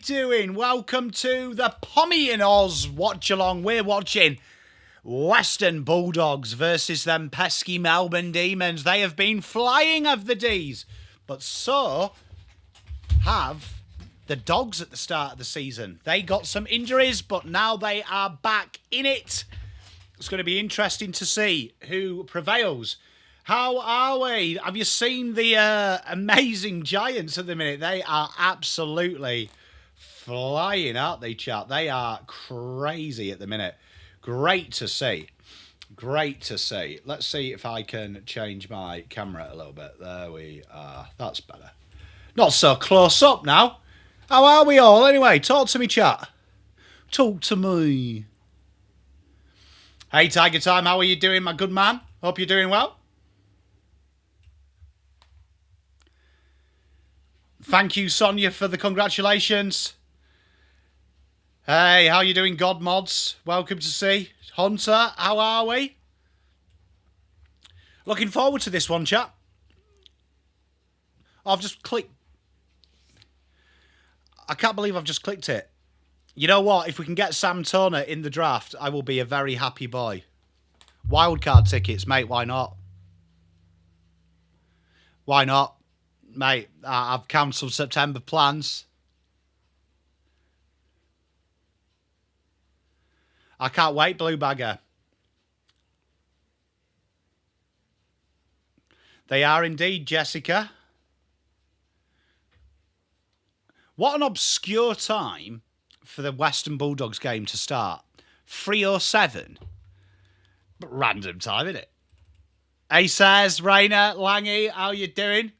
doing? Welcome to the Pommy and Oz Watchalong. We're watching Western Bulldogs versus them pesky Melbourne Demons. They have been flying of the D's, but so have the Dogs at the start of the season. They got some injuries, but now they are back in it. It's going to be interesting to see who prevails. How are we? Have you seen the amazing Giants at the minute? They are absolutely flying, aren't they, chat? They are crazy at the minute. Great to see. Great to see. Let's see if I can change my camera a little bit. There we are. That's better. Not so close up now. How are we all? Anyway, talk to me, chat. Talk to me. Hey, Tiger Time, how are you doing, my good man? Hope you're doing well. Thank you, Sonia, for the congratulations. Hey, how you doing, God Mods? Welcome to see. Hunter, how are we? Looking forward to this one, chat. I've just clicked. I can't believe I've just clicked it. You know what? If we can get Sam Turner in the draft, I will be a very happy boy. Wildcard tickets, mate, why not? Why not? Mate, I've cancelled September plans. I can't wait, Blue Bagger. They are indeed, Jessica. What an obscure time for the Western Bulldogs game to start. 3:07. But random time, isn't it? Hey, says Rainer, Langy, how you doing?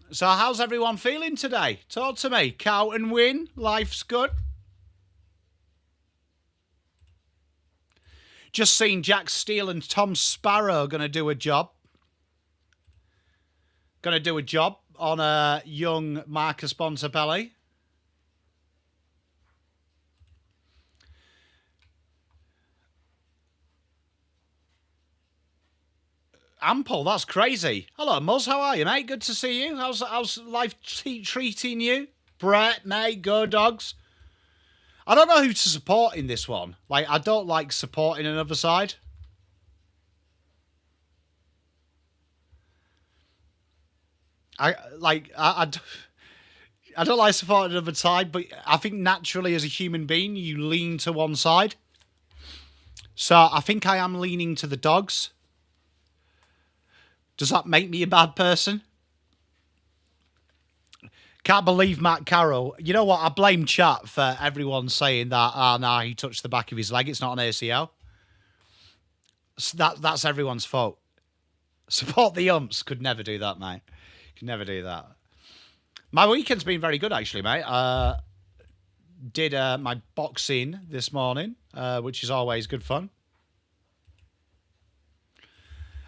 So how's everyone feeling today? Talk to me. Carlton win. Life's good. Just seen Jack Steele and Tom Sparrow going to do a job. Going to do a job on a young Marcus Bontempelli. Ample, that's crazy. Hello, Muzz, how are you, mate? Good to see you. How's life treating you? Brett, mate, go Dogs. I don't know who to support in this one. Like, I don't like supporting another side. I don't like supporting another side, but I think naturally as a human being, you lean to one side. So I think I am leaning to the Dogs. Does that make me a bad person? Can't believe Matt Carroll. You know what? I blame chat for everyone saying that, nah, he touched the back of his leg. It's not an ACL. So that's everyone's fault. Support the umps. Could never do that, mate. Could never do that. My weekend's been very good, actually, mate. Did my boxing this morning, which is always good fun.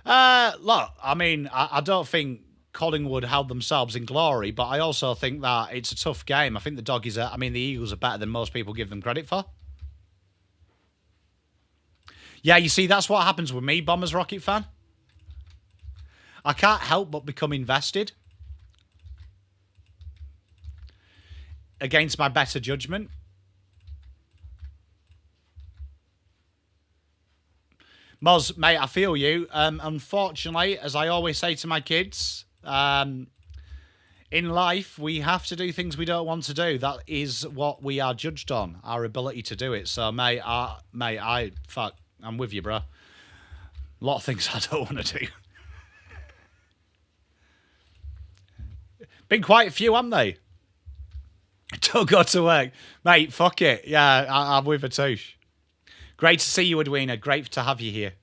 Look, I mean, I don't think Collingwood held themselves in glory, but I also think that it's a tough game. I think the the Eagles are better than most people give them credit for. Yeah, you see, that's what happens with me, Bombers Rocket fan. I can't help but become invested against my better judgment. Moz, mate, I feel you. Unfortunately, as I always say to my kids, in life, we have to do things we don't want to do. That is what we are judged on, our ability to do it. So, mate, I'm with you, bro. A lot of things I don't want to do. Been quite a few, haven't they? Don't go to work. Mate, fuck it. Yeah, I'm with her too. Great to see you, Edwina. Great to have you here.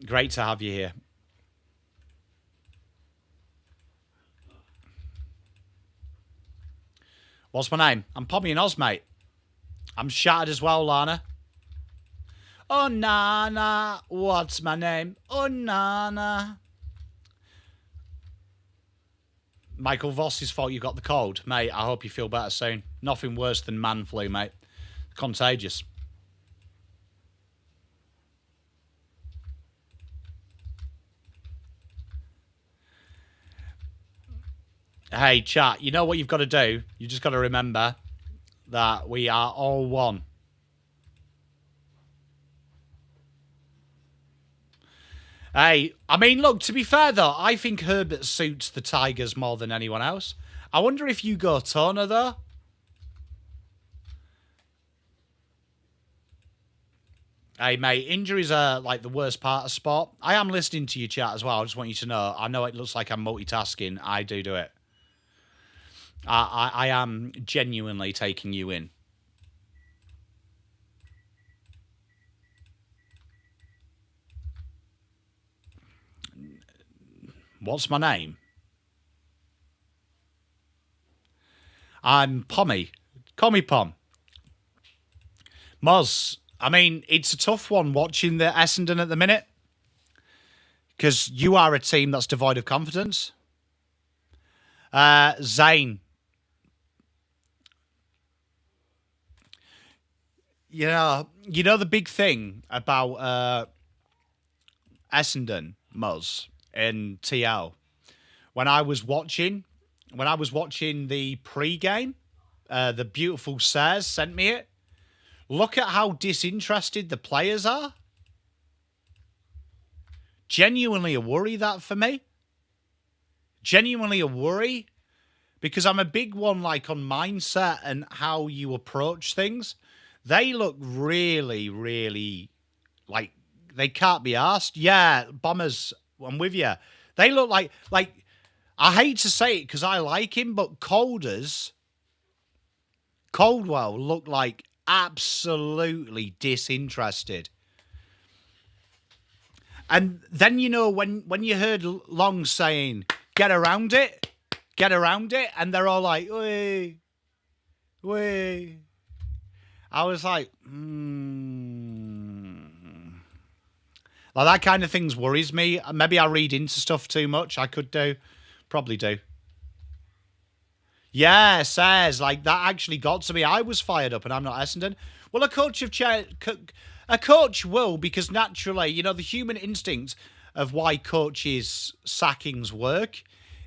Great to have you here. What's my name? I'm Pommy and Oz, mate. I'm shattered as well, Lana. Oh, Nana. What's my name? Oh, Nana. Michael Voss's fault you got the cold. Mate, I hope you feel better soon. Nothing worse than man flu, mate. Contagious. . Hey, chat, you know what you've got to do? You just got to remember that we are all one. Hey, I mean, look, to be fair, though, I think Herbert suits the Tigers more than anyone else. I wonder if you go Toner, though. Hey, mate, injuries are like the worst part of sport. I am listening to your chat as well. I just want you to know. I know it looks like I'm multitasking. I do it. I am genuinely taking you in. What's my name? I'm Pommy. Call me Pom. Moz, I mean, it's a tough one watching the Essendon at the minute. Because you are a team that's devoid of confidence. Zane. You know the big thing about Essendon, Moz, and TL. When I was watching the pre-game, the beautiful Sares sent me it. Look at how disinterested the players are. Genuinely a worry, that for me. Genuinely a worry. Because I'm a big one like on mindset and how you approach things. They look really, really like they can't be asked. Yeah, Bombers, I'm with you. They look like I hate to say it because I like him, but Caldwell looked like absolutely disinterested. And then, you know, when you heard Long saying, get around it, and they're all like, wait. I was like, Like, that kind of things worries me. Maybe I read into stuff too much. I could do. Probably do. Yeah, says like that actually got to me. I was fired up, and I'm not Essendon. Well, a coach will, because naturally, you know, the human instinct of why coaches' sackings work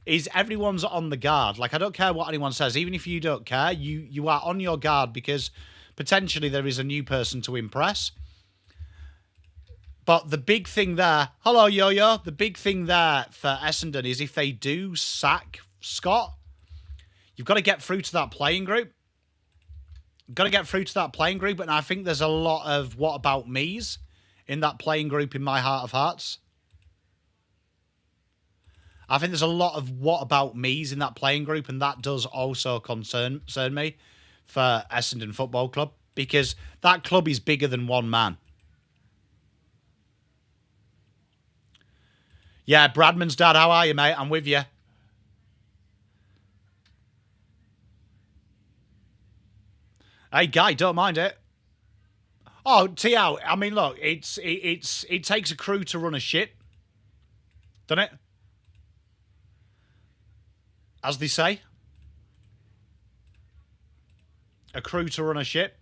is everyone's on the guard. Like, I don't care what anyone says, even if you don't care, you are on your guard because potentially there is a new person to impress. But the big thing there, hello Yo-Yo, the big thing there for Essendon is if they do sack Scott, you've got to get through to that playing group. And I think there's a lot of what about me's in that playing group in my heart of hearts. I think there's a lot of what about me's in that playing group, and that does also concern me for Essendon Football Club, because that club is bigger than one man. Yeah, Bradman's dad, how are you, mate? I'm with you. Hey, Guy, don't mind it. Oh, TL, I mean, look, it takes a crew to run a ship, doesn't it? As they say. A crew to run a ship.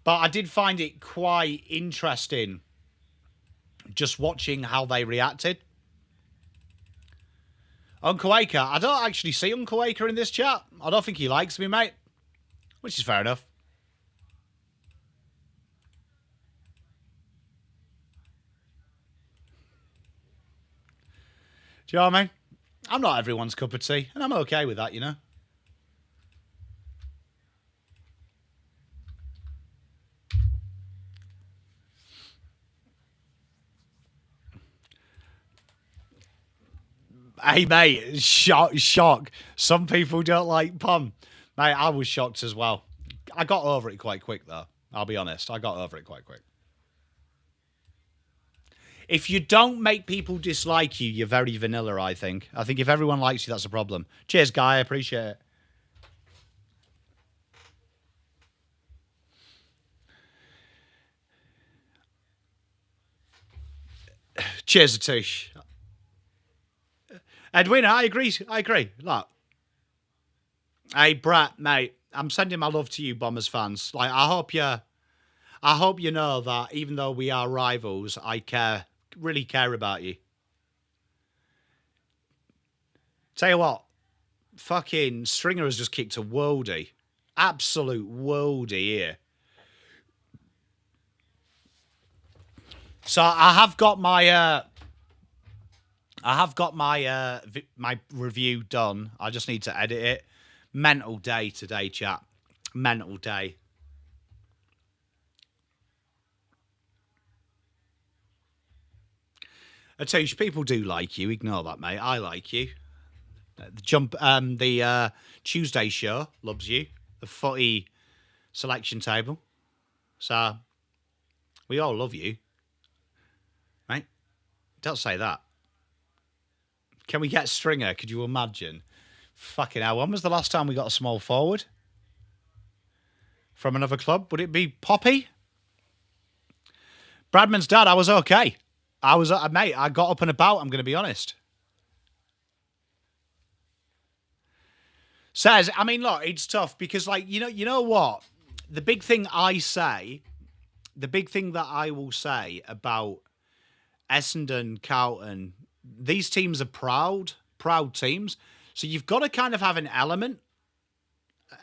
But I did find it quite interesting just watching how they reacted. Uncle Aker. I don't actually see Uncle Aker in this chat. I don't think he likes me, mate. Which is fair enough. Do you know what I mean? I'm not everyone's cup of tea, and I'm okay with that, you know? Hey, mate, shock. Some people don't like Pom. Mate, I was shocked as well. I got over it quite quick, though. I'll be honest. I got over it quite quick. If you don't make people dislike you, you're very vanilla, I think. I think if everyone likes you, that's a problem. Cheers, Guy. I appreciate it. Cheers, Atish. Edwin, I agree. Look. Hey, Brett, mate, I'm sending my love to you, Bombers fans. Like, I hope you know that even though we are rivals, I care really care about you. Tell you what, fucking Stringer has just kicked a worldie. Absolute worldie here. So I have got my my review done. I just need to edit it. Mental day today, chat. Mental day. I tell you, people do like you. Ignore that, mate. I like you. The Tuesday show loves you. The Footy selection table. So we all love you, right? Don't say that. Can we get Stringer? Could you imagine? Fucking hell. When was the last time we got a small forward from another club? Would it be Poppy? Bradman's dad, I was okay. Mate, I got up and about, I'm going to be honest. Says, I mean, look, it's tough because, like, you know what? The big thing that I will say about Essendon, Carlton, these teams are proud teams. So you've got to kind of have an element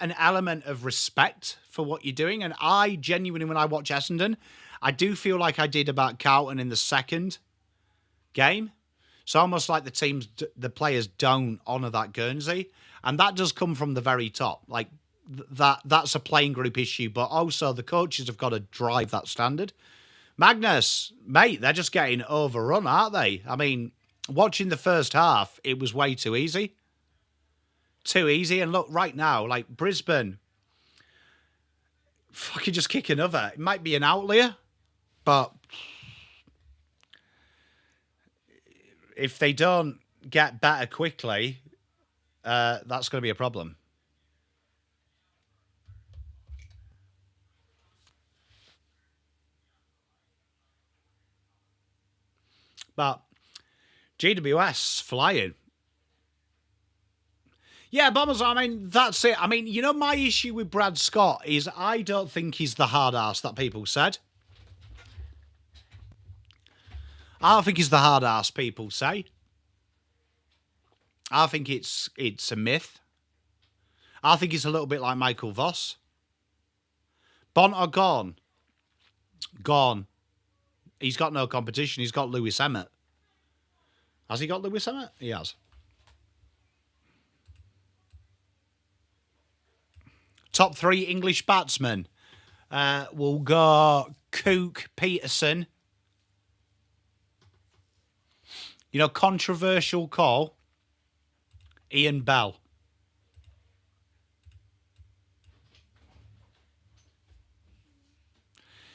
of respect for what you're doing. And I genuinely, when I watch Essendon, I do feel like I did about Carlton in the second game. So almost like the players don't honour that Guernsey. And that does come from the very top. Like, that's a playing group issue. But also the coaches have got to drive that standard. Magnus, mate, they're just getting overrun, aren't they? I mean, watching the first half, it was way too easy. Too easy. And look, right now, like Brisbane, fucking just kick another. It might be an outlier, but if they don't get better quickly, that's going to be a problem. But GWS flying. Yeah, Bombers, I mean, that's it. I mean, my issue with Brad Scott is I don't think he's the hard ass that people said. I don't think he's the hard ass people say. I think it's a myth. I think he's a little bit like Michael Voss. Bont or gone? Gone. He's got no competition. He's got Lewis Emmett. Has he got Lewis Emmett? He has. Top 3 English batsmen. We'll go Cook, Peterson. Controversial call. Ian Bell.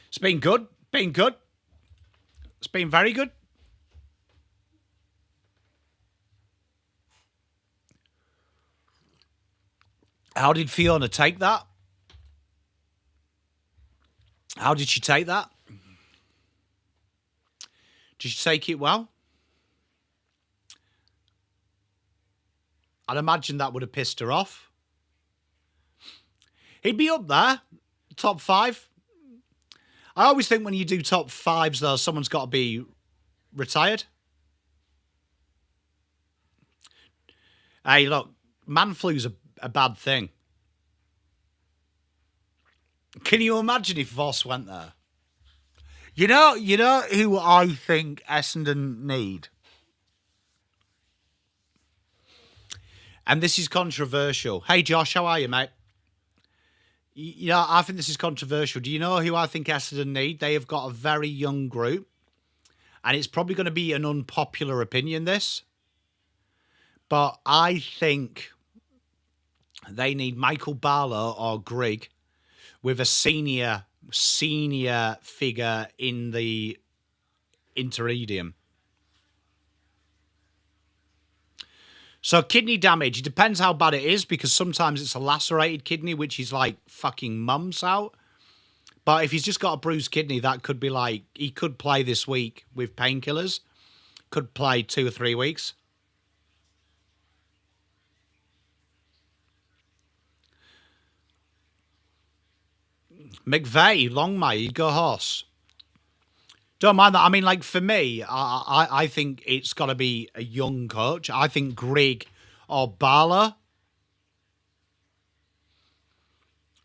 It's been good. It's been very good. How did Fiona take that? How did she take that? Did she take it well? I'd imagine that would have pissed her off. He'd be up there, top 5. I always think when you do top 5s, though, someone's got to be retired. Hey, look, man flu's a bad thing. Can you imagine if Voss went there? You know who I think Essendon need? And this is controversial. Hey, Josh, how are you, mate? I think this is controversial. Do you know who I think Essendon need? They have got a very young group. And it's probably going to be an unpopular opinion, this. But I think they need Michael Barlow or Grigg with a senior figure in the intermedium. So kidney damage, it depends how bad it is, because sometimes it's a lacerated kidney, which is like fucking mum's out. But if he's just got a bruised kidney, that could be like, he could play this week with painkillers. Could play 2 or 3 weeks. McVeigh, Longmire, you'd go horse. Don't mind that. I mean, like, for me, I think it's got to be a young coach. I think Grigg or Barlow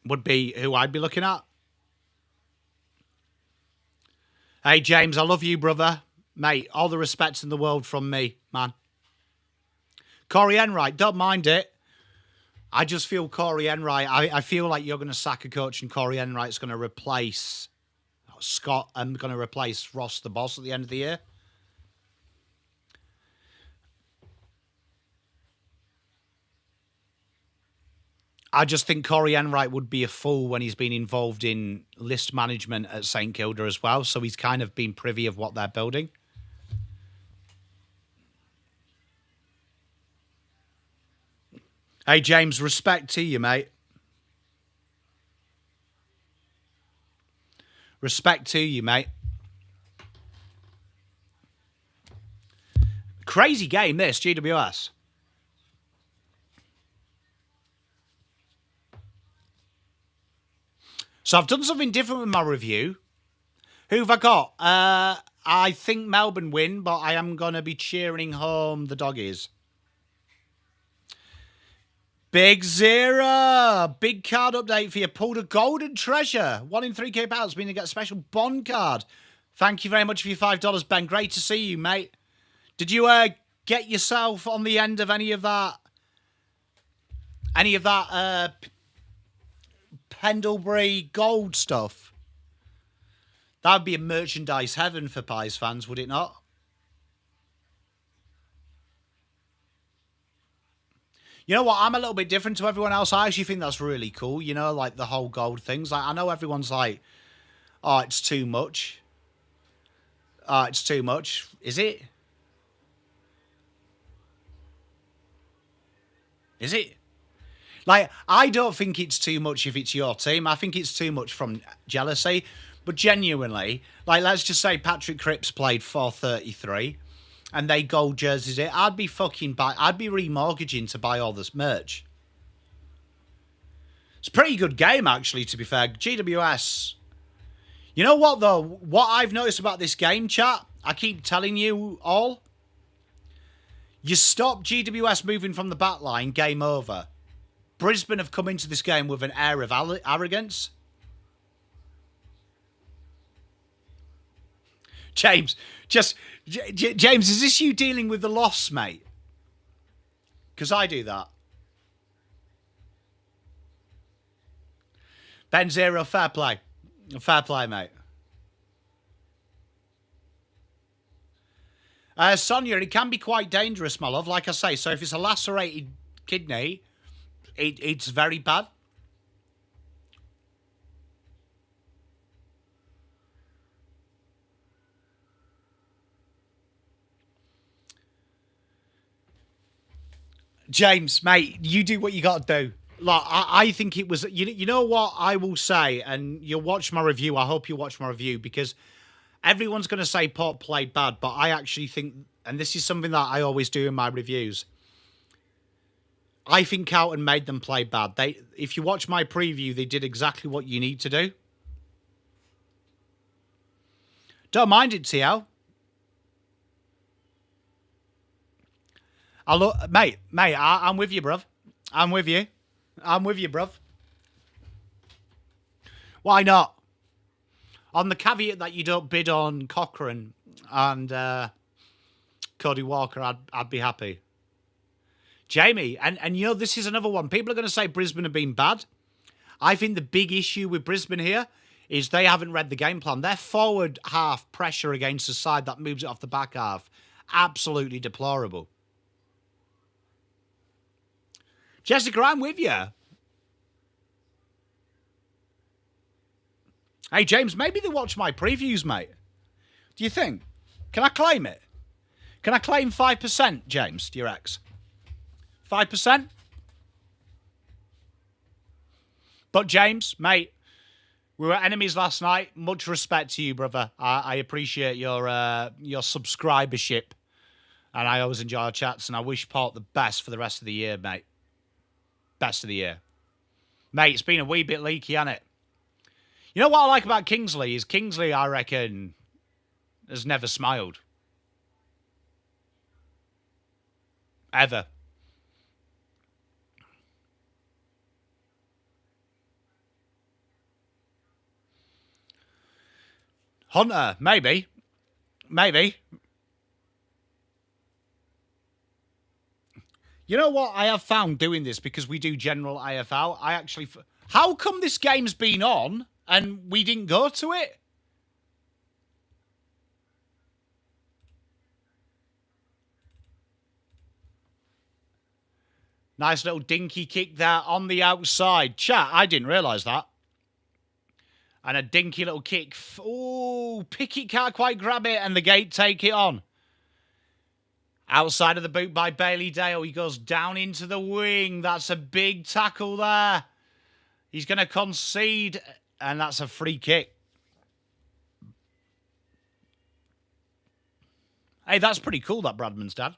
would be who I'd be looking at. Hey, James, I love you, brother. Mate, all the respect in the world from me, man. Corey Enright, don't mind it. I just feel Corey Enright. I feel like you're going to sack a coach and Corey Enright's going to replace Scott and going to replace Ross the boss at the end of the year. I just think Corey Enright would be a fool when he's been involved in list management at St Kilda as well. So he's kind of been privy of what they're building. Hey, James, respect to you, mate. Respect to you, mate. Crazy game, this, GWS. So I've done something different with my review. Who have I got? I think Melbourne win, but I am going to be cheering home the doggies. Big Zero. Big card update for you. Pulled a golden treasure. 1 in 3k pals, meaning to get a special bond card. Thank you very much for your $5, Ben. Great to see you, mate. Did you get yourself on the end of any of that? Pendlebury gold stuff? That would be a merchandise heaven for Pies fans, would it not? You know what? I'm a little bit different to everyone else. I actually think that's really cool. You know, like the whole gold things. Like, I know everyone's like, oh, it's too much. It's too much. Is it? Is it? Like, I don't think it's too much if it's your team. I think it's too much from jealousy. But genuinely, like, let's just say Patrick Cripps played 433 and they gold jerseys it. I'd be remortgaging to buy all this merch. It's a pretty good game, actually, to be fair. GWS. You know what, though? What I've noticed about this game, chat, I keep telling you all, you stop GWS moving from the back line, game over. Brisbane have come into this game with an air of arrogance. James, James, is this you dealing with the loss, mate? Because I do that. Ben Zero, fair play. Fair play, mate. Sonia, it can be quite dangerous, my love, like I say. So if it's a lacerated kidney, it's very bad. James, mate, you do what you got to do. Like, I think it was... You know what I will say, and you'll watch my review. I hope you watch my review, because everyone's going to say Port played bad, but I actually think, and this is something that I always do in my reviews, I think Carlton made them play bad. If you watch my preview, they did exactly what you need to do. Don't mind it, TL. Mate, I'm with you, bruv. I'm with you, bruv. Why not? On the caveat that you don't bid on Cochrane and Cody Walker, I'd be happy. Jamie, and you know, this is another one. People are going to say Brisbane have been bad. I think the big issue with Brisbane here is they haven't read the game plan. Their forward half pressure against the side that moves it off the back half, absolutely deplorable. Jessica, I'm with you. Hey, James, maybe they watch my previews, mate. Do you think? Can I claim it? Can I claim 5%, James, to your ex? 5%? But, James, mate, we were enemies last night. Much respect to you, brother. I appreciate your subscribership. And I always enjoy our chats. And I wish Port the best for the rest of the year, mate. Best of the year. Mate, it's been a wee bit leaky, hasn't it? You know what I like about Kingsley is Kingsley, I reckon, has never smiled. Ever. Hunter, maybe. Maybe. You know what I have found doing this, because we do general AFL, I actually... How come this game's been on and we didn't go to it? Nice little dinky kick there on the outside. Chat, I didn't realise that. And a dinky little kick. Oh, Pickett can't quite grab it, and the gate take it on. Outside of the boot by Bailey Dale. He goes down into the wing. That's a big tackle there. He's going to concede, and that's a free kick. Hey, that's pretty cool, that Bradman's dad.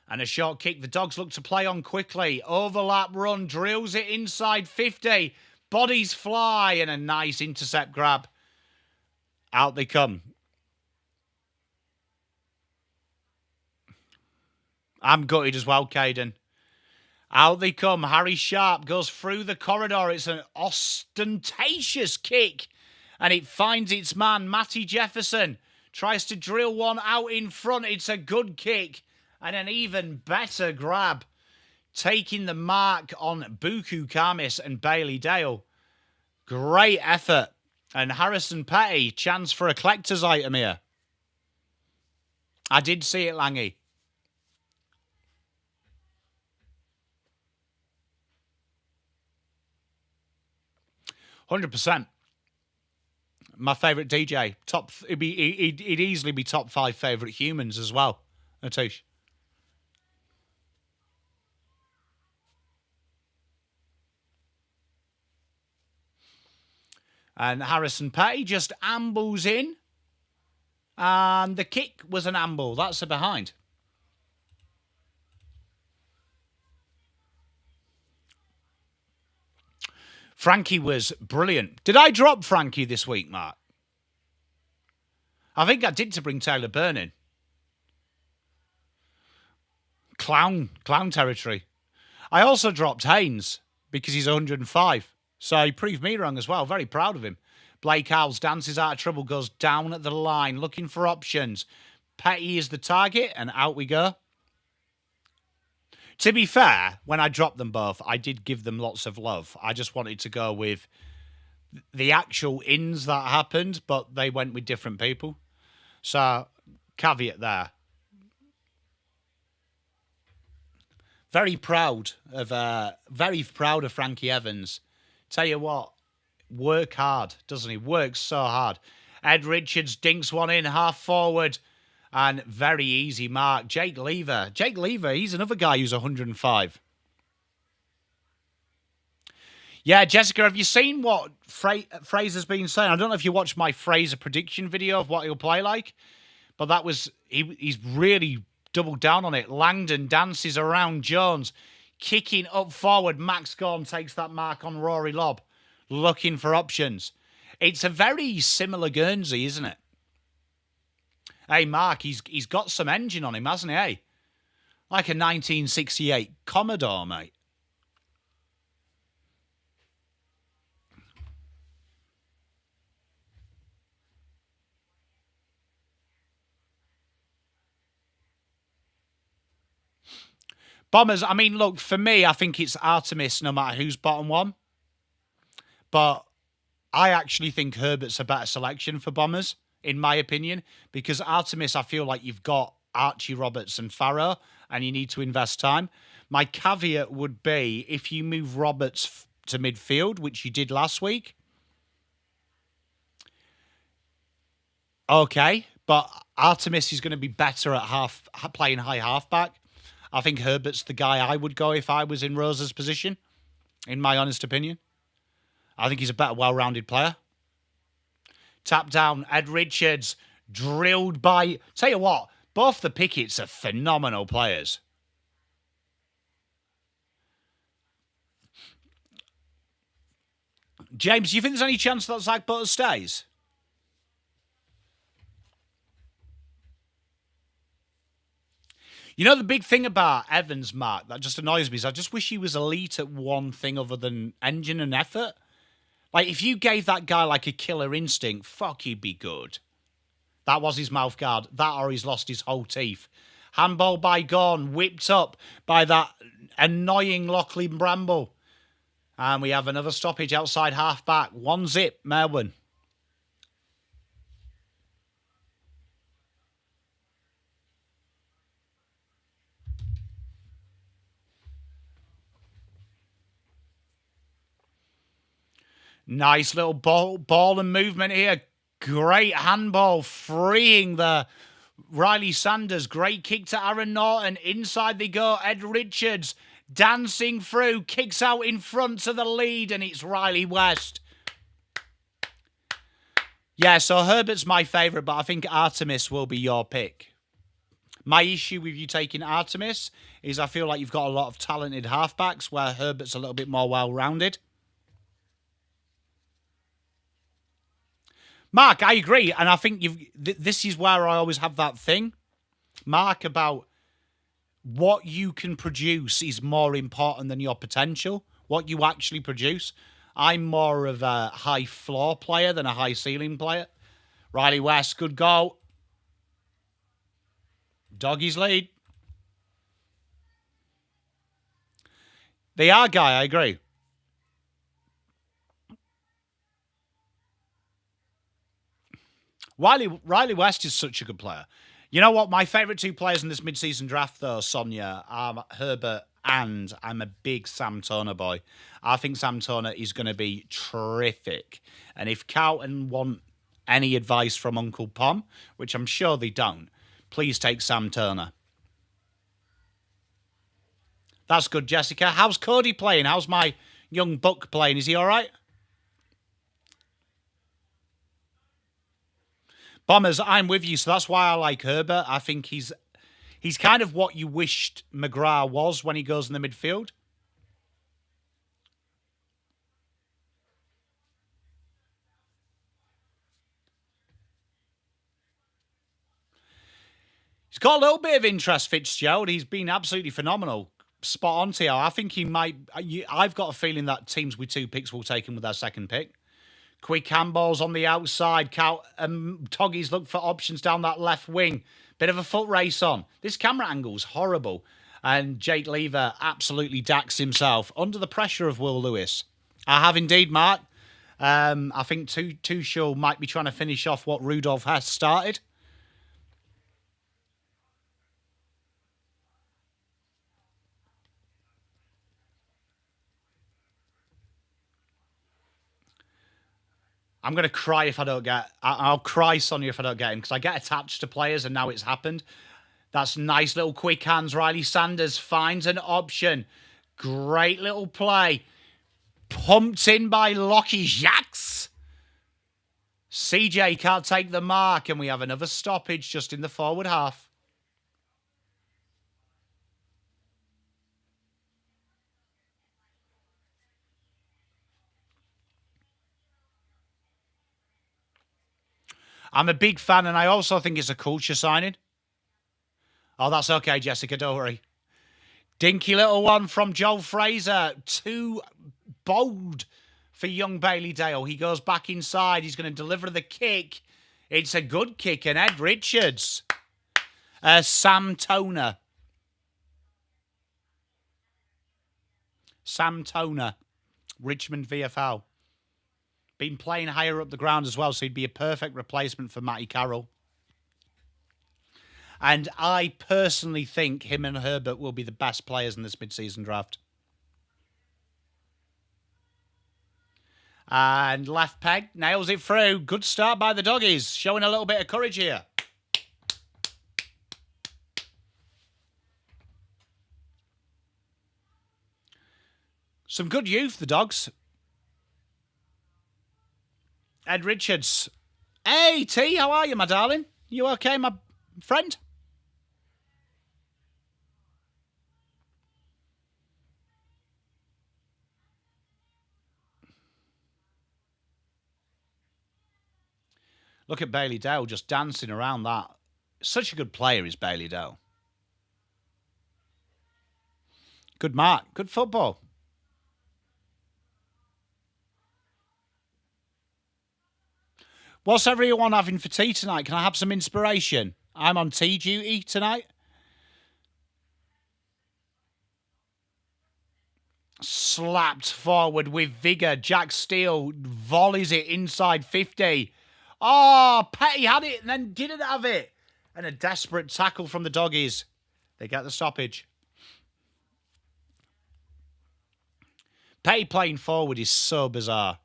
And a short kick. The Dogs look to play on quickly. Overlap run. Drills it inside 50. Bodies fly, and a nice intercept grab. Out they come. I'm gutted as well, Caden. Out they come. Harry Sharp goes through the corridor. It's an ostentatious kick. And it finds its man, Matty Jefferson. Tries to drill one out in front. It's a good kick. And an even better grab. Taking the mark on Buku Kamis and Bailey Dale. Great effort. And Harrison Petty, chance for a collector's item here. I did see it, Langy. "100%. My favourite DJ. He'd easily be top 5 favourite humans as well. Atish. And Harrison Petty just ambles in. And the kick was an amble. That's a behind. Frankie was brilliant. Did I drop Frankie this week, Mark? I think I did, to bring Taylor Byrne in. Clown territory. I also dropped Haynes because he's 105. So he proved me wrong as well. Very proud of him. Blake Howells dances out of trouble, goes down at the line, looking for options. Petty is the target, and out we go. To be fair, when I dropped them both, I did give them lots of love. I just wanted to go with the actual ins that happened, but they went with different people. So, caveat there. Very proud of Frankie Evans. Tell you what, work hard, doesn't he? Works so hard. Ed Richards dinks one in, half forward, and very easy mark. Jake Lever, he's another guy who's 105. Yeah, Jessica, have you seen what Fraser's been saying? I don't know if you watched my Fraser prediction video of what he'll play like, but that was, he's really doubled down on it. Langdon dances around Jones. Kicking up forward, Max Gorn takes that mark on Rory Lobb. Looking for options. It's a very similar Guernsey, isn't it? Hey, Mark, he's got some engine on him, hasn't he, hey? Like a 1968 Commodore, mate. Bombers, I mean, look, for me, I think it's Artemis no matter who's bottom one. But I actually think Herbert's a better selection for Bombers, in my opinion, because Artemis, I feel like you've got Archie Roberts and Farrow, and you need to invest time. My caveat would be if you move Roberts to midfield, which you did last week. Okay, but Artemis is going to be better at playing high halfback. I think Herbert's the guy I would go if I was in Rosa's position, in my honest opinion. I think he's a better, well-rounded player. Tap down, Ed Richards, drilled by... Tell you what, both the Picketts are phenomenal players. James, do you think there's any chance that Zach Butter stays? You know, the big thing about Evans, Mark, that just annoys me is I just wish he was elite at one thing other than engine and effort. Like, if you gave that guy like a killer instinct, fuck, he'd be good. That was his mouth guard. That or he's lost his whole teeth. Handball by Gorn, whipped up by that annoying Lachlan Bramble. And we have another stoppage outside half-back. 1-0, Melbourne. Nice little ball and movement here. Great handball, freeing the Riley Sanders. Great kick to Aaron Norton. Inside they go. Ed Richards dancing through. Kicks out in front to the lead, and it's Riley West. Yeah, so Herbert's my favourite, but I think Artemis will be your pick. My issue with you taking Artemis is I feel like you've got a lot of talented halfbacks where Herbert's a little bit more well-rounded. Mark, I agree, and I think this is where I always have that thing, Mark, about what you can produce is more important than your potential, what you actually produce. I'm more of a high floor player than a high ceiling player. Riley West, good goal. Doggies lead. They are, Guy, I agree. Riley West is such a good player. You know what? My favourite two players in this mid-season draft, though, Sonia, are Herbert and I'm a big Sam Turner boy. I think Sam Turner is going to be terrific. And if Carlton want any advice from Uncle Pom, which I'm sure they don't, please take Sam Turner. That's good, Jessica. How's Cody playing? How's my young buck playing? Is he all right? Bombers, I'm with you, so that's why I like Herbert. I think he's kind of what you wished McGrath was when he goes in the midfield. He's got a little bit of interest, Fitzgerald. He's been absolutely phenomenal. Spot on, Tio. I think he might... I've got a feeling that teams with 2 picks will take him with their second pick. Quick handballs on the outside. Toggies look for options down that left wing. Bit of a foot race on. This camera angle's horrible. And Jake Lever absolutely dacks himself under the pressure of Will Lewis. I have indeed, Mark. I think Tuchel might be trying to finish off what Rudolph has started. I'm going to cry if I don't get... I'll cry, Sonia, if I don't get him, because I get attached to players, and now it's happened. That's nice little quick hands. Riley Sanders finds an option. Great little play. Pumped in by Lockie Jacks. CJ can't take the mark, and we have another stoppage just in the forward half. I'm a big fan, and I also think it's a culture signing. Oh, that's okay, Jessica, don't worry. Dinky little one from Joel Fraser. Too bold for young Bailey Dale. He goes back inside. He's going to deliver the kick. It's a good kick, and Ed Richards. Sam Toner. Sam Toner. Richmond VFL. Been playing higher up the ground as well, so he'd be a perfect replacement for Matty Carroll. And I personally think him and Herbert will be the best players in this mid-season draft. And left peg, nails it through. Good start by the Doggies, showing a little bit of courage here. Some good youth, the Dogs. Ed Richards. Hey, T, how are you, my darling? You okay, my friend? Look at Bailey Dale just dancing around that. Such a good player is Bailey Dale. Good mark. Good football. What's everyone having for tea tonight? Can I have some inspiration? I'm on tea duty tonight. Slapped forward with vigour. Jack Steele volleys it inside 50. Oh, Petty had it and then didn't have it. And a desperate tackle from the doggies. They get the stoppage. Petty playing forward is so bizarre.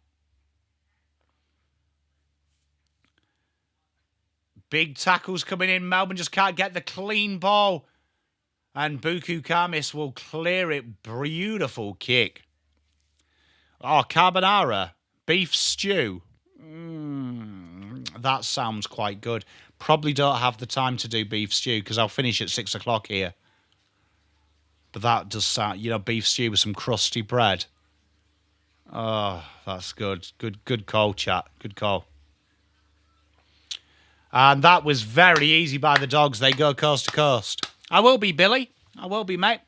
Big tackles coming in. Melbourne just can't get the clean ball. And Buku Kamis will clear it. Beautiful kick. Oh, carbonara. Beef stew. That sounds quite good. Probably don't have the time to do beef stew because I'll finish at 6 o'clock here. But that does sound, beef stew with some crusty bread. Oh, that's good. Good call, chat. Good call. And that was very easy by the Dogs. They go coast to coast. I will be, Billy. I will be, mate.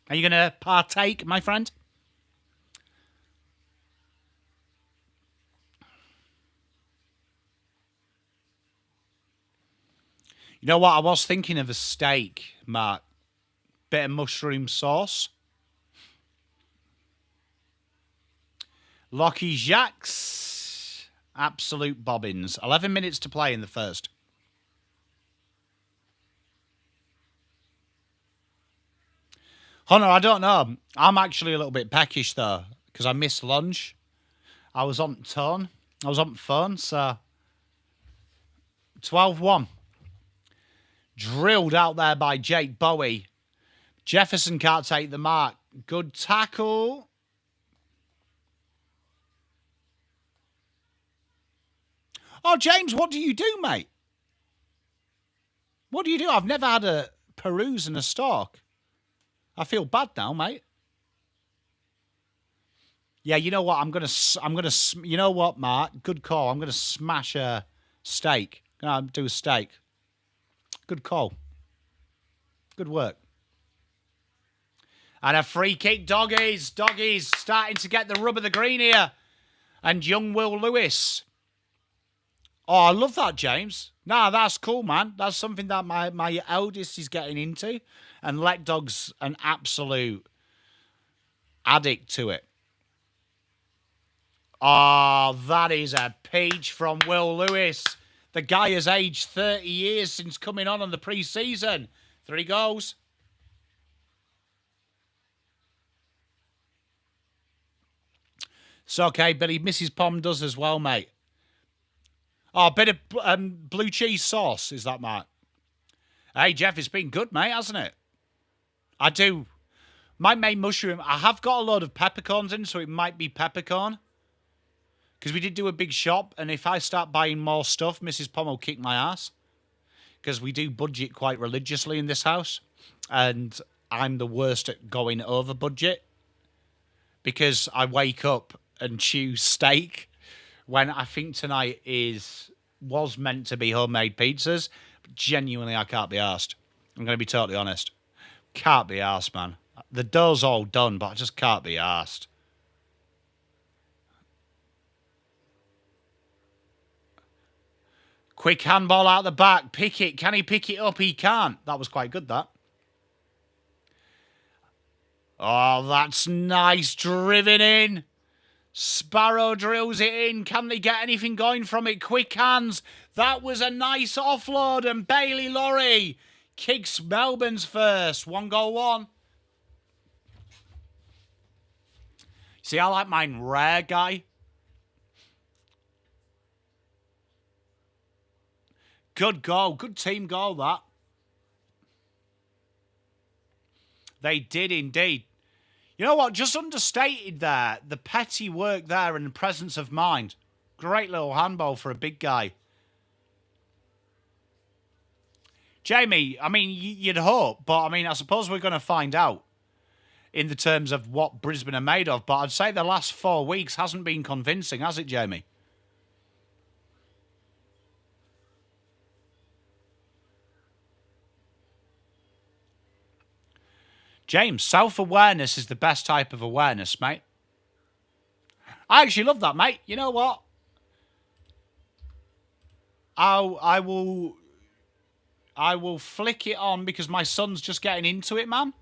Are you going to partake, my friend? You know what? I was thinking of a steak, Mark. Bit of mushroom sauce. Lockie Jacques. Absolute bobbins. 11 minutes to play in the first. Hunter, I don't know. I'm actually a little bit peckish, though, because I missed lunch. I was on phone, so 12-1. Drilled out there by Jake Bowie. Jefferson can't take the mark. Good tackle. Oh, James, what do you do, mate? What do you do? I've never had a peruse and a stalk. I feel bad now, mate. Yeah, you know what? I'm gonna. You know what, Mark? Good call. I'm gonna smash a steak. Do a steak. Good call. Good work. And a free kick, Doggies. Doggies starting to get the rub of the green here. And young Will Lewis. Oh, I love that, James. Nah, that's cool, man. That's something that my eldest is getting into. And Let Dog's an absolute addict to it. Oh, that is a peach from Will Lewis. The guy has aged 30 years since coming on the pre-season. 3 goals. It's okay, Billy. Mrs. Pom does as well, mate. Oh, a bit of blue cheese sauce, is that, Mark? Hey, Jeff, it's been good, mate, hasn't it? I do. My main mushroom, I have got a load of peppercorns in, so it might be peppercorn. Because we did do a big shop, and if I start buying more stuff, Mrs. Pom will kick my ass. Because we do budget quite religiously in this house. And I'm the worst at going over budget. Because I wake up and choose steak when I think tonight was meant to be homemade pizzas. But genuinely, I can't be arsed. I'm going to be totally honest. Can't be arsed, man. The dough's all done, but I just can't be arsed. Quick handball out the back. Pick it. Can he pick it up? He can't. That was quite good, that. Oh, that's nice. Driven in. Sparrow drills it in. Can they get anything going from it? Quick hands. That was a nice offload. And Bailey Laurie kicks Melbourne's first. 1-1. See, I like mine rare, guy. Good goal. Good team goal, that. They did indeed. You know what? Just understated there. The petty work there and the presence of mind. Great little handball for a big guy. Jamie, I mean, you'd hope, but I mean, I suppose we're going to find out in the terms of what Brisbane are made of. But I'd say the last 4 weeks hasn't been convincing, has it, Jamie? James, self-awareness is the best type of awareness, mate. I actually love that, mate. You know what? I will flick it on because my son's just getting into it, man.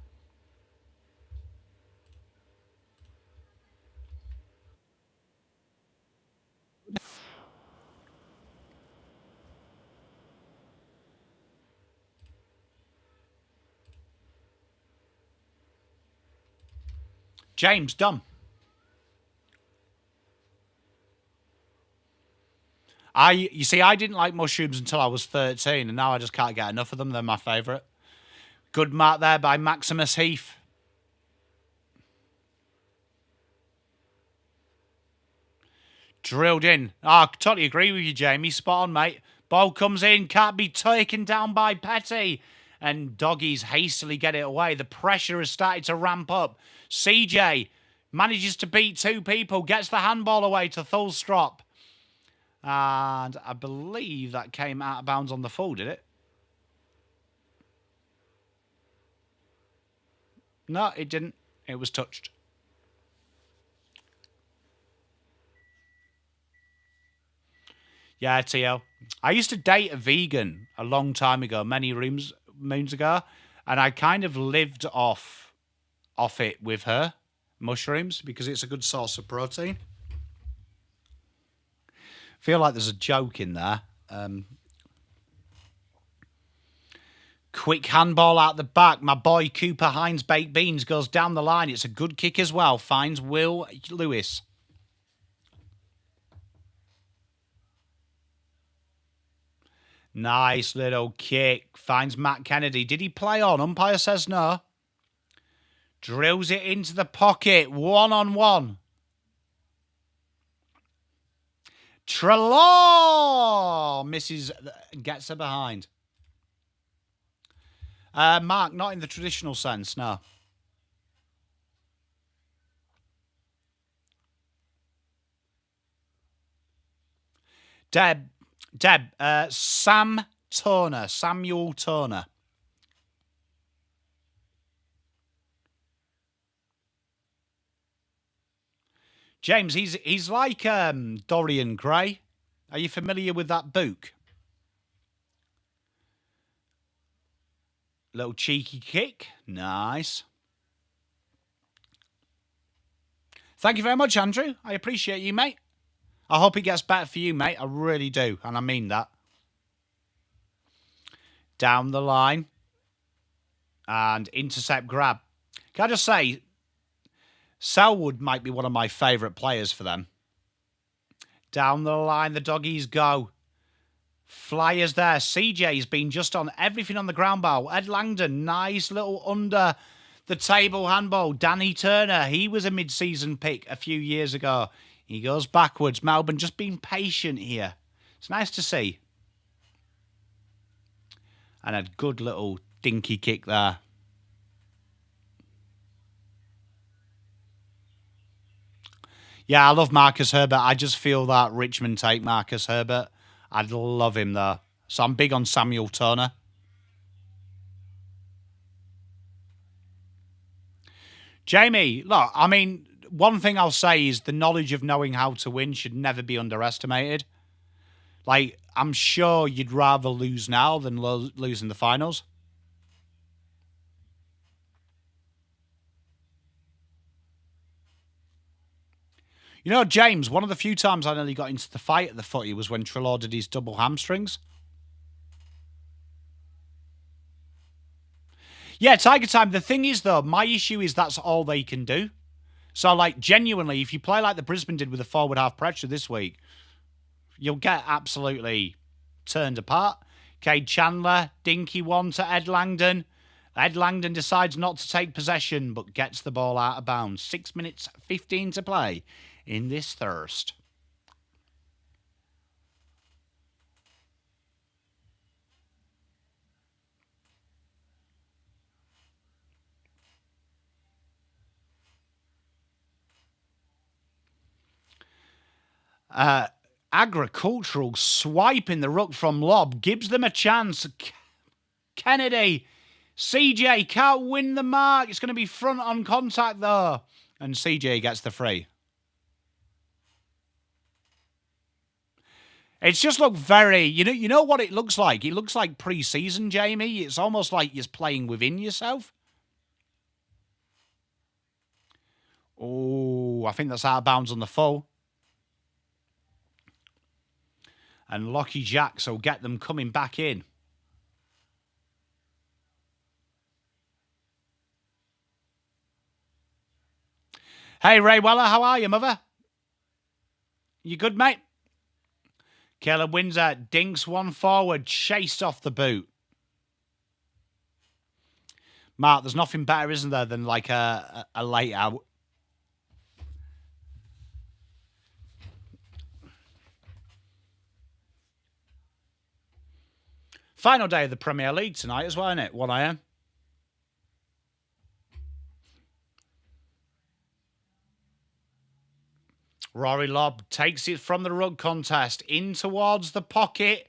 James, done. You see, I didn't like mushrooms until I was 13, and now I just can't get enough of them. They're my favourite. Good mark there by Maximus Heath. Drilled in. I totally agree with you, Jamie. Spot on, mate. Ball comes in, can't be taken down by Petty. And Doggies hastily get it away. The pressure has started to ramp up. CJ manages to beat two people, gets the handball away to Thulstrop. And I believe that came out of bounds on the full, did it? No, it didn't. It was touched. Yeah, TL. I used to date a vegan a long time ago, many moons ago, and I kind of lived off it with her, mushrooms, because it's a good source of protein. Feel like there's a joke in there. Quick handball out the back. My boy Cooper Hines Baked Beans goes down the line. It's a good kick as well. Finds Will Lewis. Nice little kick. Finds Matt Kennedy. Did he play on? Umpire says no. Drills it into the pocket. 1-on-1. Trelaw misses, gets her behind. Mark, not in the traditional sense, no. Samuel Turner. James, he's like Dorian Gray. Are you familiar with that book? Little cheeky kick. Nice. Thank you very much, Andrew. I appreciate you, mate. I hope it gets better for you, mate. I really do, and I mean that. Down the line. And intercept grab. Can I just say, Selwood might be one of my favourite players for them. Down the line, the Doggies go. Flyers there. CJ's been just on everything on the ground ball. Ed Langdon, nice little under the table handball. Danny Turner, he was a mid-season pick a few years ago. He goes backwards. Melbourne just being patient here. It's nice to see. And a good little dinky kick there. Yeah, I love Marcus Herbert. I just feel that Richmond take Marcus Herbert. I'd love him though. So I'm big on Samuel Turner. Jamie, look, I mean, one thing I'll say is the knowledge of knowing how to win should never be underestimated. Like, I'm sure you'd rather lose now than lose in the finals. You know, James, one of the few times I nearly got into the fight at the Footy was when Trelaw did his double hamstrings. Yeah, Tiger Time. The thing is, though, my issue is that's all they can do. So, like, genuinely, if you play like the Brisbane did with the forward half pressure this week, you'll get absolutely turned apart. Cade Chandler, dinky one to Ed Langdon. Ed Langdon decides not to take possession, but gets the ball out of bounds. 6 minutes 15 to play in this thirst. Agricultural swiping the ruck from lob gives them a chance. Kennedy CJ can't win the mark. It's going to be front on contact, though. And CJ gets the free. It's just looked very, you know what it looks like? It looks like pre-season, Jamie. It's almost like you're playing within yourself. Oh, I think that's out of bounds on the full. And Lockie Jacks will get them coming back in. Hey, Ray Weller, how are you, mother? You good, mate? Caleb Windsor dinks one forward, chased off the boot. Mark, there's nothing better, isn't there, than like a late out. Final day of the Premier League tonight as well, isn't it? 1 a.m. Rory Lobb takes it from the rug contest in towards the pocket.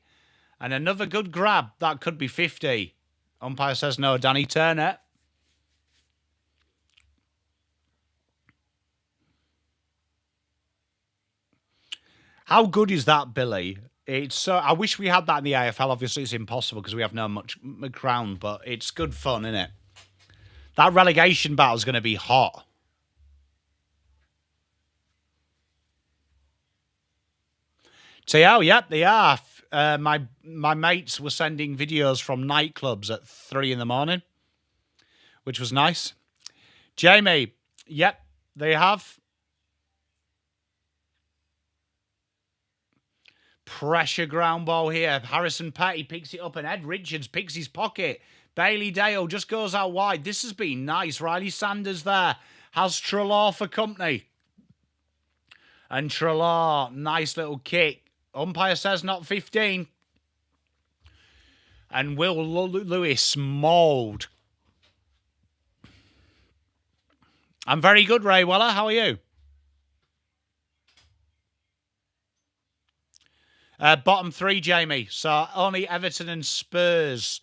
And another good grab. That could be 50. Umpire says no. Danny Turner. How good is that, Billy? It's so. I wish we had that in the AFL. Obviously, it's impossible because we have no much ground, but it's good fun, isn't it? That relegation battle is going to be hot. TL, yep, they are. My mates were sending videos from nightclubs at 3 in the morning, which was nice. Jamie, yep, they have. Pressure ground ball here. Harrison Petty picks it up and Ed Richards picks his pocket. Bailey Dale just goes out wide. This has been nice. Riley Sanders there has Trelaw for company. And Trelaw, nice little kick. Umpire says not 15. And Will Lewis mauled. I'm very good, Ray Weller. How are you? Bottom 3, Jamie. So only Everton and Spurs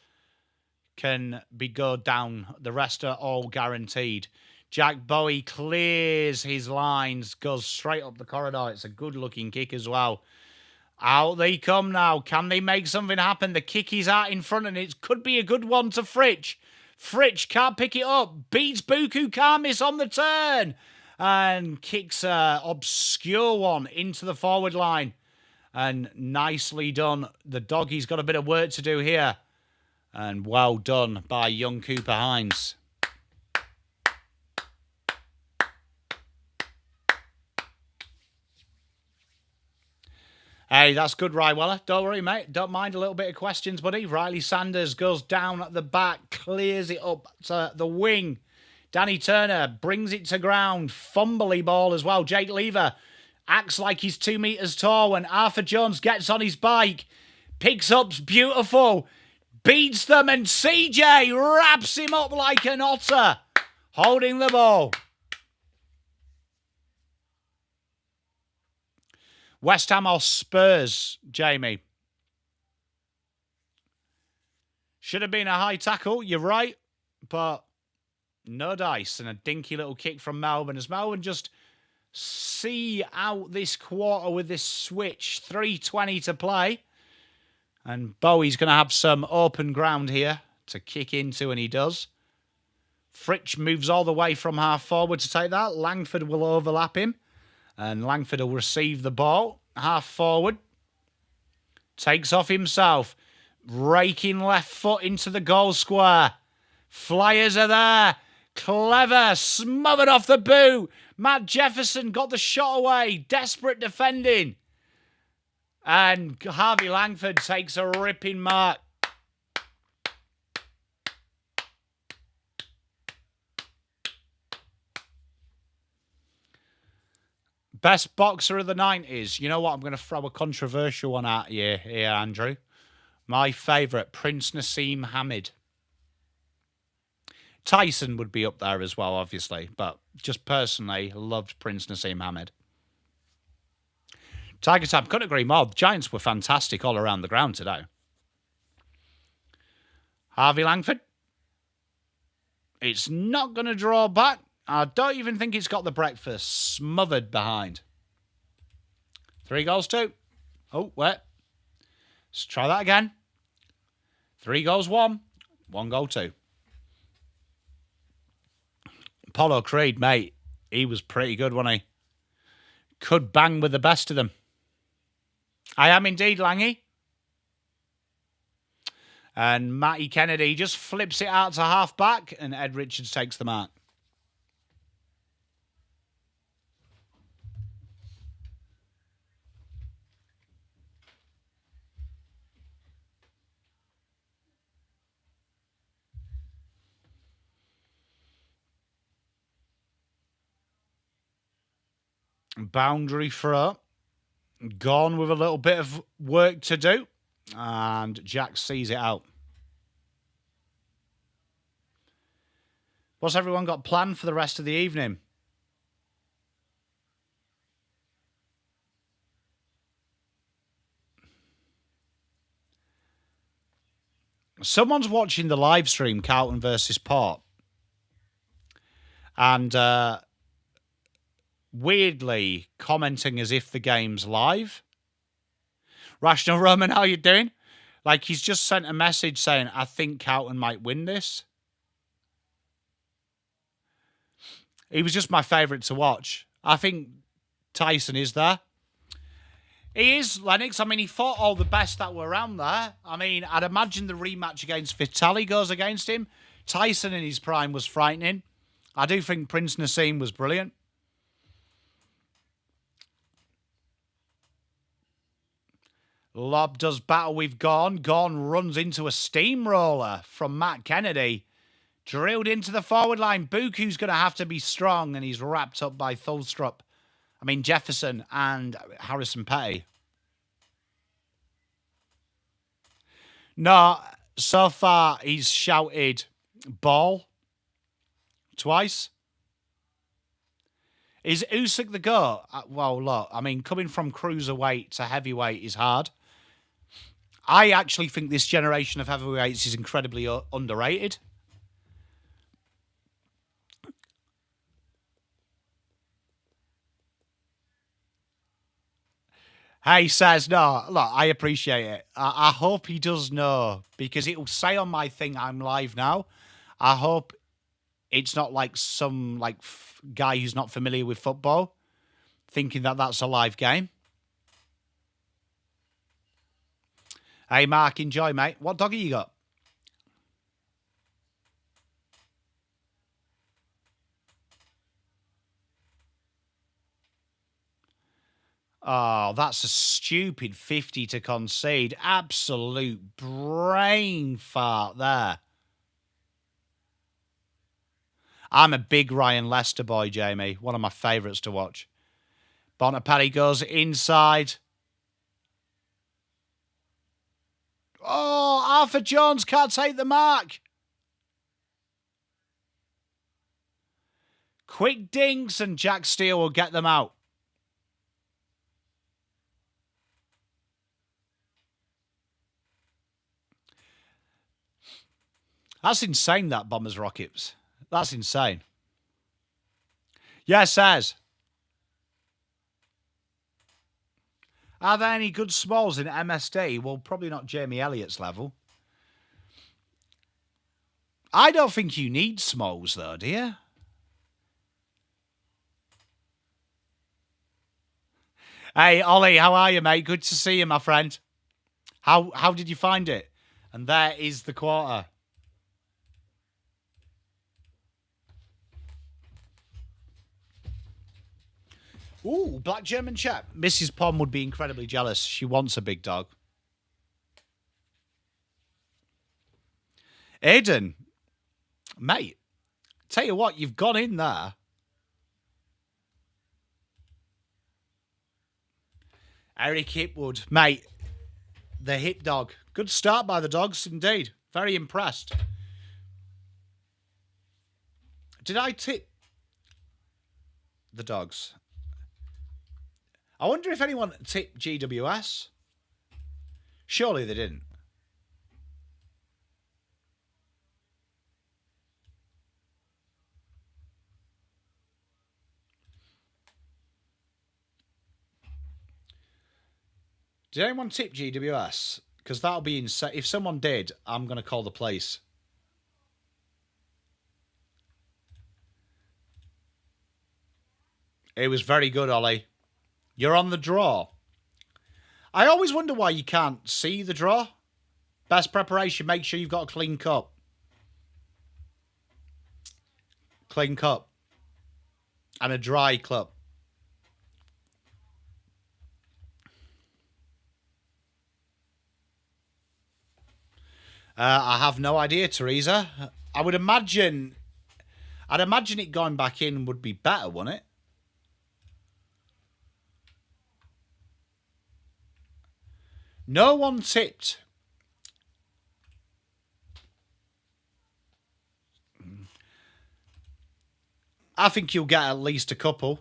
can go down. The rest are all guaranteed. Jack Bowie clears his lines, goes straight up the corridor. It's a good-looking kick as well. Out they come now. Can they make something happen? The kick is out in front, and it could be a good one to Fritsch. Fritsch can't pick it up. Beats Buku Karmis on the turn. And kicks a obscure one into the forward line. And nicely done. The doggy's got a bit of work to do here. And well done by young Cooper Hines. Hey, that's good, Ryweller. Don't worry, mate. Don't mind a little bit of questions, buddy. Riley Sanders goes down at the back, clears it up to the wing. Danny Turner brings it to ground. Fumbly ball as well. Jake Lever acts like he's 2 meters tall when Arthur Jones gets on his bike. Picks up, beautiful. Beats them, and CJ wraps him up like an otter. Holding the ball. West Ham or Spurs, Jamie? Should have been a high tackle, you're right. But no dice, and a dinky little kick from Melbourne. As Melbourne just see out this quarter with this switch. 3:20 to play. And Bowie's going to have some open ground here to kick into, and he does. Fritsch moves all the way from half forward to take that. Langford will overlap him. And Langford will receive the ball. Half forward. Takes off himself. Raking left foot into the goal square. Flyers are there. Clever. Smothered off the boot. Matt Jefferson got the shot away. Desperate defending. And Harvey Langford takes a ripping mark. Best boxer of the 90s. You know what? I'm going to throw a controversial one at you here, Andrew. My favourite, Prince Nassim Hamid. Tyson would be up there as well, obviously. But just personally, loved Prince Nassim Hamid. Tiger Time, couldn't agree more. The Giants were fantastic all around the ground today. Harvey Langford. It's not going to draw back. I don't even think it's got the breakfast smothered behind. 3 goals 2. Oh, wait. Let's try that again. 3 goals 1. 1 goal 2. Apollo Creed, mate, he was pretty good, wasn't he? Could bang with the best of them. I am indeed, Langy. And Matty Kennedy just flips it out to half-back, and Ed Richards takes the mark. Boundary throw. Gone with a little bit of work to do. And Jack sees it out. What's everyone got planned for the rest of the evening? Someone's watching the live stream, Carlton versus Port. And weirdly commenting as if the game's live. Rational Roman, how you doing? Like, he's just sent a message saying, I think Carlton might win this. He was just my favourite to watch. I think Tyson is there. He is, Lennox. I mean, he fought all the best that were around there. I mean, I'd imagine the rematch against Vitali goes against him. Tyson in his prime was frightening. I do think Prince Nassim was brilliant. Lob does battle with Gorn. Gorn runs into a steamroller from Matt Kennedy. Drilled into the forward line. Buku's going to have to be strong, and he's wrapped up by Thulstrup. I mean, Jefferson and Harrison Petty. No, so far he's shouted ball twice. Is Usyk the GOAT? Well, look, I mean, coming from cruiserweight to heavyweight is hard. I actually think this generation of heavyweights is incredibly underrated. He says, no, look, I appreciate it. I hope he does know, because it will say on my thing I'm live now. I hope it's not like some guy who's not familiar with football thinking that that's a live game. Hey, Mark, enjoy, mate. What dog have you got? Oh, that's a stupid 50 to concede. Absolute brain fart there. I'm a big Ryan Lester boy, Jamie. One of my favourites to watch. Bontempelli goes inside. Oh, Arthur Jones can't take the mark. Quick dinks and Jack Steele will get them out. That's insane, that Bombers Rockets. That's insane. Yes, as. Are there any good smalls in MSD? Well, probably not Jamie Elliott's level. I don't think you need smalls, though, do you? Hey, Ollie, how are you, mate? Good to see you, my friend. How did you find it? And there is the quarter. Ooh, black German chap. Mrs. Pom would be incredibly jealous. She wants a big dog. Aiden, mate, tell you what, you've gone in there. Eric Hipwood, mate, the hip dog. Good start by the dogs, indeed. Very impressed. Did I tip the dogs? I wonder if anyone tipped GWS. Surely they didn't. Did anyone tip GWS? Because that'll be insane. If someone did, I'm going to call the police. It was very good, Ollie. You're on the draw. I always wonder why you can't see the draw. Best preparation, make sure you've got a clean cup. Clean cup. And a dry cup. I have no idea, Teresa. I'd imagine it going back in would be better, wouldn't it? No one tipped. I think you'll get at least a couple.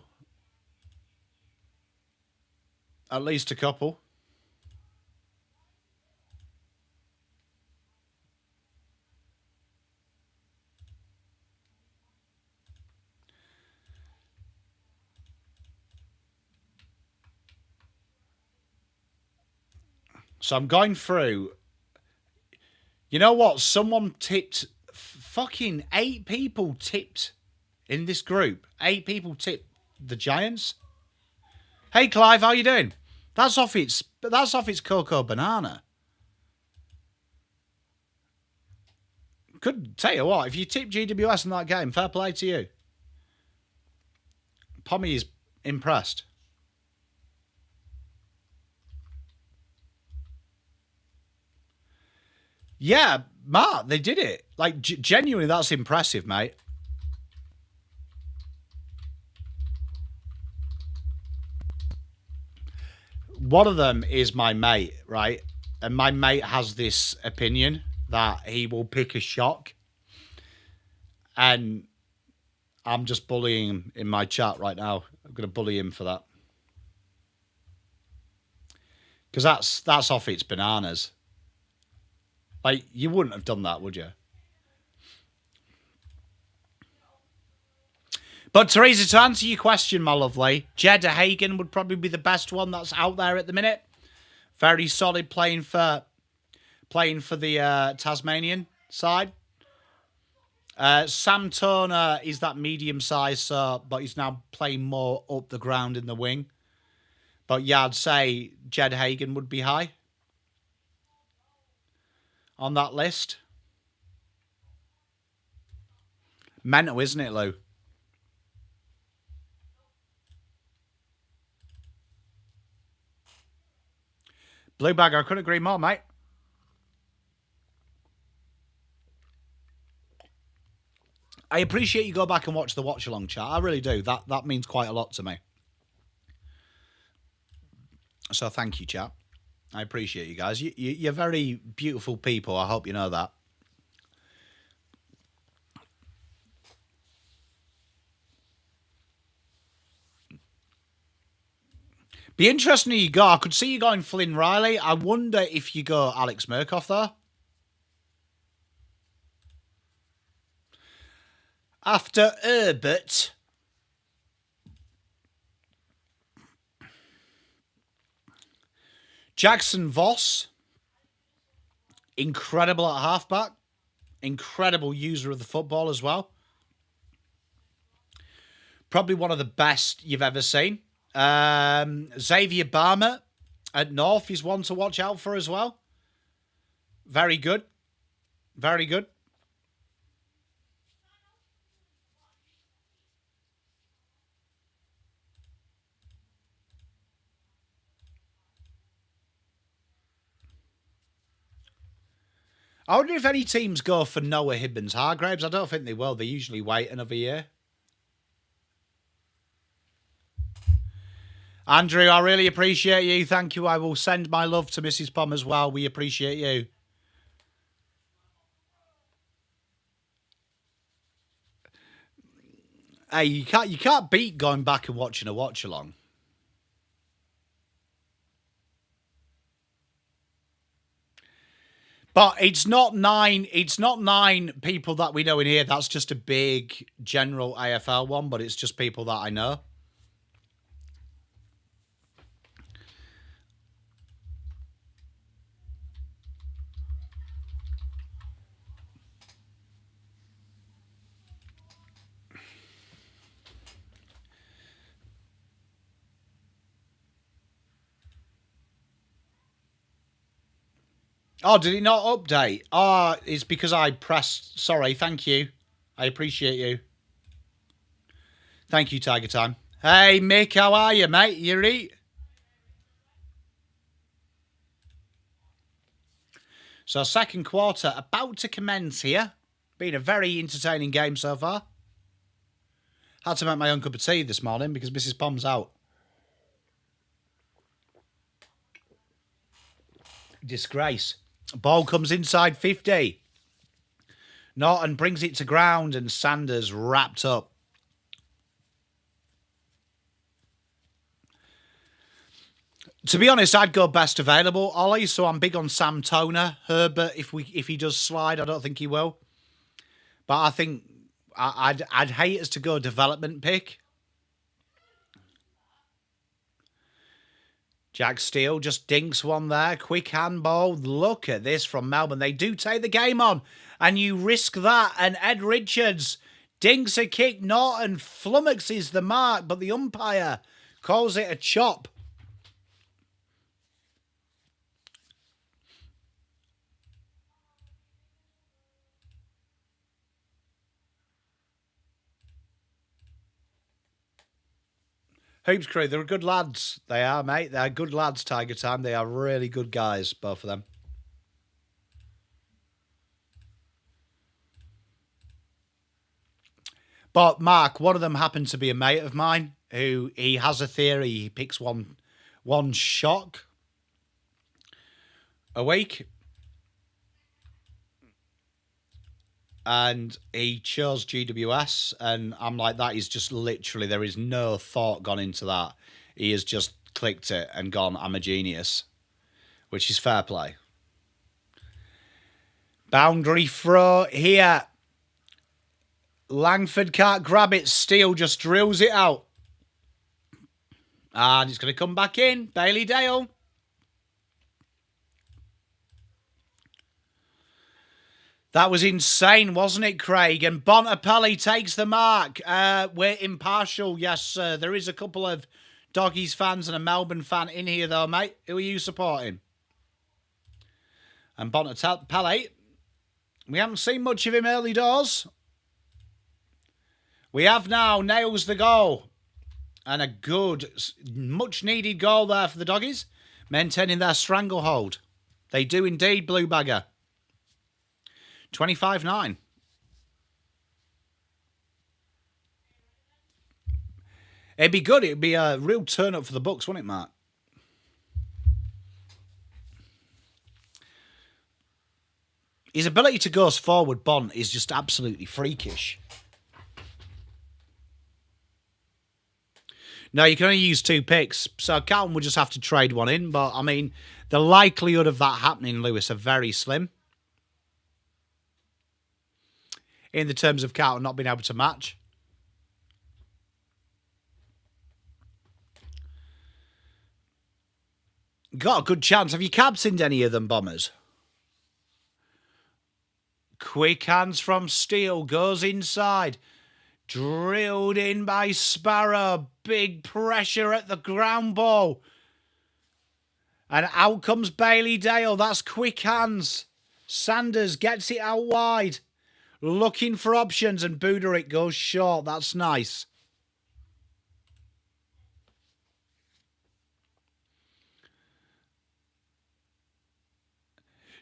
At least a couple. So I'm going through. You know what? Someone tipped. Fucking 8 people tipped in this group. 8 people tipped the Giants. Hey Clive, how you doing? That's off its Cocoa Banana. Could tell you what, if you tip GWS in that game, fair play to you. Pommy is impressed. Yeah, Mark, they did it. Like, genuinely, that's impressive, mate. One of them is my mate, right? And my mate has this opinion that he will pick a shock. And I'm just bullying him in my chat right now. I'm going to bully him for that. Because that's off its bananas. Like, you wouldn't have done that, would you? But, Teresa, to answer your question, my lovely, Jed Hagen would probably be the best one that's out there at the minute. Very solid playing for the Tasmanian side. Sam Turner is that medium size, but he's now playing more up the ground in the wing. But, yeah, I'd say Jed Hagen would be high on that list. Mental, isn't it, Lou? Blue Bagger, I couldn't agree more, mate. I appreciate you go back and watch the watch-along chat. I really do. That means quite a lot to me. So thank you, chat. I appreciate you guys. You're very beautiful people. I hope you know that. Be interesting who you go. I could see you going Flynn Riley. I wonder if you go Alex Murkoff, though. After Herbert. Jackson Voss. Incredible at halfback. Incredible user of the football as well. Probably one of the best you've ever seen. Xavier Barmer at North is one to watch out for as well. Very good. Very good. I wonder if any teams go for Noah Hibbins-Hargraves. I don't think they will. They usually wait another year. Andrew, I really appreciate you. Thank you. I will send my love to Mrs. Pom as well. We appreciate you. Hey, you can't beat going back and watching a watch-along. But it's not nine people that we know in here. That's just a big general AFL one, but it's just people that I know. Oh, did it not update? Oh, it's because I pressed... Sorry, thank you. I appreciate you. Thank you, Tiger Time. Hey, Mick, how are you, mate? You right? So, second quarter about to commence here. Been a very entertaining game so far. Had to make my own cup of tea this morning because Mrs. Pom's out. Disgrace. Ball comes inside 50. Norton brings it to ground and Sanders wrapped up. To be honest, I'd go best available, Ollie, so I'm big on Sam Toner. Herbert, if he does slide, I don't think he will. But I think I'd hate us to go development pick. Jack Steele just dinks one there. Quick handball. Look at this from Melbourne. They do take the game on. And you risk that. And Ed Richards dinks a kick. Norton flummoxes the mark. But the umpire calls it a chop. Hoops Crew, they're good lads. They are, mate. They're good lads, Tiger Time. They are really good guys, both of them. But Mark, one of them happened to be a mate of mine who he has a theory. He picks one shock a week. And he chose GWS, and I'm like, that is just literally, there is no thought gone into that. He has just clicked it and gone, I'm a genius, which is fair play. Boundary throw here. Langford can't grab it. Steele just drills it out. And it's going to come back in. Bailey Dale. That was insane, wasn't it, Craig? And Bontempelli takes the mark. We're impartial, yes, sir. There is a couple of Doggies fans and a Melbourne fan in here, though, mate. Who are you supporting? And Bontempelli, we haven't seen much of him early doors. We have now. Nails the goal. And a good, much-needed goal there for the Doggies, maintaining their stranglehold. They do indeed, Blue Bagger. 25-9. It'd be good. It'd be a real turn-up for the Bucks, wouldn't it, Mark? His ability to go forward, Bont, is just absolutely freakish. No, you can only use 2 picks, so Carlton would just have to trade one in. But, I mean, the likelihood of that happening, Lewis, are very slim. In the terms of Carlton not being able to match. Got a good chance. Have you captained any of them, Bombers? Quick hands from Steele. Goes inside. Drilled in by Sparrow. Big pressure at the ground ball. And out comes Bailey Dale. That's quick hands. Sanders gets it out wide. Looking for options, and Buderick goes short. That's nice.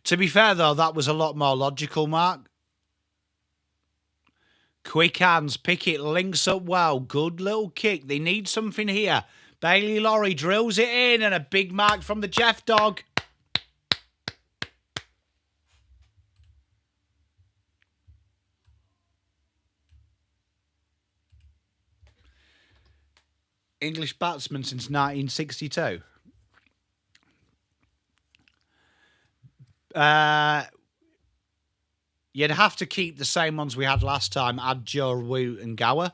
To be fair, though, that was a lot more logical, Mark. Quick hands, Pickett links up well. Good little kick. They need something here. Bailey Laurie drills it in, and a big mark from the Jeff Dog. English batsman since 1962. You'd have to keep the same ones we had last time. Add Joe Woot and Gower.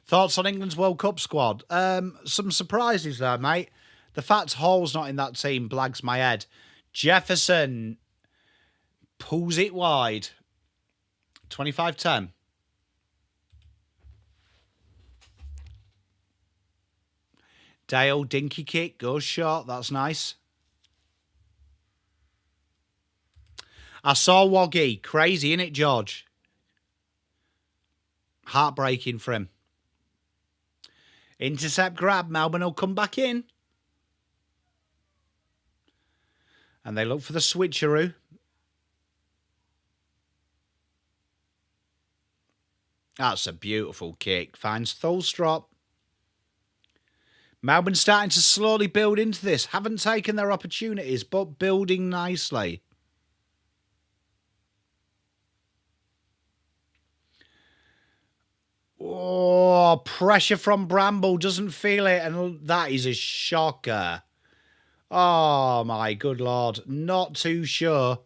Thoughts on England's World Cup squad? Some surprises there, mate. The fact Hall's not in that team blags my head. Jefferson pulls it wide. 25-10. Dale, dinky kick, goes short. That's nice. I saw Woggy. Crazy, innit, George? Heartbreaking for him. Intercept grab. Melbourne will come back in. And they look for the switcheroo. That's a beautiful kick. Finds Thulstrop. Melbourne starting to slowly build into this. Haven't taken their opportunities, but building nicely. Oh, pressure from Bramble. Doesn't feel it. And that is a shocker. Oh, my good Lord. Not too sure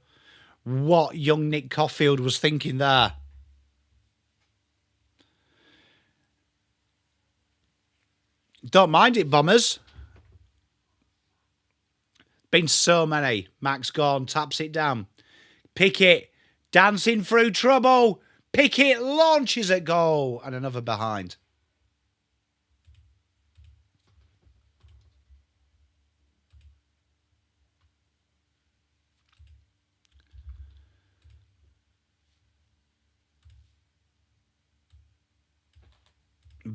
what young Nick Caulfield was thinking there. Don't mind it, Bombers. Been so many. Max gone, taps it down. Pickett, dancing through trouble. Pickett launches at goal. And another behind.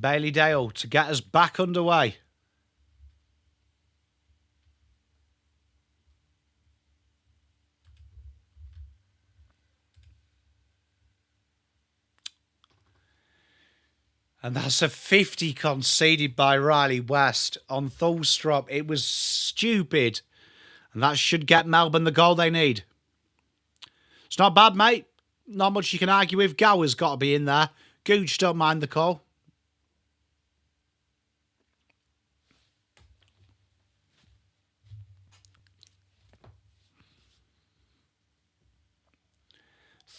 Bailey Dale to get us back underway. And that's a 50 conceded by Riley West on Thulstrop. It was stupid. And that should get Melbourne the goal they need. It's not bad, mate. Not much you can argue with. Gower's got to be in there. Gooch don't mind the call.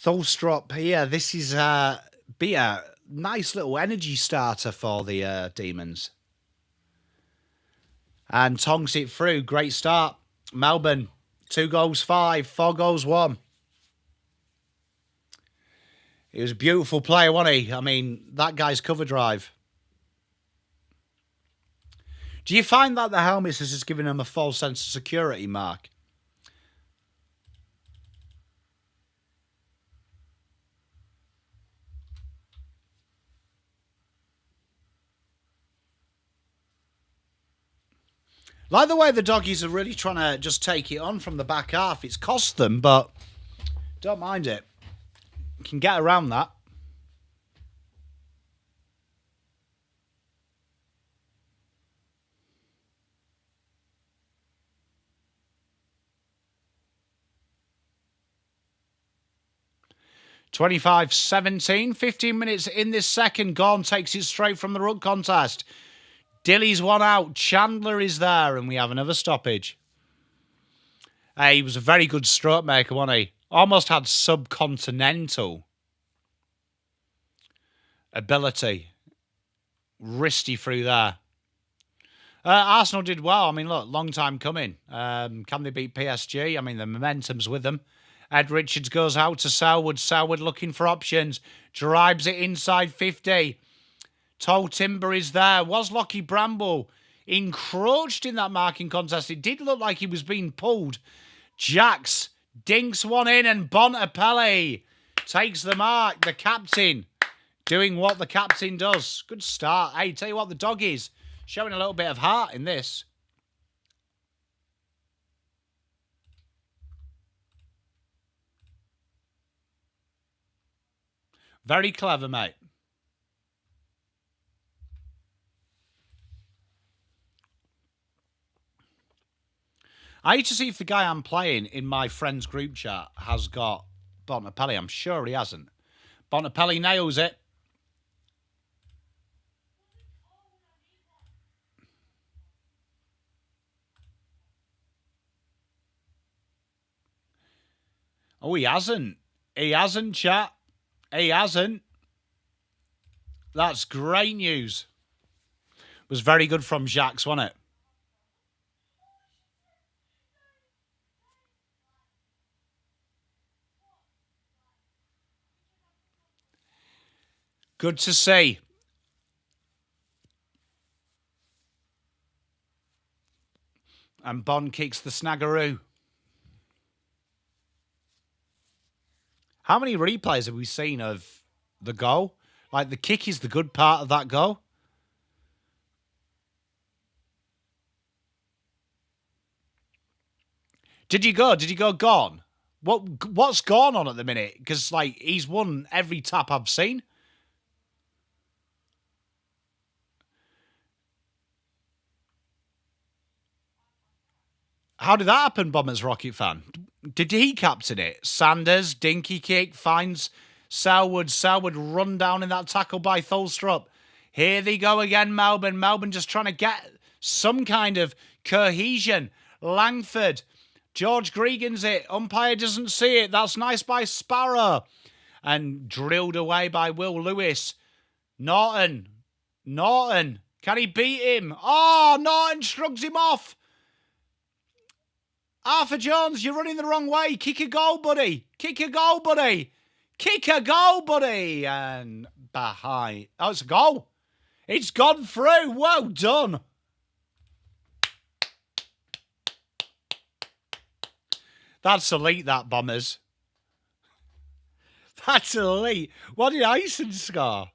Thulstrop here. This is be a nice little energy starter for the Demons. And tongs it through. Great start. Melbourne, 2 goals 5, 4 goals 1. He was a beautiful player, wasn't he? I mean, that guy's cover drive. Do you find that the helmets has just given him a false sense of security, Mark? Like the way the doggies are really trying to just take it on from the back half. It's cost them, but don't mind it. You can get around that. (25-17), 15 minutes in this second. Gorn takes it straight from the ruck contest. Dilly's one out. Chandler is there, and we have another stoppage. He was a very good stroke maker, wasn't he? Almost had subcontinental ability. Wristy through there. Arsenal did well. I mean, look, long time coming. Can they beat PSG? I mean, the momentum's with them. Ed Richards goes out to Selwood. Selwood looking for options. Drives it inside 50. Tall Timber is there. Was Lockie Bramble encroached in that marking contest? It did look like he was being pulled. Jax dinks one in, and Bontempelli takes the mark. The captain doing what the captain does. Good start. Hey, tell you what, the doggies showing a little bit of heart in this. Very clever, mate. I need to see if the guy I'm playing in my friend's group chat has got Bontempelli. I'm sure he hasn't. Bontempelli nails it. Oh, he hasn't. He hasn't, chat. He hasn't. That's great news. It was very good from Jax, wasn't it? Good to see. And Bond kicks the snaggeroo. How many replays have we seen of the goal? Like, the kick is the good part of that goal. Did you go? Did you go gone? What's gone on at the minute? Because, like, he's won every tap I've seen. How did that happen, Bombers Rocket fan? Did he captain it? Sanders, dinky kick, finds Selwood. Selwood run down in that tackle by Thulstrup. Here they go again, Melbourne. Melbourne just trying to get some kind of cohesion. Langford. George Gregan's it. Umpire doesn't see it. That's nice by Sparrow. And drilled away by Will Lewis. Norton. Norton. Can he beat him? Oh, Norton shrugs him off. Arthur Jones, you're running the wrong way. Kick a goal, buddy. Kick a goal, buddy. Kick a goal, buddy. And behind. Oh, it's a goal. It's gone through. Well done. That's elite, that, Bombers. That's elite. What did Ison score?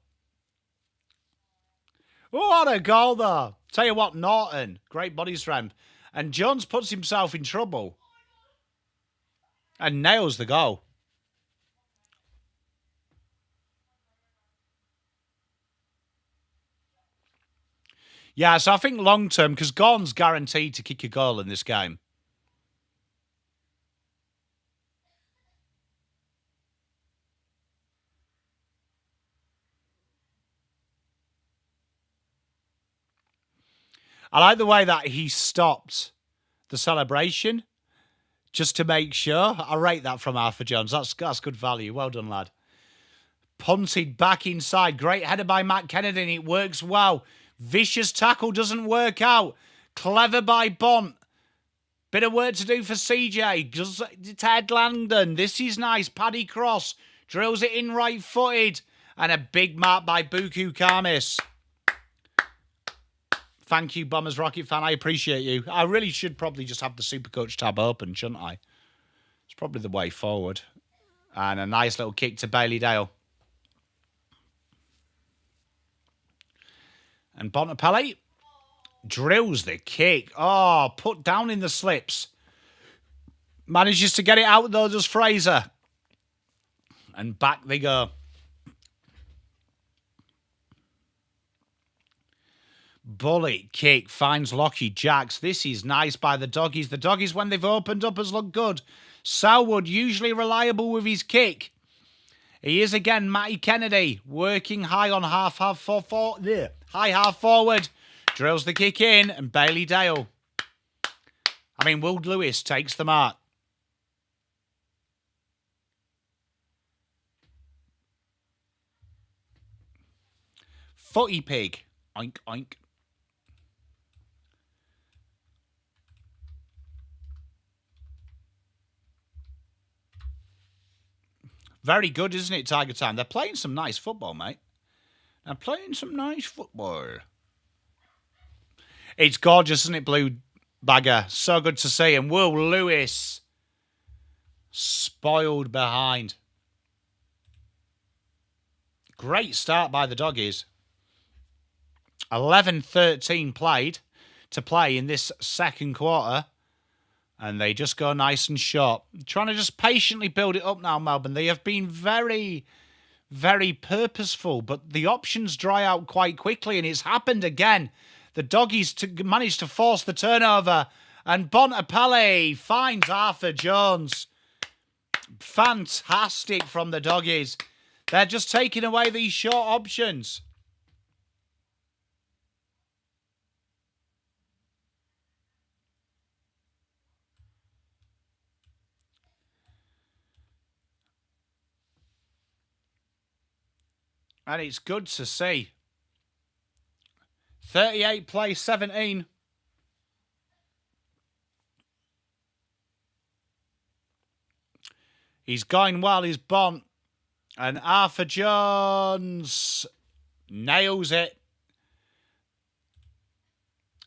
What a goal, though. Tell you what, Norton, great body strength. And Jones puts himself in trouble. And nails the goal. Yeah, so I think long term, because Gorn's guaranteed to kick a goal in this game. I like the way that he stopped the celebration just to make sure. I rate that from Arthur Jones. That's good value. Well done, lad. Punted back inside. Great header by Matt Kennedy, and it works well. Vicious tackle doesn't work out. Clever by Bont. Bit of work to do for CJ. Ted Langdon. This is nice. Paddy Cross drills it in right-footed. And a big mark by Buku Kamis. Thank you, Bombers Rocket fan. I appreciate you. I really should probably just have the Supercoach tab open, shouldn't I? It's probably the way forward. And a nice little kick to Bailey Dale. And Bontempelli drills the kick. Oh, put down in the slips. Manages to get it out, though, does Fraser. And back they go. Bullet kick finds Lockie Jacks. This is nice by the Doggies. The Doggies, when they've opened up, has looked good. Selwood, usually reliable with his kick. He is again Matty Kennedy, working high on half forward. Drills the kick in, and Bailey Dale. Will Lewis takes the mark. Footy pig. Oink, oink. Very good, isn't it, Tiger Time? They're playing some nice football, mate. They're playing some nice football. It's gorgeous, isn't it, Blue Bagger? So good to see. And Will Lewis spoiled behind. Great start by the Doggies. 11:13 played to play in this second quarter. And they just go nice and short. Trying to just patiently build it up now, Melbourne. They have been very, very purposeful, but the options dry out quite quickly, and it's happened again. The Doggies managed to force the turnover, and Bontempelli finds Arthur Jones. Fantastic from the Doggies. They're just taking away these short options. And it's good to see. 38 play 17. He's going well, he's Bont. And Arthur Jones nails it.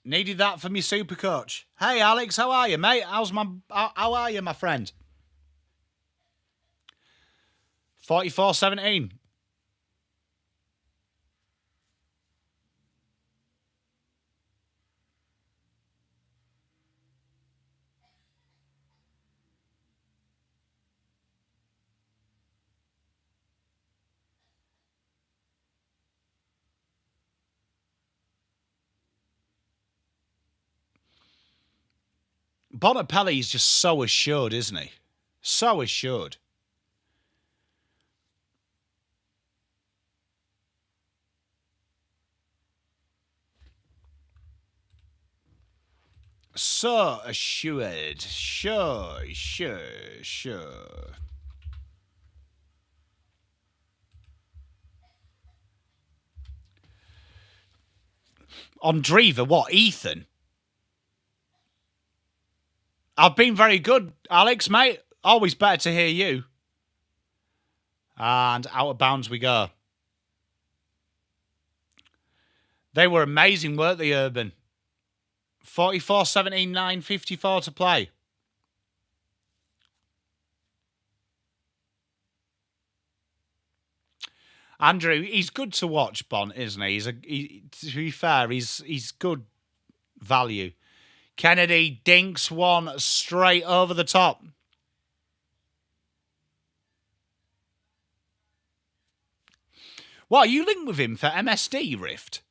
Needed that for me super coach. Hey Alex, how are you, mate? How are you, my friend? 44-17. Bonapelli's just so assured, isn't he? So assured. So assured. Sure. On Drever, what? Ethan? I've been very good, Alex, mate. Always better to hear you. And out of bounds we go. They were amazing, weren't they, Urban? 44-17, 9:54 to play. Andrew, he's good to watch, Bon, isn't he? To be fair, he's good value. Kennedy dinks one straight over the top. What, are you linked with him for MSD, Rift?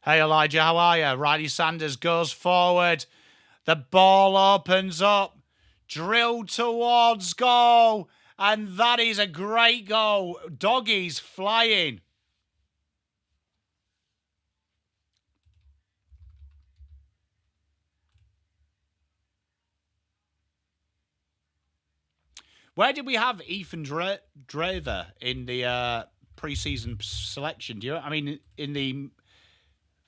Hey, Elijah, how are you? Riley Sanders goes forward. The ball opens up. Drilled towards goal. And that is a great goal. Doggies flying. Where did we have Ethan Draver in the pre-season selection? Do you? I mean, in the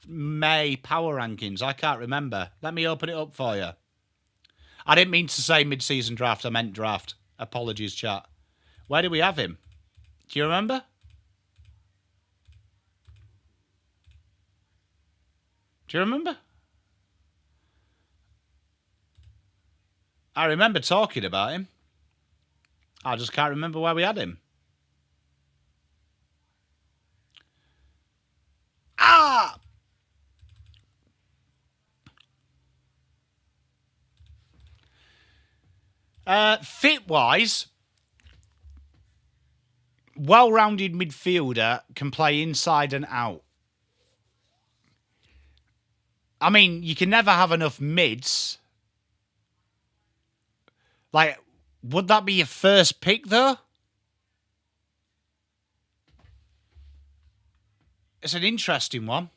May power rankings, I can't remember. Let me open it up for you. I didn't mean to say mid-season draft. I meant draft. Apologies, chat. Where did we have him? Do you remember? Do you remember? I remember talking about him. I just can't remember where we had him. Ah! Fit-wise, well-rounded midfielder, can play inside and out. I mean, you can never have enough mids. Like, would that be your first pick, though? It's an interesting one.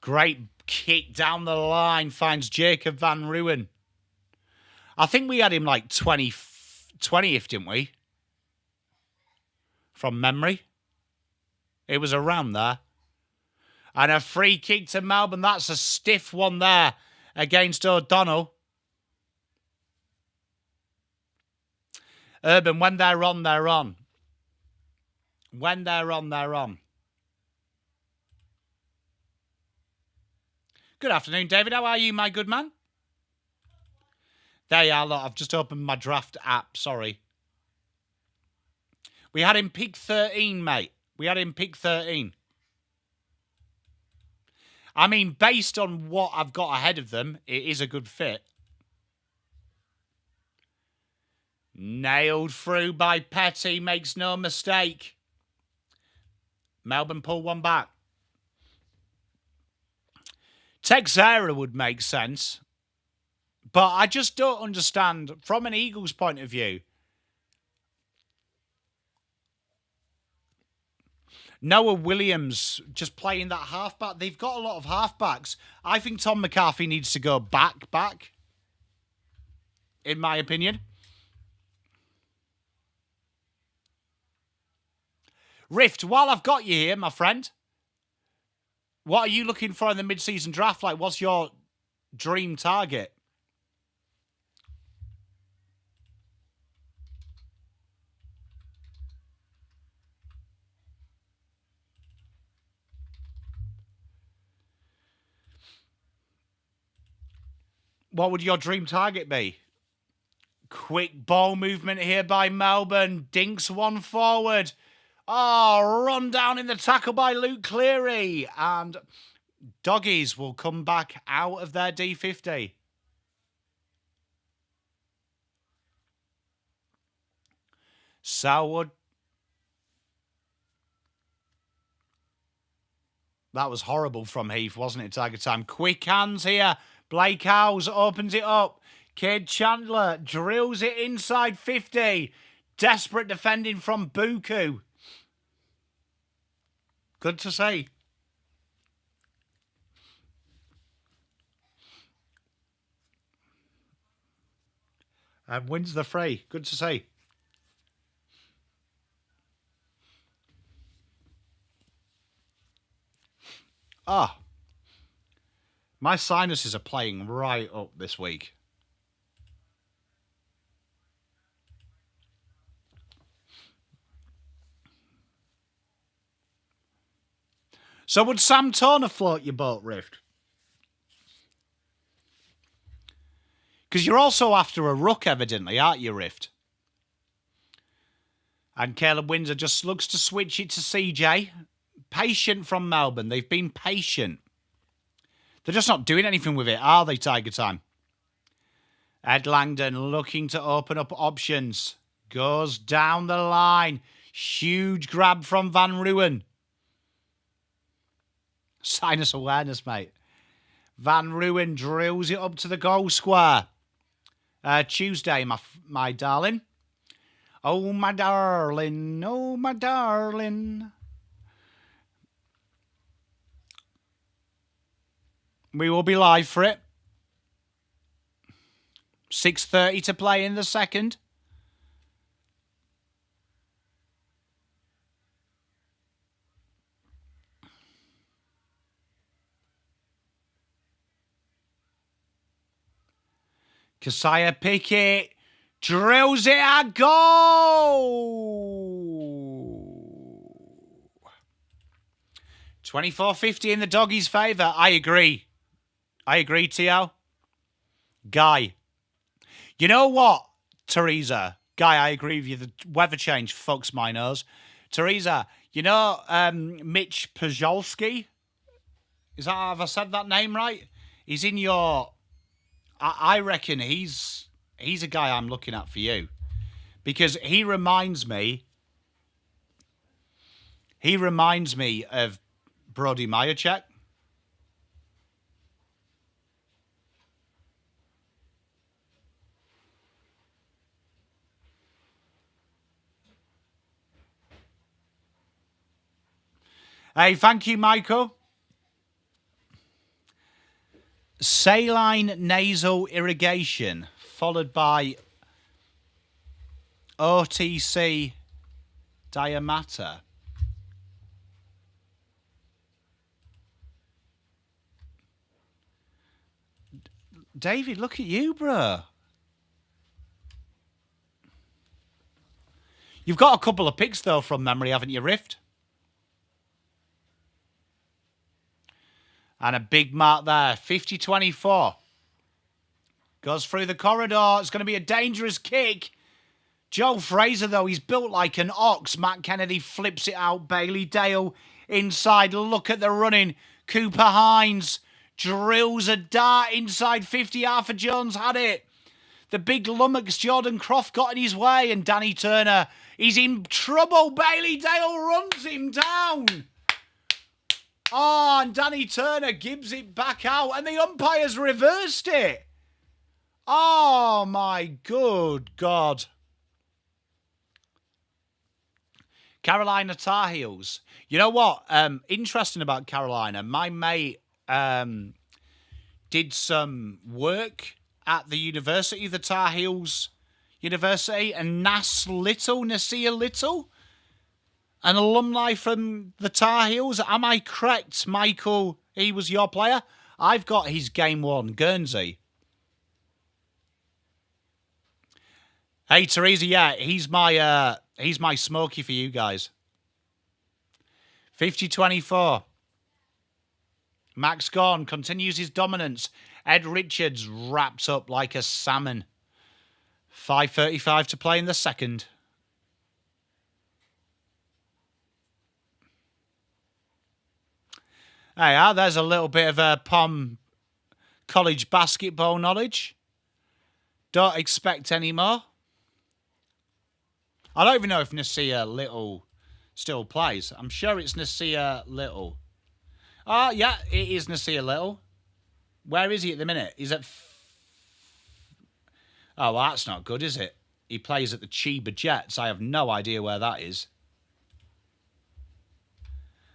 Great kick down the line, finds Jacob Van Ruwen. I think we had him like 20th, didn't we? From memory. It was around there. And a free kick to Melbourne. That's a stiff one there against O'Donnell. Urban, when they're on, they're on. When they're on, they're on. Good afternoon, David. How are you, my good man? There you are, look. I've just opened my draft app. Sorry. We had him pick 13, mate. We had him pick 13. I mean, based on what I've got ahead of them, it is a good fit. Nailed through by Petty. Makes no mistake. Melbourne pull one back. Texera would make sense. But I just don't understand, from an Eagles point of view, Noah Williams just playing that halfback. They've got a lot of halfbacks. I think Tom McCarthy needs to go back, in my opinion. Rift, while I've got you here, my friend, what are you looking for in the mid-season draft? Like, what's your dream target? What would your dream target be? Quick ball movement here by Melbourne. Dinks one forward. Oh, run down in the tackle by Luke Cleary. And Doggies will come back out of their D50. Selwood. That was horrible from Heath, wasn't it, Tiger Time? Quick hands here. Blake Howes opens it up. Cade Chandler drills it inside 50. Desperate defending from Buku. Good to see. And wins the fray. Good to see. Ah. My sinuses are playing right up this week. So would Sam Turner float your boat, Rift? Because you're also after a ruck, evidently, aren't you, Rift? And Caleb Windsor just looks to switch it to CJ. Patient from Melbourne. They've been patient. They're just not doing anything with it, are they, Tiger Time? Ed Langdon looking to open up options. Goes down the line. Huge grab from Van Ruwen. Sinus awareness, mate. Van Ruwen drills it up to the goal square. Tuesday, my darling. Oh, my darling. Oh, my darling. We will be live for it. 6:30 to play in the second. Keziah Pickett drills it at goal. 24-50 in the Doggies' favour. I agree. Tio. Guy. You know what, Teresa? Guy, I agree with you. The weather change fucks my nose. Teresa, you know Mitch Pajolski? Have I said that name right? He's in your... I reckon he's a guy I'm looking at for you. Because he reminds me of Brody Majacek. Hey, thank you, Michael. Saline nasal irrigation, followed by OTC diamata. David, look at you, bro. You've got a couple of picks, though, from memory, haven't you, Rift? And a big mark there. 50-24. Goes through the corridor. It's going to be a dangerous kick. Joe Fraser, though, he's built like an ox. Matt Kennedy flips it out. Bailey Dale inside. Look at the running. Cooper Hines drills a dart inside 50. Arthur Jones had it. The big lummox Jordan Croft got in his way. And Danny Turner, he's in trouble. Bailey Dale runs him down. Oh, and Danny Turner gives it back out, and the umpires reversed it. Oh, my good God. Carolina Tar Heels. You know what? Interesting about Carolina. My mate did some work at the university, the Tar Heels University, and Nasir Little, an alumni from the Tar Heels. Am I correct, Michael? He was your player? I've got his game one, Guernsey. Hey, Teresa, yeah, he's my Smokey for you guys. 50-24. Max Gorn continues his dominance. Ed Richards wraps up like a salmon. 5:35 to play in the second. Hey, there's a little bit of a POM college basketball knowledge. Don't expect any more. I don't even know if Nasir Little still plays. I'm sure it's Nasir Little. Oh, yeah, it is Nasir Little. Where is he at the minute? He's at... Oh, well, that's not good, is it? He plays at the Chiba Jets. I have no idea where that is.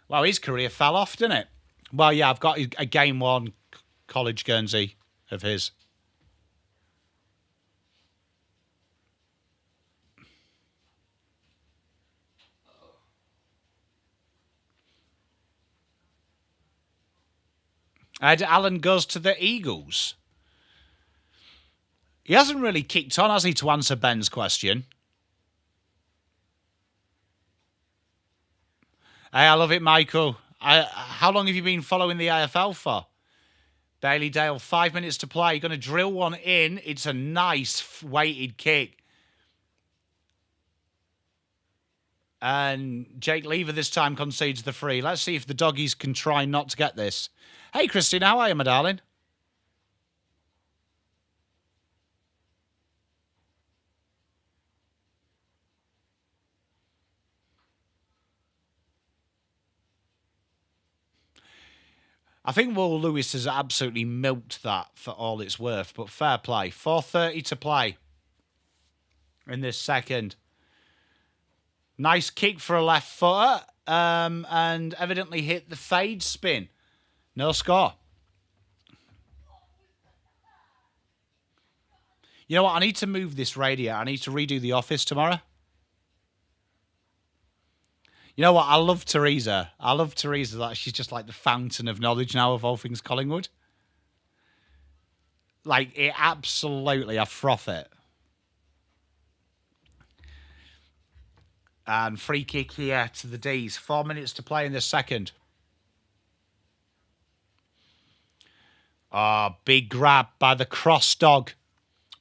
Well, his career fell off, didn't it? Well, yeah, I've got a Game 1 college Guernsey of his. Ed Allen goes to the Eagles. He hasn't really kicked on, has he, to answer Ben's question? Hey, I love it, Michael. How long have you been following the AFL for? Bailey Dale, 5 minutes to play. You're going to drill one in. It's a nice weighted kick. And Jake Lever this time concedes the free. Let's see if the doggies can try not to get this. Hey, Christine, how are you, my darling? I think Will Lewis has absolutely milked that for all it's worth, but fair play. 4:30 to play in this second. Nice kick for a left footer, and evidently hit the fade spin. No score. You know what? I need to move this radio. I need to redo the office tomorrow. You know what? I love Teresa. I love Teresa. That she's just like the fountain of knowledge now of all things Collingwood. Like, it absolutely, I froth it. And free kick here to the D's. 4 minutes to play in the second. Oh, big grab by the cross dog.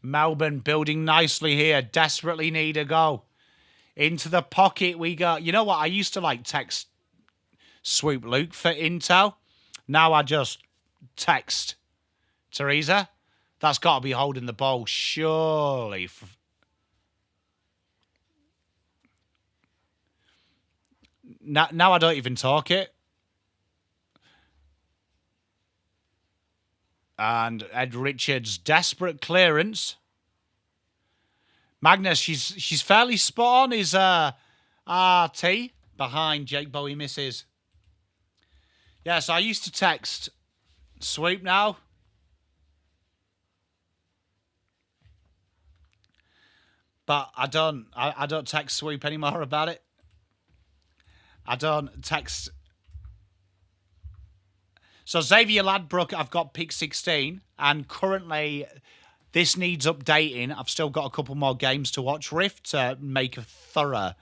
Melbourne building nicely here. Desperately need a goal. Into the pocket we go. You know what? I used to like text Swoop Luke for intel. Now I just text Teresa. That's got to be holding the ball, surely. Now I don't even talk it. And Ed Richards, desperate clearance. Magnus, she's fairly spot on his RT behind Jake Bowie misses. Yeah, so I used to text Swoop now. But I don't text Swoop anymore about it. I don't text. So Xavier Ladbrook, I've got pick 16, and currently this needs updating. I've still got a couple more games to watch Rift to make a thorough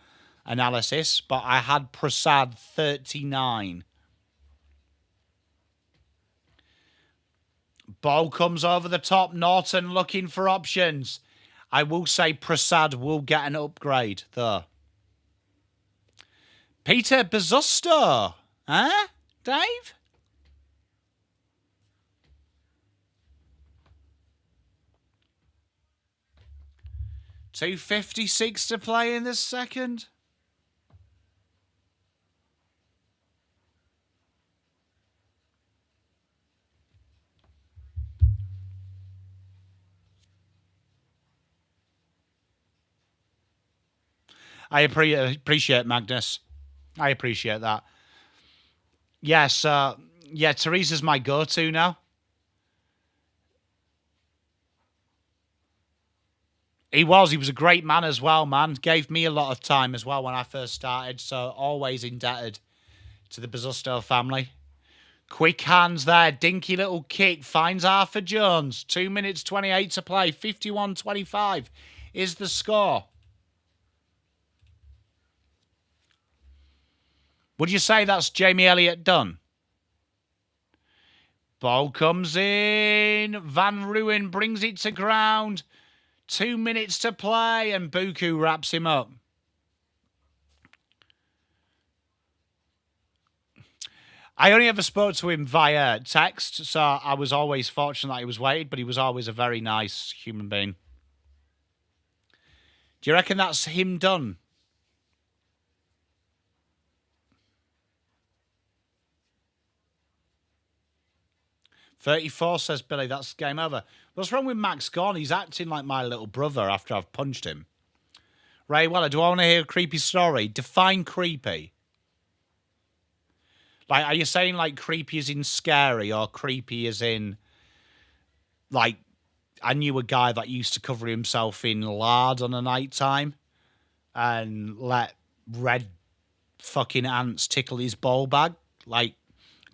analysis, but I had Prasad 39. Ball comes over the top. Norton looking for options. I will say Prasad will get an upgrade, though. Peter Bezzusto. Huh, Dave? $2.56 to play in this second. I appreciate Magnus. I appreciate that. Yes, yeah, Teresa's my go-to now. He was a great man as well, man. Gave me a lot of time as well when I first started, so always indebted to the Bezzusto family. Quick hands there, dinky little kick, finds Arthur Jones. 2 minutes 28 to play, 51-25 is the score. Would you say that's Jamie Elliott done? Ball comes in. Van Ruin brings it to ground. 2 minutes to play, and Buku wraps him up. I only ever spoke to him via text, so I was always fortunate that he was waited, but he was always a very nice human being. Do you reckon that's him done? "34, says Billy. That's game over. What's wrong with Max Gorn? He's acting like my little brother after I've punched him. Ray Weller, do I want to hear a creepy story? Define creepy. Like, are you saying like creepy as in scary, or creepy as in like I knew a guy that used to cover himself in lard on a night time and let red fucking ants tickle his ball bag? Like,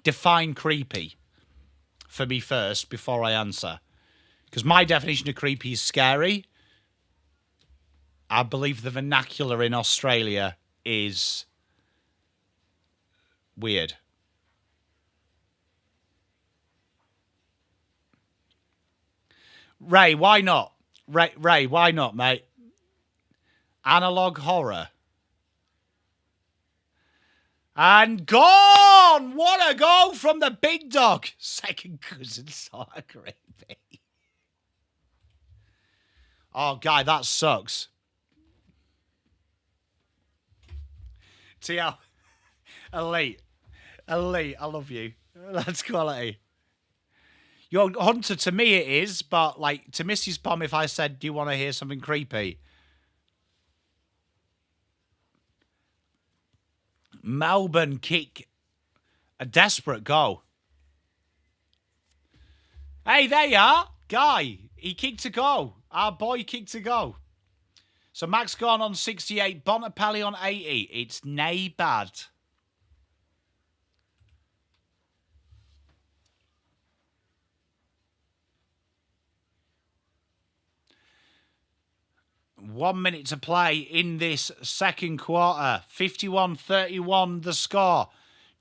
define creepy for me first before I answer. Because my definition of creepy is scary. I believe the vernacular in Australia is weird. Ray, why not? Ray, why not, mate? Analog horror. And gone! What a goal from the big dog. Second cousin sort of creepy. Oh, guy, that sucks. TL. Elite. I love you. That's quality. Your Hunter, to me it is, but like to Mrs. Pom, if I said, do you want to hear something creepy? Melbourne kick a desperate goal. Hey, there you are. Guy, he kicked a goal. Our boy kicked a goal. So Max Gorn on 68, Bontempelli on 80. It's nae bad. One minute to play in this second quarter. 51-31 the score.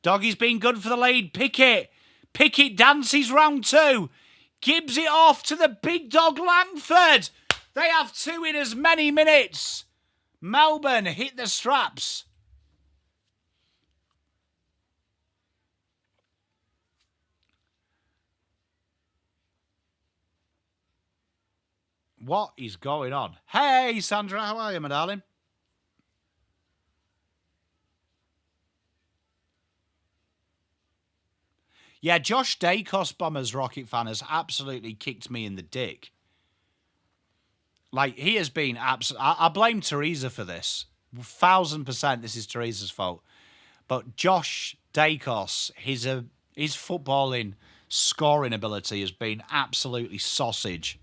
Doggy's been good for the lead. Pickett. Pickett dances round two. Gives it off to the big dog Langford. They have two in as many minutes. Melbourne hit the straps. What is going on? Hey, Sandra, how are you, my darling? Yeah, Josh Dacos, Bombers Rocket fan, has absolutely kicked me in the dick. Like, he has been absolutely... I blame Teresa for this. 1,000% this is Teresa's fault. But Josh Dacos, his footballing scoring ability has been absolutely sausage.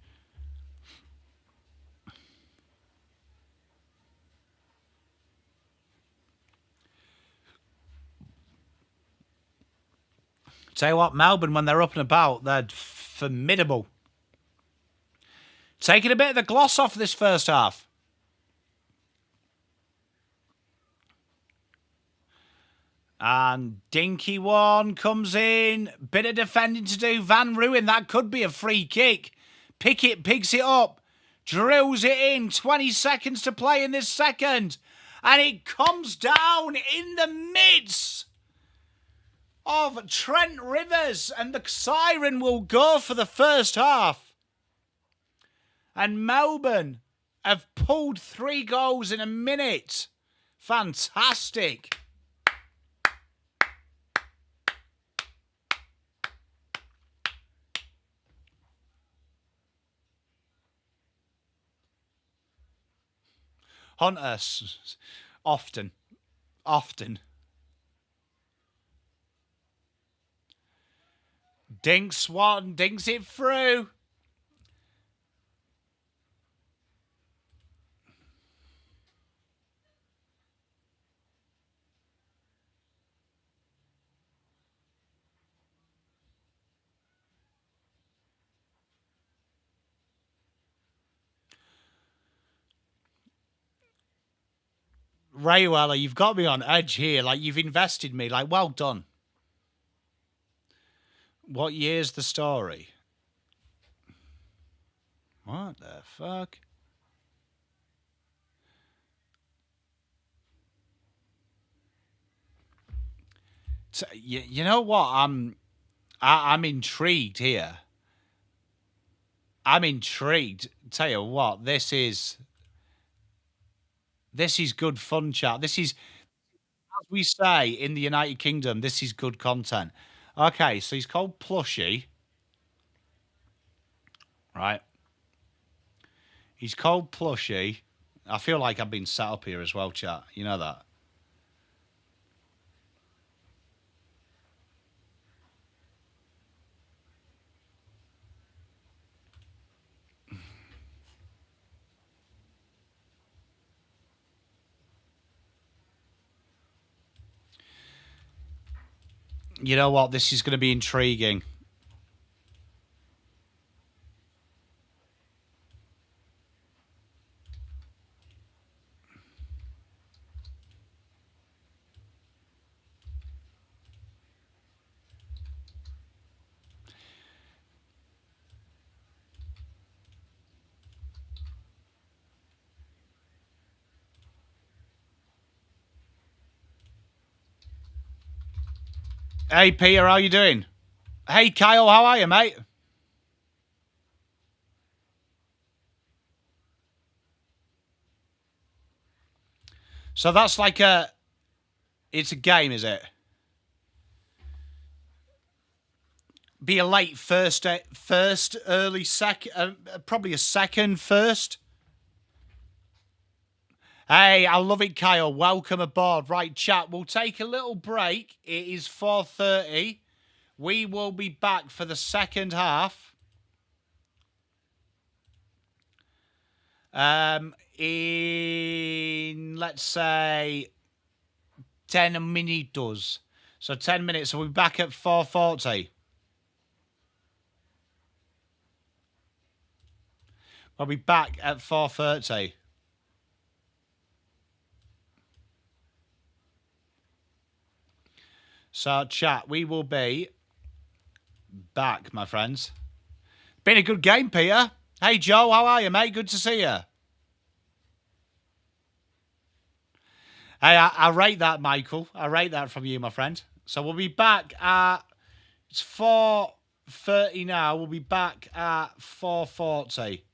Tell you what, Melbourne, when they're up and about, they're formidable. Taking a bit of the gloss off this first half. And dinky one comes in. Bit of defending to do. Van Ruin, that could be a free kick. Pickett picks it up. Drills it in. 20 seconds to play in this second. And it comes down in the midst of Trent Rivers, and the siren will go for the first half. And Melbourne have pulled 3 goals in a minute. Fantastic. Hunter, often. Dinks one, dinks it through. Ray Weller, you've got me on edge here. Like, you've invested me. Like, well done. What year's the story? What the fuck? So, you know what? I'm intrigued here. I'm intrigued. Tell you what, this is good fun, chat. This is, as we say in the United Kingdom, this is good content. Okay, so he's called Plushy, right? He's called Plushy. I feel like I've been set up here as well, chat. You know that. You know what? This is going to be intriguing. Hey, Peter, how you doing? Hey, Kyle, how are you, mate? So that's like it's a game, is it? Be a late first, early second, probably a second first. Hey, I love it, Kyle. Welcome aboard. Right, chat. We'll take a little break. It is 4:30. We will be back for the second half. In let's say 10 minutes. So 10 minutes. So we'll be back at 4:40. We'll be back at 4:30. So, chat, we will be back, my friends. Been a good game, Peter. Hey, Joe, how are you, mate? Good to see you. Hey, I rate that, Michael. I rate that from you, my friend. So we'll be back at, it's 4:30 now. We'll be back at 4:40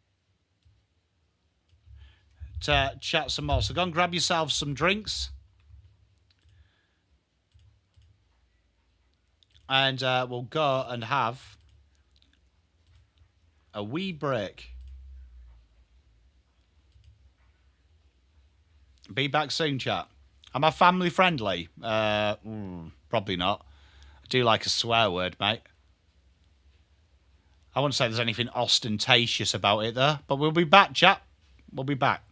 to chat some more. So go and grab yourself some drinks. And we'll go and have a wee break. Be back soon, chat. Am I family friendly? Probably not. I do like a swear word, mate. I wouldn't say there's anything ostentatious about it, though. But we'll be back, chat. We'll be back.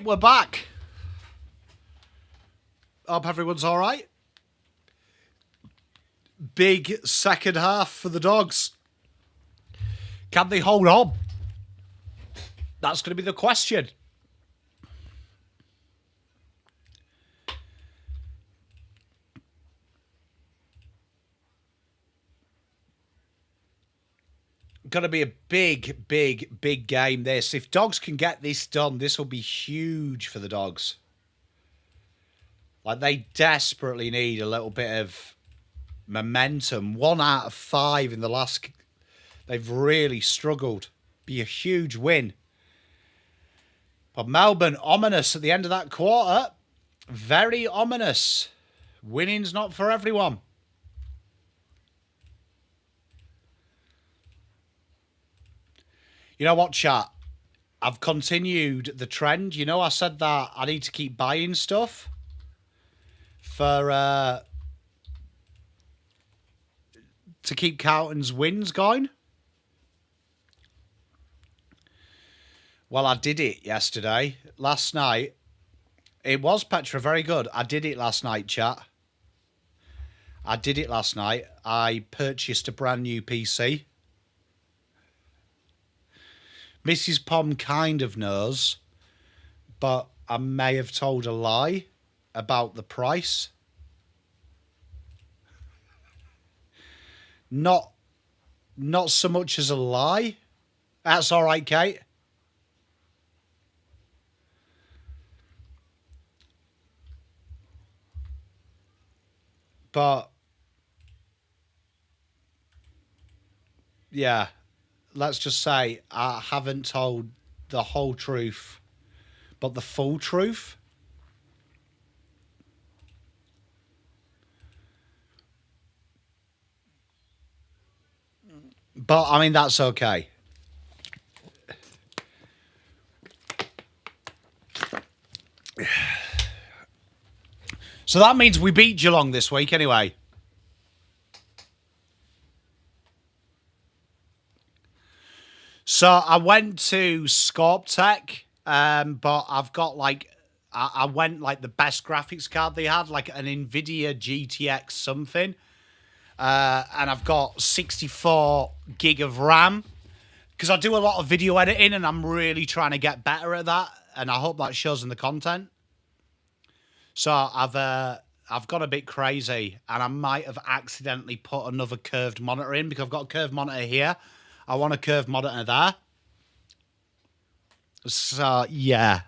We're back. Hope everyone's all right. Big second half for the Dogs. Can they hold on? That's going to be the question. Going to be a big, big, big game, this. If Dogs can get this done, this will be huge for the Dogs. Like, they desperately need a little bit of momentum. 1 out of 5 in the last... They've really struggled. Be a huge win. But Melbourne, ominous at the end of that quarter. Very ominous. Winning's not for everyone. You know what, chat? I've continued the trend. You know, I said that I need to keep buying stuff for to keep Carlton's wins going. Well, I did it yesterday. Last night. It was, Petra, very good. I did it last night, chat. I did it last night. I purchased a brand new PC. Mrs. Pom kind of knows, but I may have told a lie about the price. Not so much as a lie. That's all right, Kate. But yeah, let's just say I haven't told the whole truth, but the full truth. But, I mean, that's okay. So that means we beat Geelong this week anyway. So I went to Scorp Tech, but I've got like, I went like the best graphics card they had, like an NVIDIA GTX something. And I've got 64 gig of RAM because I do a lot of video editing and I'm really trying to get better at that. And I hope that shows in the content. So I've got a bit crazy and I might have accidentally put another curved monitor in because I've got a curved monitor here. I want a curved monitor there. So, yeah.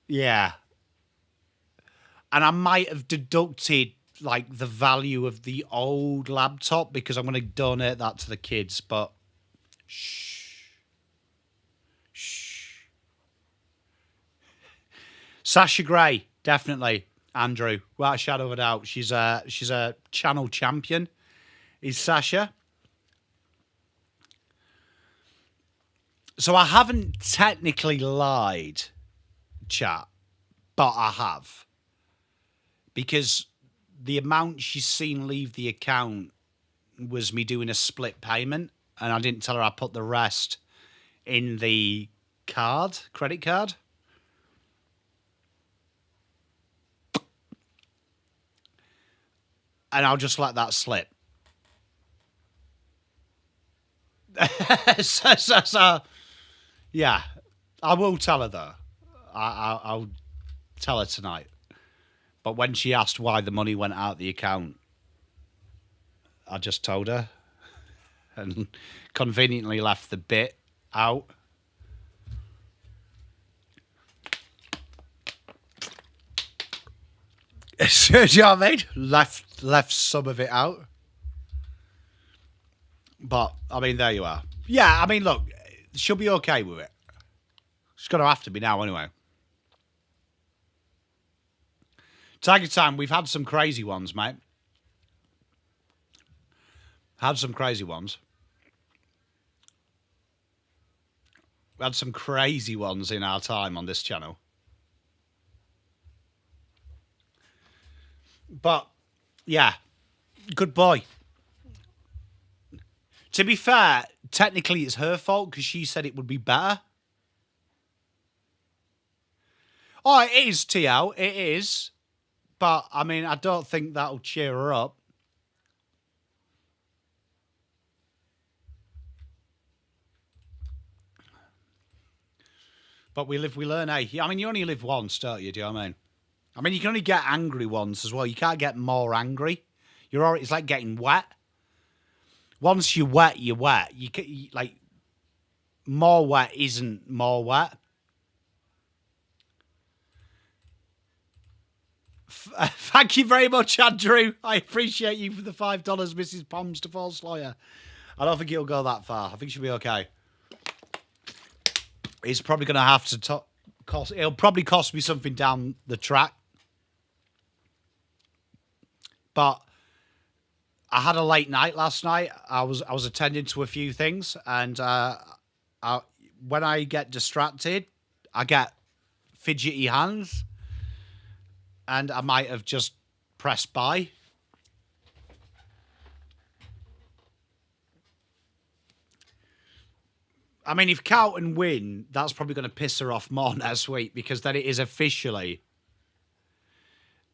Yeah. And I might have deducted, like, the value of the old laptop because I'm going to donate that to the kids, but... Shh. Sasha Gray, definitely. Andrew, without a shadow of a doubt. She's a channel champion, is Sasha. So I haven't technically lied, chat, but I have. Because the amount she's seen leave the account was me doing a split payment, and I didn't tell her I put the rest in the card, credit card. And I'll just let that slip. So, yeah, I will tell her though. I'll tell her tonight. But when she asked why the money went out the account, I just told her and conveniently left the bit out. Do you know what I mean? Left some of it out. But, I mean, there you are. Yeah, I mean, look, she'll be okay with it. She's going to have to be now anyway. Tiger Time, we've had some crazy ones, mate. Had some crazy ones. We had some crazy ones in our time on this channel. But, yeah, good boy. To be fair, technically it's her fault because she said it would be better. Oh, it is, TL. It is. But, I mean, I don't think that'll cheer her up. But we live, we learn, eh? I mean, you only live once, don't you? Do you know what I mean? I mean, you can only get angry once as well. You can't get more angry. You're already, it's like getting wet. Once you're wet, you're wet. Like, more wet isn't more wet. Thank you very much, Andrew. I appreciate you for the $5, Mrs. Poms to False Lawyer. I don't think it'll go that far. I think she'll be okay. It's probably going to have to cost. It'll probably cost me something down the track. But I had a late night last night. I was attending to a few things, and when I get distracted, I get fidgety hands, and I might have just pressed buy. I mean, if Carlton win, that's probably going to piss her off more next week, because then it is officially,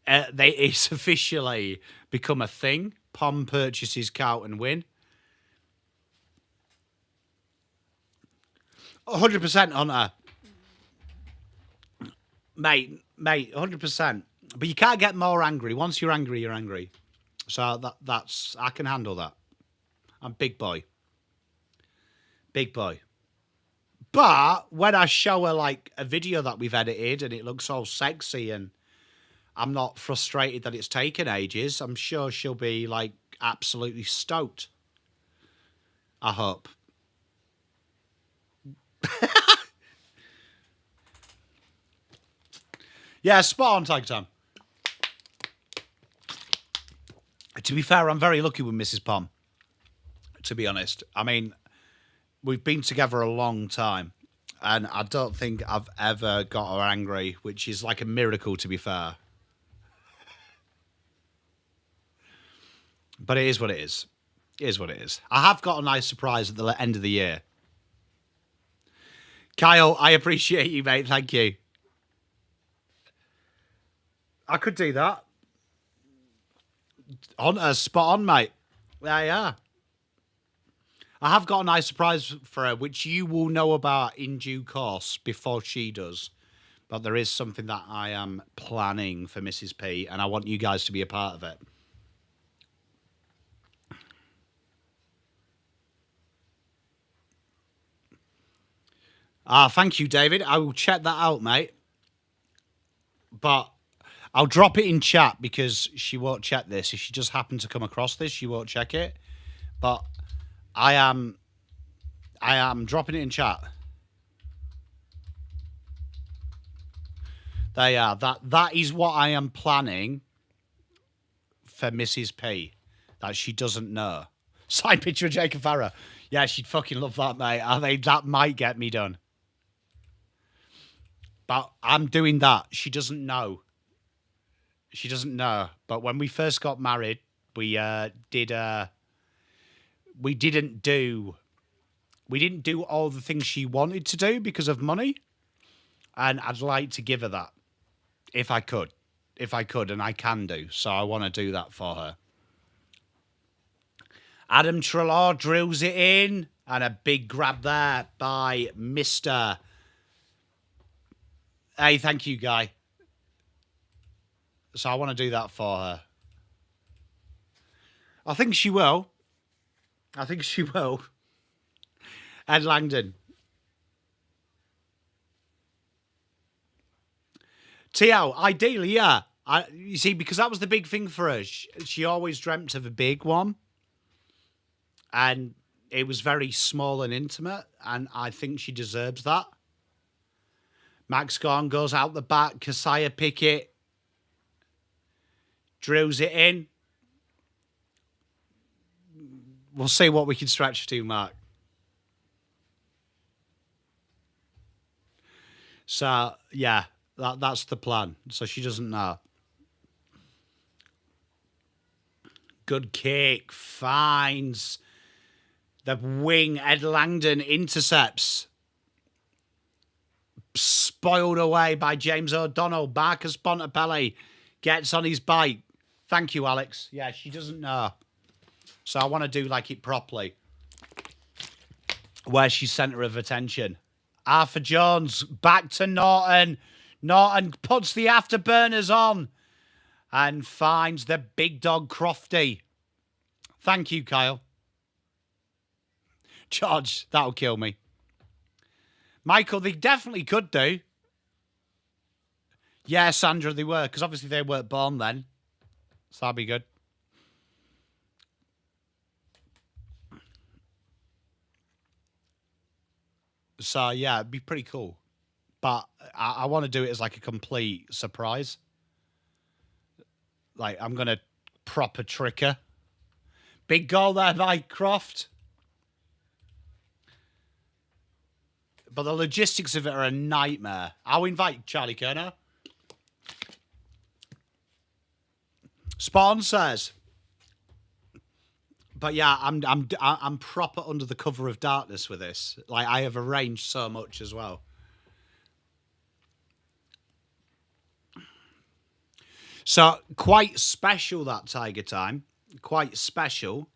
it's officially become a thing. Pom purchases Carlton win. 100% on her. Mate, 100%. But you can't get more angry. Once you're angry, you're angry. So that's, I can handle that. I'm big boy. Big boy. But when I show her, like, a video that we've edited and it looks all sexy and I'm not frustrated that it's taken ages, I'm sure she'll be, like, absolutely stoked. I hope. Yeah, spot on, Tiger Tom. To be fair, I'm very lucky with Mrs. Pom, to be honest. I mean, we've been together a long time, and I don't think I've ever got her angry, which is like a miracle, to be fair. But it is what it is. It is what it is. I have got a nice surprise at the end of the year. Kyle, I appreciate you, mate. Thank you. I could do that. Hunter, spot on, mate. Yeah. I have got a nice surprise for her, which you will know about in due course before she does. But there is something that I am planning for Mrs. P, and I want you guys to be a part of it. Thank you, David. I will check that out, mate. But I'll drop it in chat because she won't check this. If she just happened to come across this, she won't check it. But I am dropping it in chat. There you are. That is what I am planning for Mrs. P. That she doesn't know. Side picture of Jacob Farah. Yeah, she'd fucking love that, mate. I think that might get me done. But I'm doing that. She doesn't know. She doesn't know. But when we first got married, we didn't do all the things she wanted to do because of money. And I'd like to give her that. If I could, and I can do. So I want to do that for her. Adam Trelaw drills it in. And a big grab there by Mr. Hey, thank you, Guy. So I want to do that for her. I think she will. Ed Langdon. TL, ideally, yeah. You see, because that was the big thing for her. She always dreamt of a big one. And it was very small and intimate. And I think she deserves that. Max Gorn goes out the back. Keziah Pickett drills it in. We'll see what we can stretch to, Mark. So, yeah, that's the plan. So she doesn't know. Good kick. Finds the wing. Ed Langdon intercepts. spoiled away by James O'Donnell. Marcus Bontempelli gets on his bike. Thank you, Alex. Yeah, she doesn't know. So I want to do like it properly. Where she's centre of attention. Arthur Jones back to Norton. Norton puts the afterburners on and finds the big dog Crofty. Thank you, Kyle. George, that'll kill me. Michael, they definitely could do. Yeah, Sandra, they were, because obviously they weren't born then. So that'll be good. So, yeah, it'd be pretty cool. But I want to do it as like a complete surprise. Like, I'm going to proper trick her. Big goal there by Croft. But the logistics of it are a nightmare. I'll invite Charlie Kerner. Spawn says. But yeah, I'm proper under the cover of darkness with this. Like, I have arranged so much as well. So, quite special that Tiger Time. Quite special.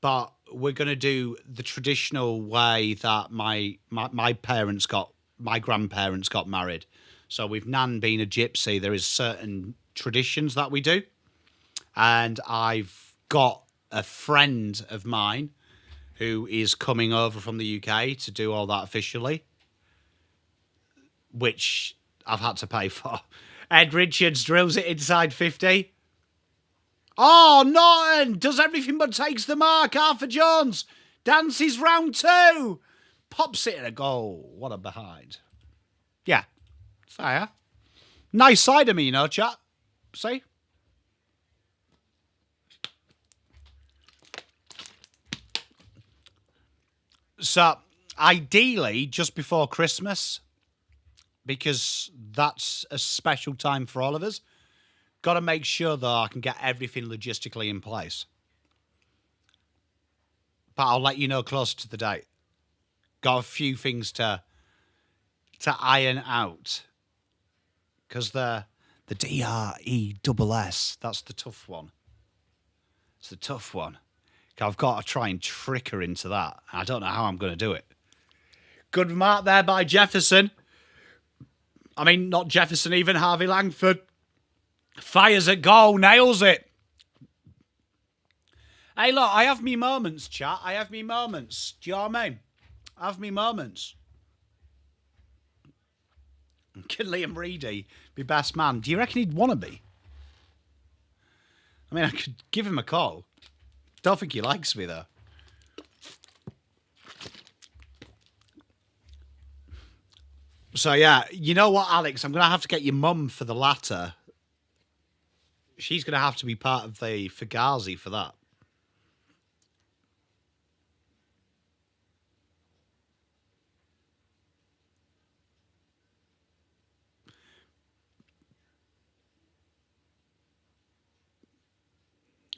But we're going to do the traditional way that my grandparents got married. So with Nan being a gypsy, there is certain traditions that we do. And I've got a friend of mine who is coming over from the UK to do all that officially, which I've had to pay for. Ed Richards drills it inside 50. Oh, Norton does everything but takes the mark. Arthur Jones dances round 2. Pops it in a goal. What a behind. Yeah. Fair. Nice side of me, you know, chat. See? So, ideally, just before Christmas, because that's a special time for all of us, got to make sure, though, I can get everything logistically in place. But I'll let you know closer to the date. Got a few things to iron out. Because the DRESS, that's the tough one. It's the tough one. I've got to try and trick her into that. I don't know how I'm going to do it. Good mark there by Jefferson. I mean, not Jefferson, even Harvey Langford. Fires a goal, nails it. Hey, look, I have me moments, chat. I have me moments. Do you know what I mean? I have me moments. Can Liam Reedy be best man? Do you reckon he'd want to be? I mean, I could give him a call. Don't think he likes me, though. So, yeah, you know what, Alex? I'm going to have to get your mum for the latter. She's going to have to be part of the Fugazi for that.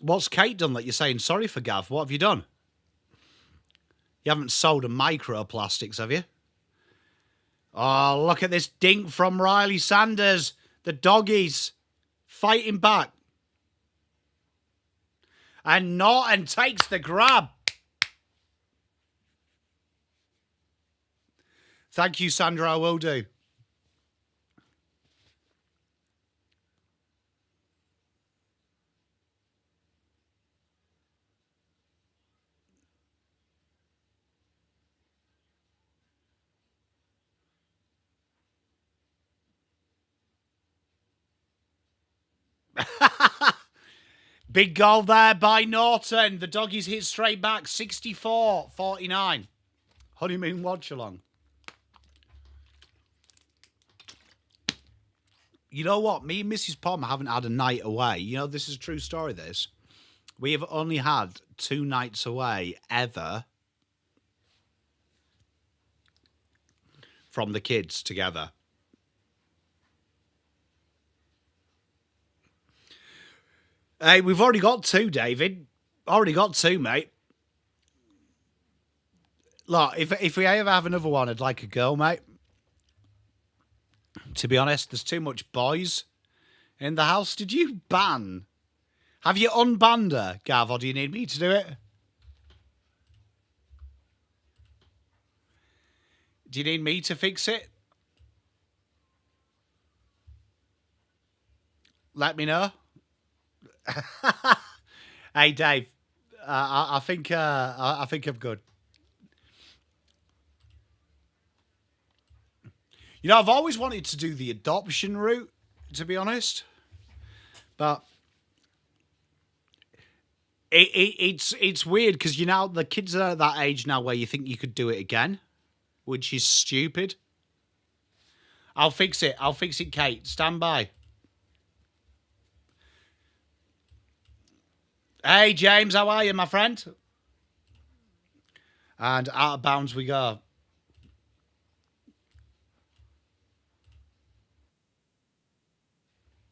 What's Kate done that you're saying sorry for, Gav? What have you done? You haven't sold a microplastics, have you? Oh, look at this dink from Riley Sanders. The doggies fighting back. And Norton takes the grab. Thank you, Sandra. I will do. Big goal there by Norton. The doggies hit straight back. 64-49. Honeymoon watch-along. You know what? Me and Mrs. Pom haven't had a night away. You know, this is a true story, this. We have only had 2 nights away ever from the kids together. Hey, we've already got 2, David. Already got 2, mate. Look, if we ever have another one, I'd like a girl, mate. To be honest, there's too much boys in the house. Did you ban? Have you unbanned her, Gav, or do you need me to do it? Do you need me to fix it? Let me know. Hey, Dave. I think I'm good. You know, I've always wanted to do the adoption route, to be honest, but it's weird because you know the kids are at that age now where you think you could do it again, which is stupid. I'll fix it. I'll fix it, Kate. Stand by. Hey, James, how are you, my friend? And out of bounds we go.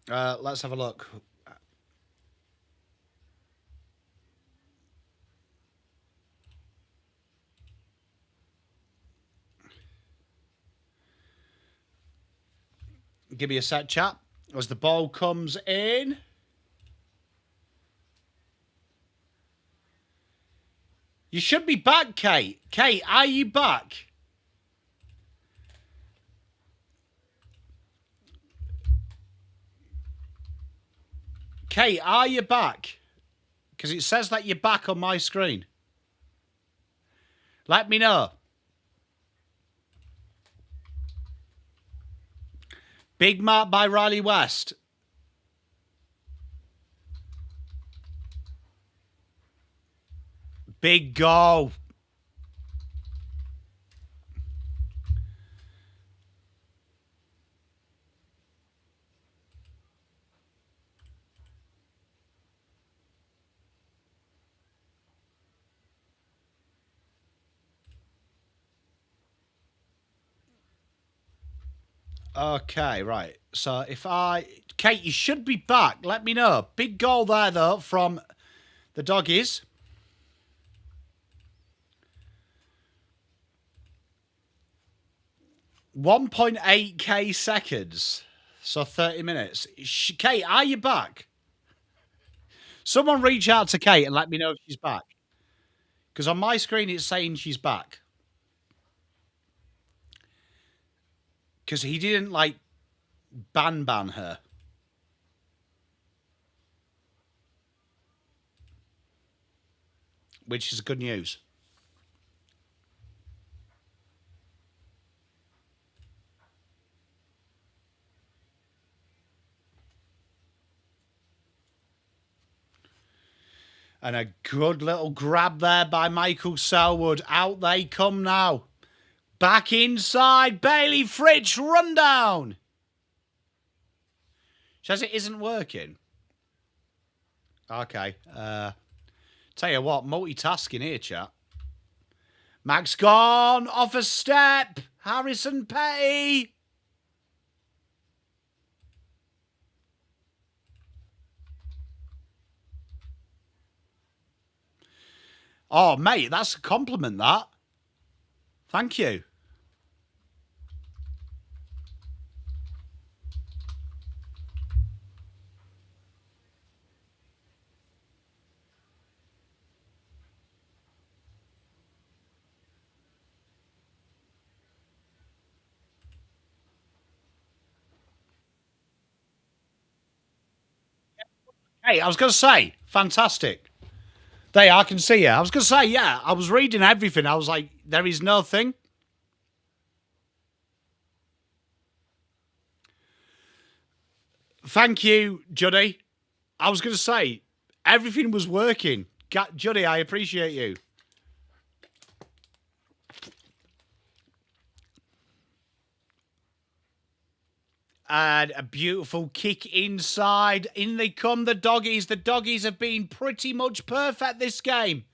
Let's have a look. Give me a sec, chat. As the ball comes in. You should be back, Kate. Kate, are you back? Kate, are you back? Because it says that you're back on my screen. Let me know. Big mark by Riley West. Big goal. Okay, right. So if Kate, you should be back. Let me know. Big goal there, though, from the Doggies. 1.8k seconds. So 30 minutes. Kate, are you back? Someone reach out to Kate and let me know if she's back. Because on my screen it's saying she's back. Because he didn't, like, ban her. Which is good news. And a good little grab there by Michael Selwood. Out they come now. Back inside. Bailey Fritsch, run down. She says it isn't working. Okay. Tell you what, multitasking here, chat. Max gone. Off a step. Harrison Petty. Oh, mate, that's a compliment, that. Thank you. Hey, I was going to say, fantastic. There, I can see you. I was going to say, yeah, I was reading everything. I was like, there is no thing. Thank you, Juddy. I was going to say, everything was working. Juddy, I appreciate you. And a beautiful kick inside. In they come, the Doggies. The Doggies have been pretty much perfect this game.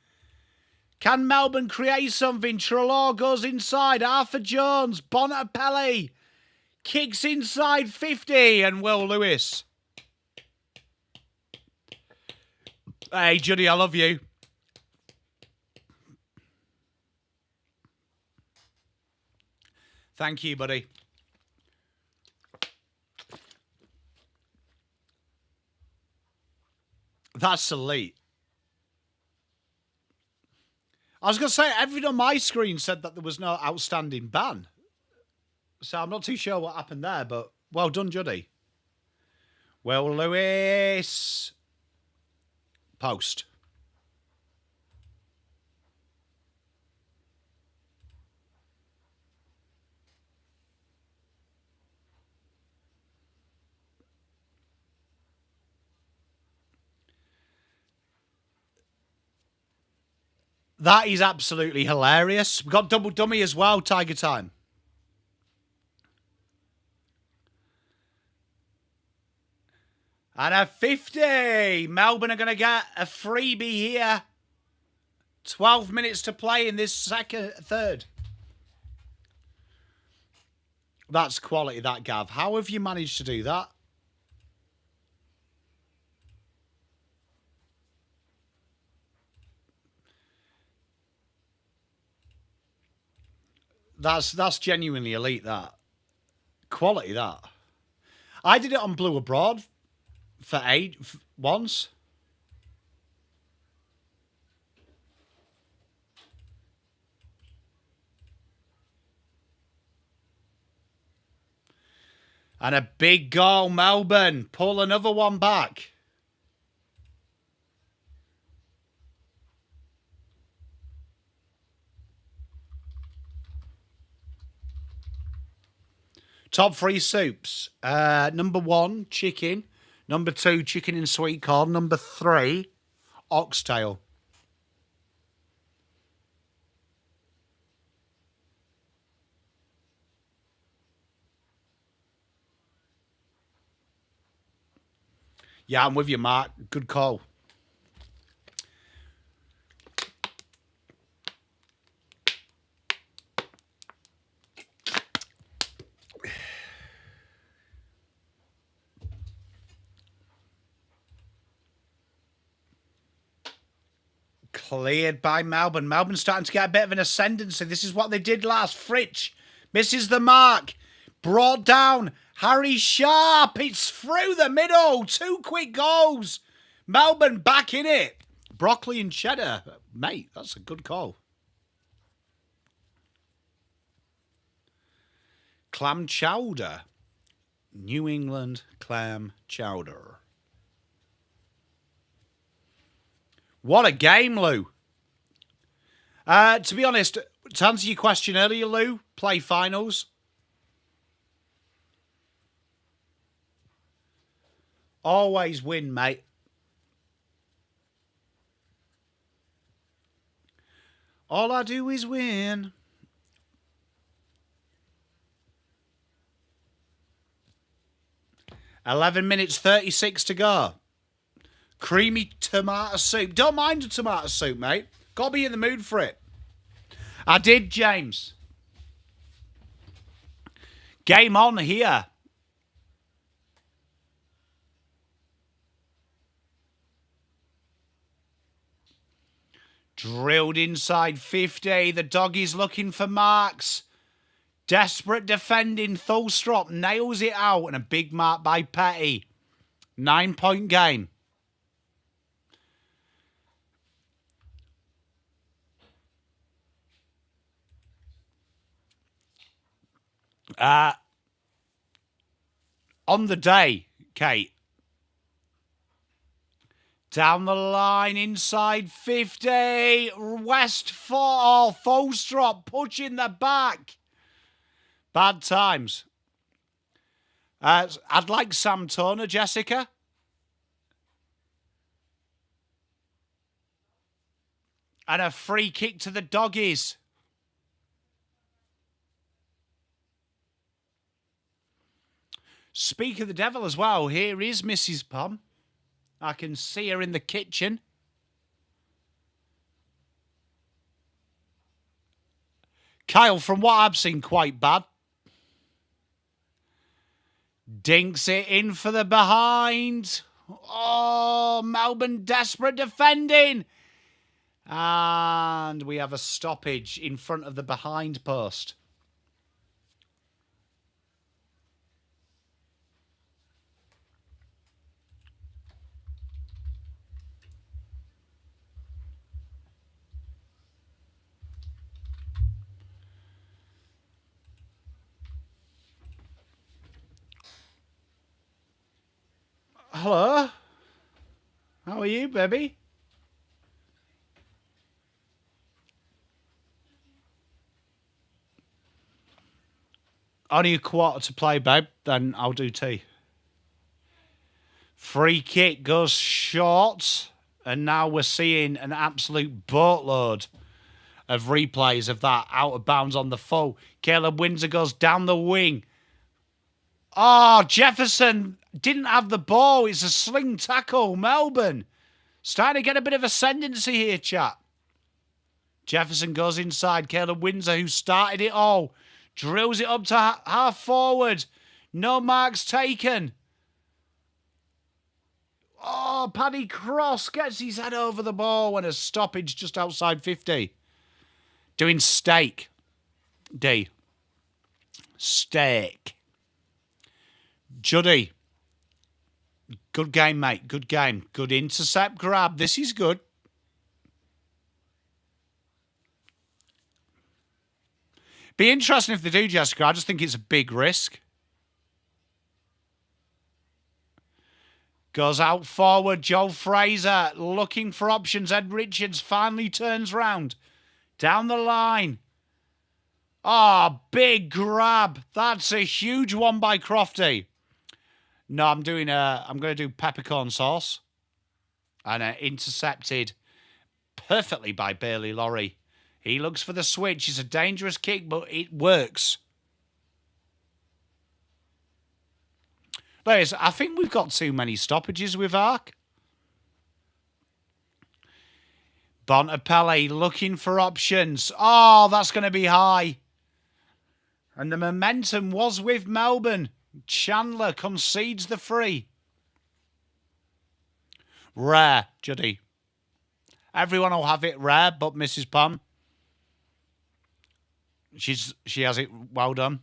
Can Melbourne create something? Trelaw goes inside. Arthur Jones. Bontempelli. Kicks inside 50. And Will Lewis. Hey, Judy, I love you. Thank you, buddy. That's elite. I was going to say, everything on my screen said that there was no outstanding ban. So I'm not too sure what happened there, but well done, Juddy. Will Lewis. Post. That is absolutely hilarious. We've got double dummy as well, Tiger Time. And a 50. Melbourne are going to get a freebie here. 12 minutes to play in this third. That's quality, that, Gav. How have you managed to do that? That's genuinely elite, that. Quality, that. I did it on Blue Abroad for once. And a big goal, Melbourne. Pull another one back. Top 3 soups. Number 1, chicken. Number 2, chicken and sweet corn. Number 3, oxtail. Yeah, I'm with you, Mark. Good call. Cleared by Melbourne. Melbourne's starting to get a bit of an ascendancy. This is what they did last. Fritsch misses the mark. Brought down. Harry Sharp. It's through the middle. 2 quick goals. Melbourne back in it. Broccoli and cheddar. Mate, that's a good call. Clam chowder. New England clam chowder. What a game, Lou. To be honest, to answer your question earlier, Lou, play finals. Always win, mate. All I do is win. $11 36 to go. Creamy tomato soup. Don't mind a tomato soup, mate. Got to be in the mood for it. I did, James. Game on here. Drilled inside 50. The doggies looking for marks. Desperate defending. Thulstrop nails it out. And a big mark by Petty. 9-point game. On the day, Kate. Down the line, inside 50. West 4. Thulstrop pushing the back. Bad times. I'd like Sam Turner, Jessica. And a free kick to the doggies. Speak of the devil as well. Here is Mrs. Pom. I can see her in the kitchen. Kyle, from what I've seen, quite bad. Dinks it in for the behind. Oh, Melbourne desperate defending. And we have a stoppage in front of the behind post. Hello? How are you, baby? Only a quarter to play, babe. Then I'll do tea. Free kick goes short. And now we're seeing an absolute boatload of replays of that out of bounds on the full. Caleb Windsor goes down the wing. Oh, Jefferson didn't have the ball. It's a sling tackle. Melbourne starting to get a bit of ascendancy here, chat. Jefferson goes inside. Caleb Windsor, who started it all, drills it up to half forward. No marks taken. Oh, Paddy Cross gets his head over the ball and a stoppage just outside 50. Doing steak. D. Steak. Juddy. Good game, mate. Good game. Good intercept grab. This is good. Be interesting if they do, Jessica. I just think it's a big risk. Goes out forward. Joe Fraser looking for options. Ed Richards finally turns round. Down the line. Oh, big grab. That's a huge one by Crofty. No, I'm going to do peppercorn sauce. And intercepted perfectly by Bailey Laurie. He looks for the switch. It's a dangerous kick, but it works. Ladies, I think we've got too many stoppages with Ark. Bontempelli looking for options. Oh, that's going to be high. And the momentum was with Melbourne. Chandler concedes the free. Rare, Juddy. Everyone will have it rare, but Mrs. Pam. She has it well done.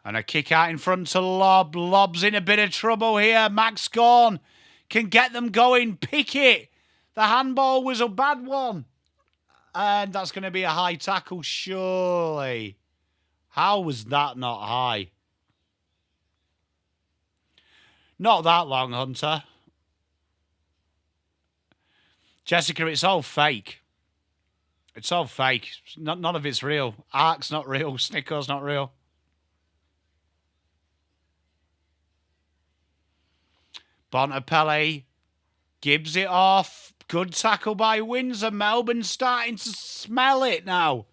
And a kick out in front to Lob. Lob's in a bit of trouble here. Max Gorn can get them going. Pickett. The handball was a bad one. And that's going to be a high tackle, surely. How was that not high? Not that long, Hunter. Jessica, it's all fake. It's all fake. None of it's real. Ark's not real. Snicko's not real. Bontempelli gives it off. Good tackle by Windsor. Melbourne starting to smell it now.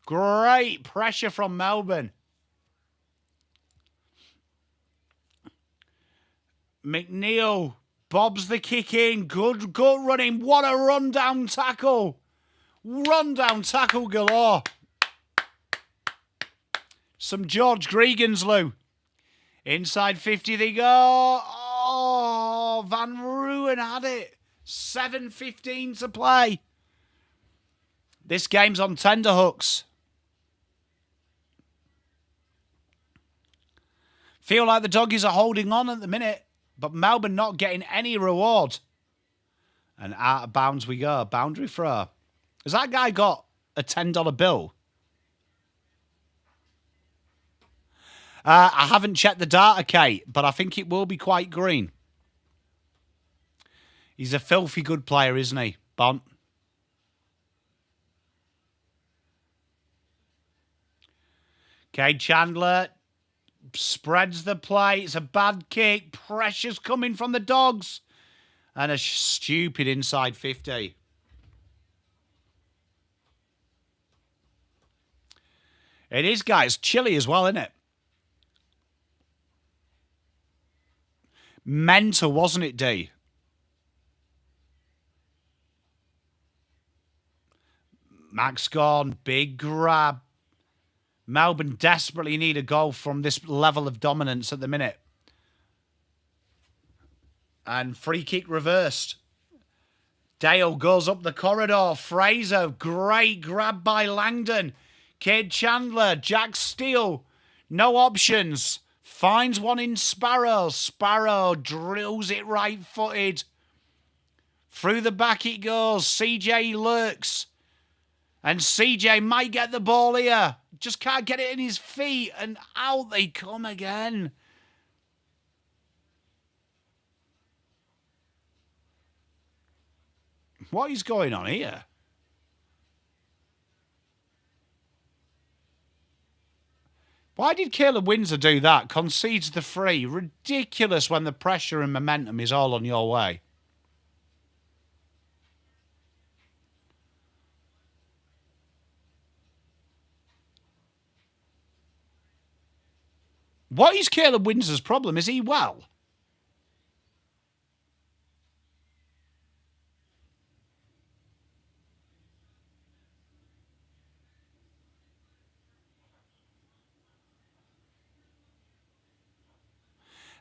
Great pressure from Melbourne. McNeil bobs the kick in. Good running. What a rundown tackle. Rundown tackle galore. Some George Gregans, Lou. Inside 50 they go. Oh, Van Ruin had it. 7:15 to play. This game's on tenterhooks. Feel like the doggies are holding on at the minute, but Melbourne not getting any reward. And out of bounds we go. Boundary throw. Has that guy got a $10 bill? I haven't checked the data, Kate, but I think it will be quite green. He's a filthy good player, isn't he, Bont? Okay, Chandler spreads the play. It's a bad kick. Pressure's coming from the Dogs. And a stupid inside 50. It is, guys. Chilly as well, isn't it? Mental, wasn't it, D? Max gone. Big grab. Melbourne desperately need a goal from this level of dominance at the minute. And free kick reversed. Dale goes up the corridor. Fraser, great grab by Langdon. Cade Chandler, Jack Steele. No options. Finds one in Sparrow. Sparrow drills it right-footed. Through the back it goes. CJ lurks. And CJ might get the ball here. Just can't get it in his feet. And out they come again. What is going on here? Why did Caleb Windsor do that? Concedes the free. Ridiculous when the pressure and momentum is all on your way. What is Caleb Windsor's problem? Is he well?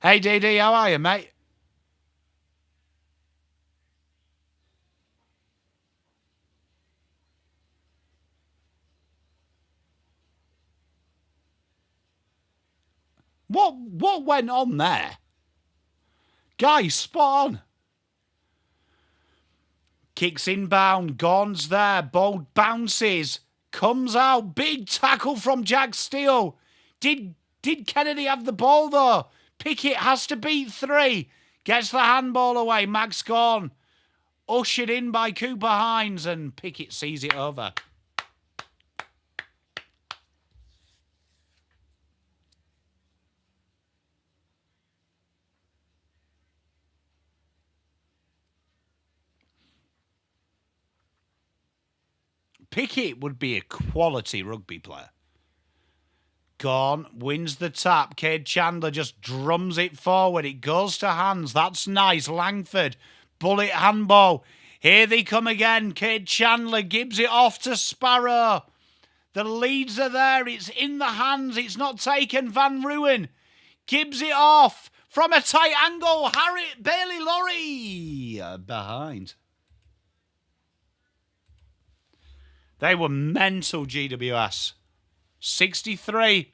Hey, DD, how are you, mate? What went on there? Guys, spot on. Kicks inbound, Gorn's there, ball bounces, comes out, big tackle from Jack Steele. Did Kennedy have the ball though? Pickett has to beat 3. Gets the handball away, Max Gorn. Ushered in by Cooper Hines and Pickett sees it over. Pickett would be a quality rugby player. Gorn wins the tap. Cade Chandler just drums it forward. It goes to hands. That's nice. Langford. Bullet handball. Here they come again. Cade Chandler gives it off to Sparrow. The leads are there. It's in the hands. It's not taken. Van Ruin gives it off from a tight angle. Bailey Laurie behind. They were mental, GWS. 63.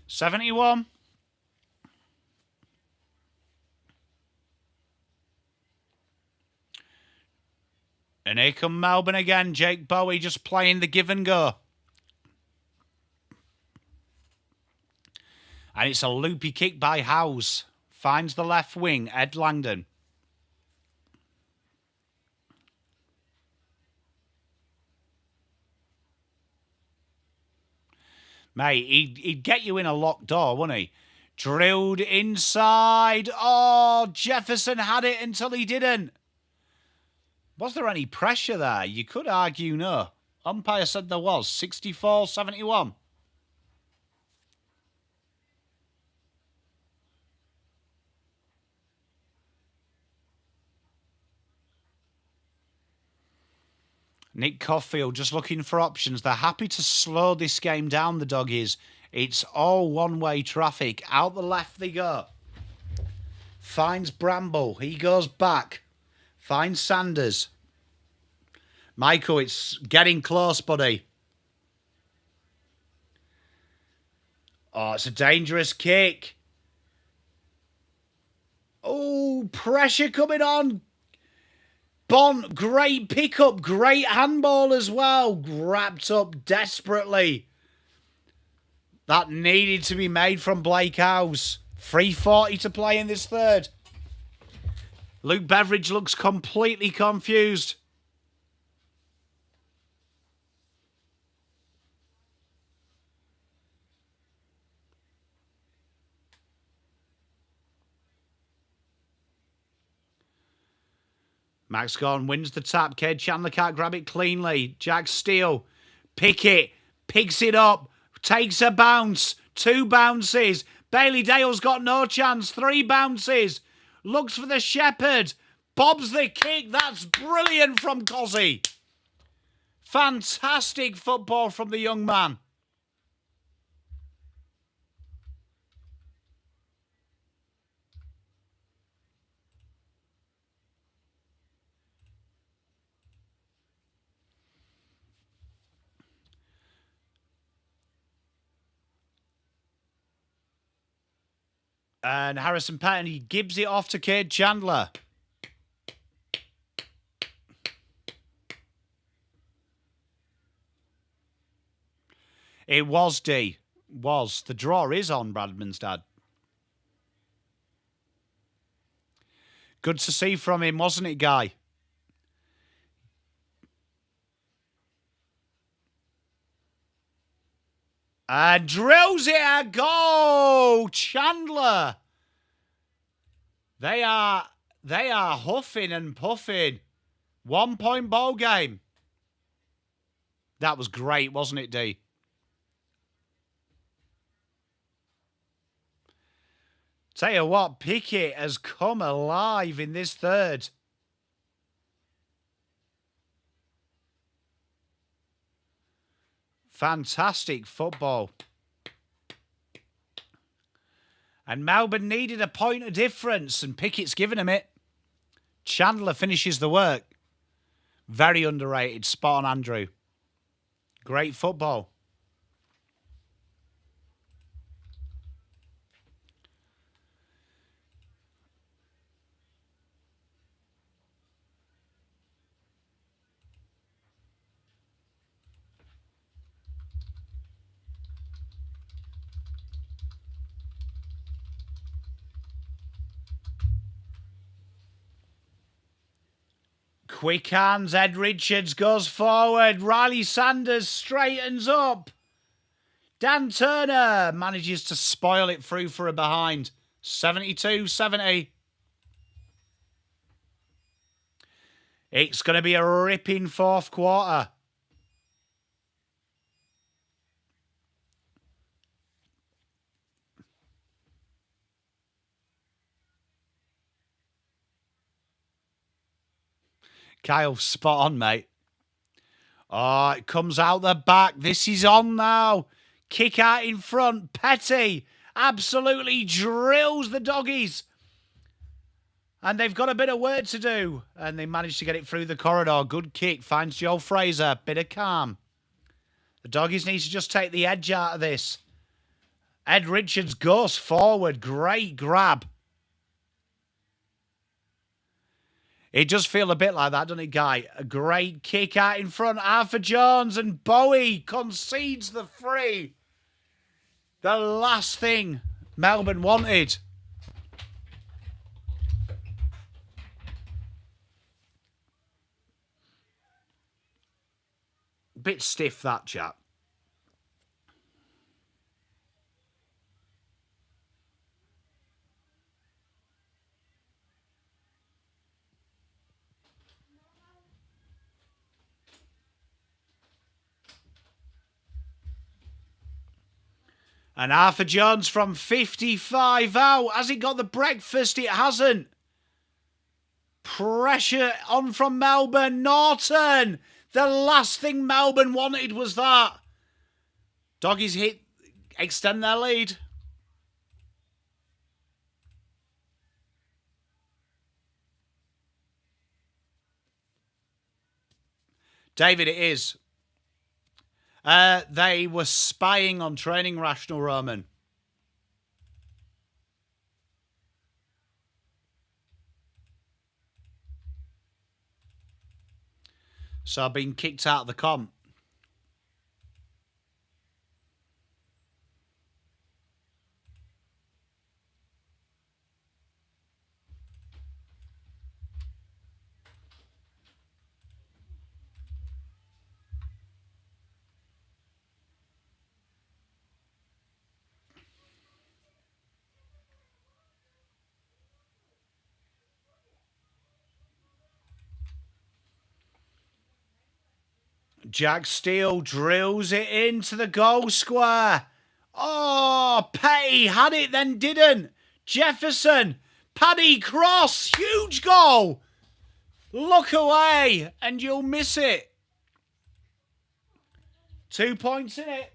71. And here come Melbourne again. Jake Bowie just playing the give and go. And it's a loopy kick by Howes. Finds the left wing, Ed Langdon. Mate, he'd get you in a locked door, wouldn't he? Drilled inside. Oh, Jefferson had it until he didn't. Was there any pressure there? You could argue no. Umpire said there was. 64-71. Nick Caulfield just looking for options. They're happy to slow this game down, the Doggies. It's all one-way traffic. Out the left they go. Finds Bramble. He goes back. Finds Sanders. Michael, it's getting close, buddy. Oh, it's a dangerous kick. Oh, pressure coming on. Bont, great pickup, great handball as well. Wrapped up desperately. That needed to be made from Blake Howes. 3:40 to play in this third. Luke Beveridge looks completely confused. Max Gorn wins the tap. Cade Chandler can't grab it cleanly. Jack Steele. Pickett picks it up. Takes a bounce. 2 bounces. Bailey Dale's got no chance. 3 bounces. Looks for the Shepherd. Bobs the kick. That's brilliant from Cozzy. Fantastic football from the young man. And Harrison Patton, he gives it off to Cade Chandler. It was D. Was. The draw is on, Bradman's dad. Good to see from him, wasn't it, Guy? And drills it a goal. Chandler. They are huffing and puffing. 1 point ball game. That was great, wasn't it, D? Tell you what, Pickett has come alive in this third. Fantastic football. And Melbourne needed a point of difference, and Pickett's given them it. Chandler finishes the work. Very underrated. Spot on, Andrew. Great football. Quick hands, Ed Richards goes forward. Riley Sanders straightens up. Dan Turner manages to spoil it through for a behind. 72-70. It's going to be a ripping fourth quarter. Kyle, spot on, mate. Oh, it comes out the back. This is on now. Kick out in front. Petty absolutely drills the doggies. And they've got a bit of work to do. And they managed to get it through the corridor. Good kick. Finds Joe Fraser. Bit of calm. The doggies need to just take the edge out of this. Ed Richards goes forward. Great grab. It does feel a bit like that, doesn't it, Guy? A great kick out in front. Arthur Jones and Bowie concedes the free. The last thing Melbourne wanted. Bit stiff, that chap. And Arthur Jones from 55 out. Has he got the breakfast? It hasn't. Pressure on from Melbourne. Norton. The last thing Melbourne wanted was that. Doggies hit, extend their lead. David, it is. They were spying on training rational, Roman. So I've been kicked out of the comp. Jack Steele drills it into the goal square. Oh, Petty had it, then didn't. Jefferson, Paddy Cross, huge goal. Look away and you'll miss it. 2 points in it.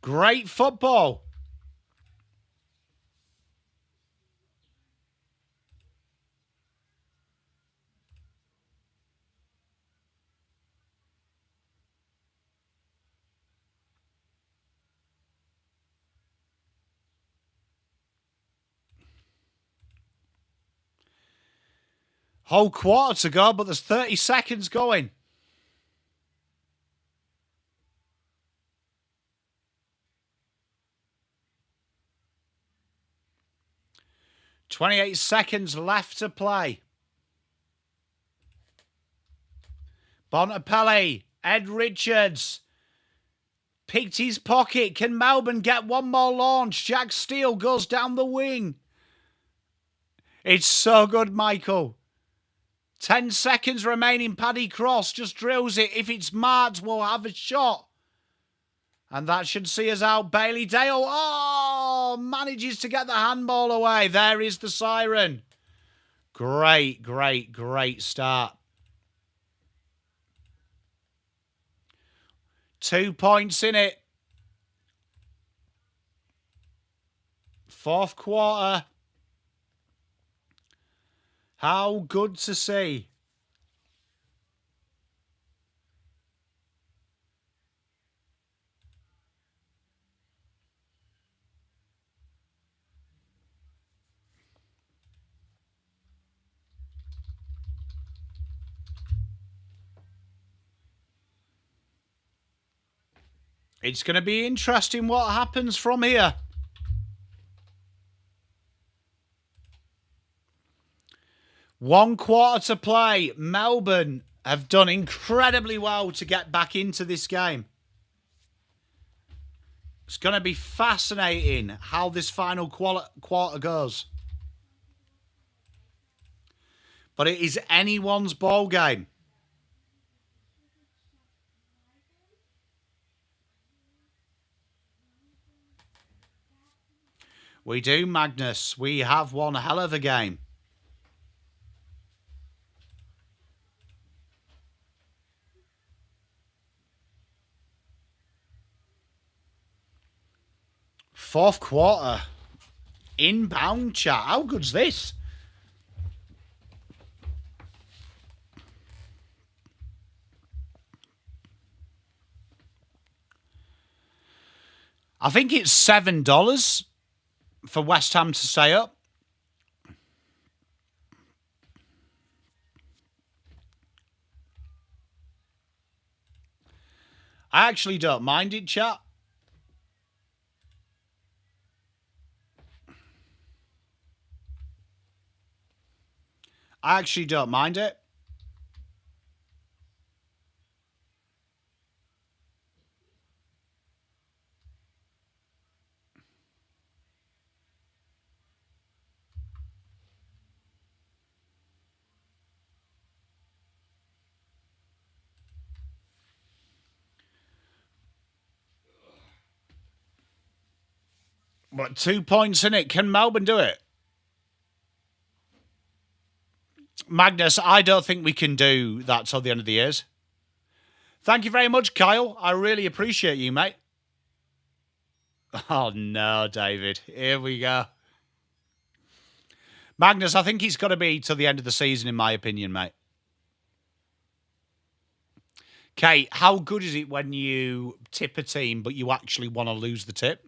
Great football. Whole quarter to go, but there's 30 seconds going. 28 seconds left to play. Bontempelli, Ed Richards, picked his pocket. Can Melbourne get one more launch? Jack Steele goes down the wing. It's so good, Michael. 10 seconds remaining. Paddy Cross just drills it. If it's marked, we'll have a shot. And that should see us out. Bailey Dale, manages to get the handball away. There is the siren. Great, great, great start. 2 points in it. Fourth quarter. How good to see. It's going to be interesting what happens from here. One quarter to play. Melbourne have done incredibly well to get back into this game. It's going to be fascinating how this final quarter goes. But it is anyone's ball game. We do, Magnus. We have one hell of a game. Fourth quarter. Inbound chat. How good's this? I think it's $7 for West Ham to stay up. I actually don't mind it, chat. I actually don't mind it. But 2 points in it. Can Melbourne do it? Magnus, I don't think we can do that till the end of the years. Thank you very much, Kyle. I really appreciate you, mate. Oh, no, David. Here we go. Magnus, I think it's got to be till the end of the season, in my opinion, mate. Kate, how good is it when you tip a team, but you actually want to lose the tip?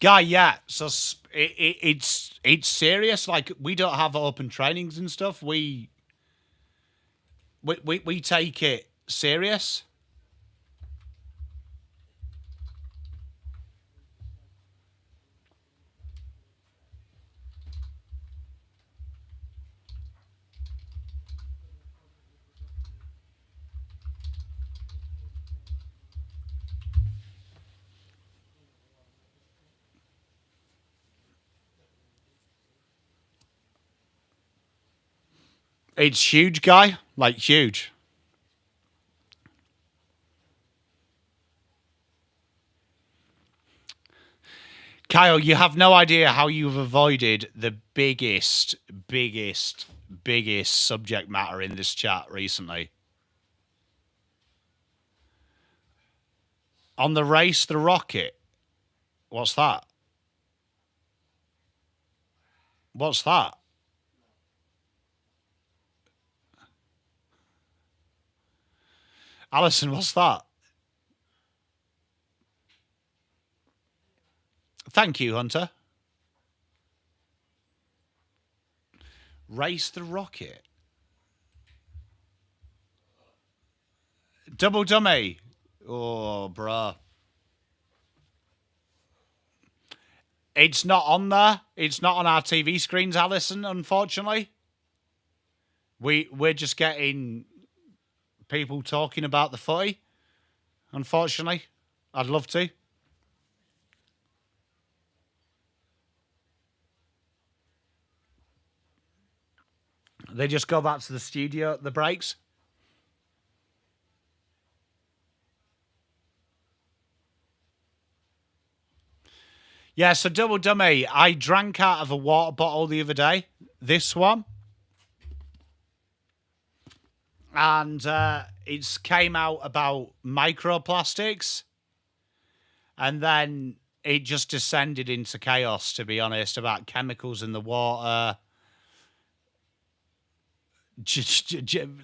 Guy, yeah. So it's serious. Like, we don't have open trainings and stuff. We take it serious. It's huge, Guy. Like, huge. Kyle, you have no idea how you've avoided the biggest subject matter in this chat recently. On the race, the rocket. What's that? What's that? Alison, what's that? Thank you, Hunter. Race the rocket. Double dummy. Oh, bruh. It's not on there. It's not on our TV screens, Alison, unfortunately. We're just getting people talking about the footy, unfortunately. I'd love to. They just go back to the studio at the breaks. Yeah, so double dummy. I drank out of a water bottle the other day. This one. And it came out about microplastics. And then it just descended into chaos, to be honest, about chemicals in the water.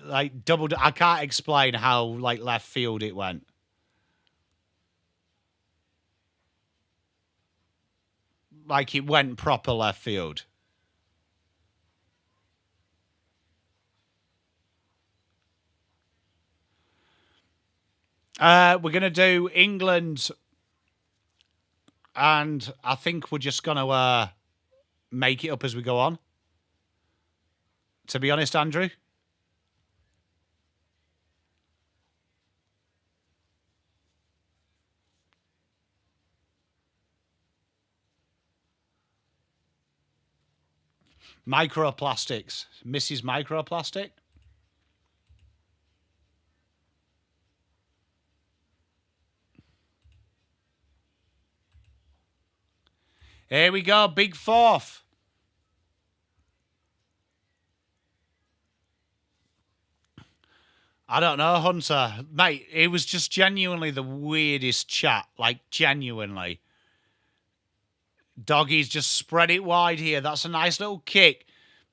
Like double. I can't explain how like left field it went. Like it went proper left field. We're going to do England, and I think we're just going to make it up as we go on. To be honest, Andrew. Microplastics. Mrs. Microplastic. Here we go. Big fourth. I don't know, Hunter. Mate, it was just genuinely the weirdest chat. Like, genuinely. Doggies just spread it wide here. That's a nice little kick.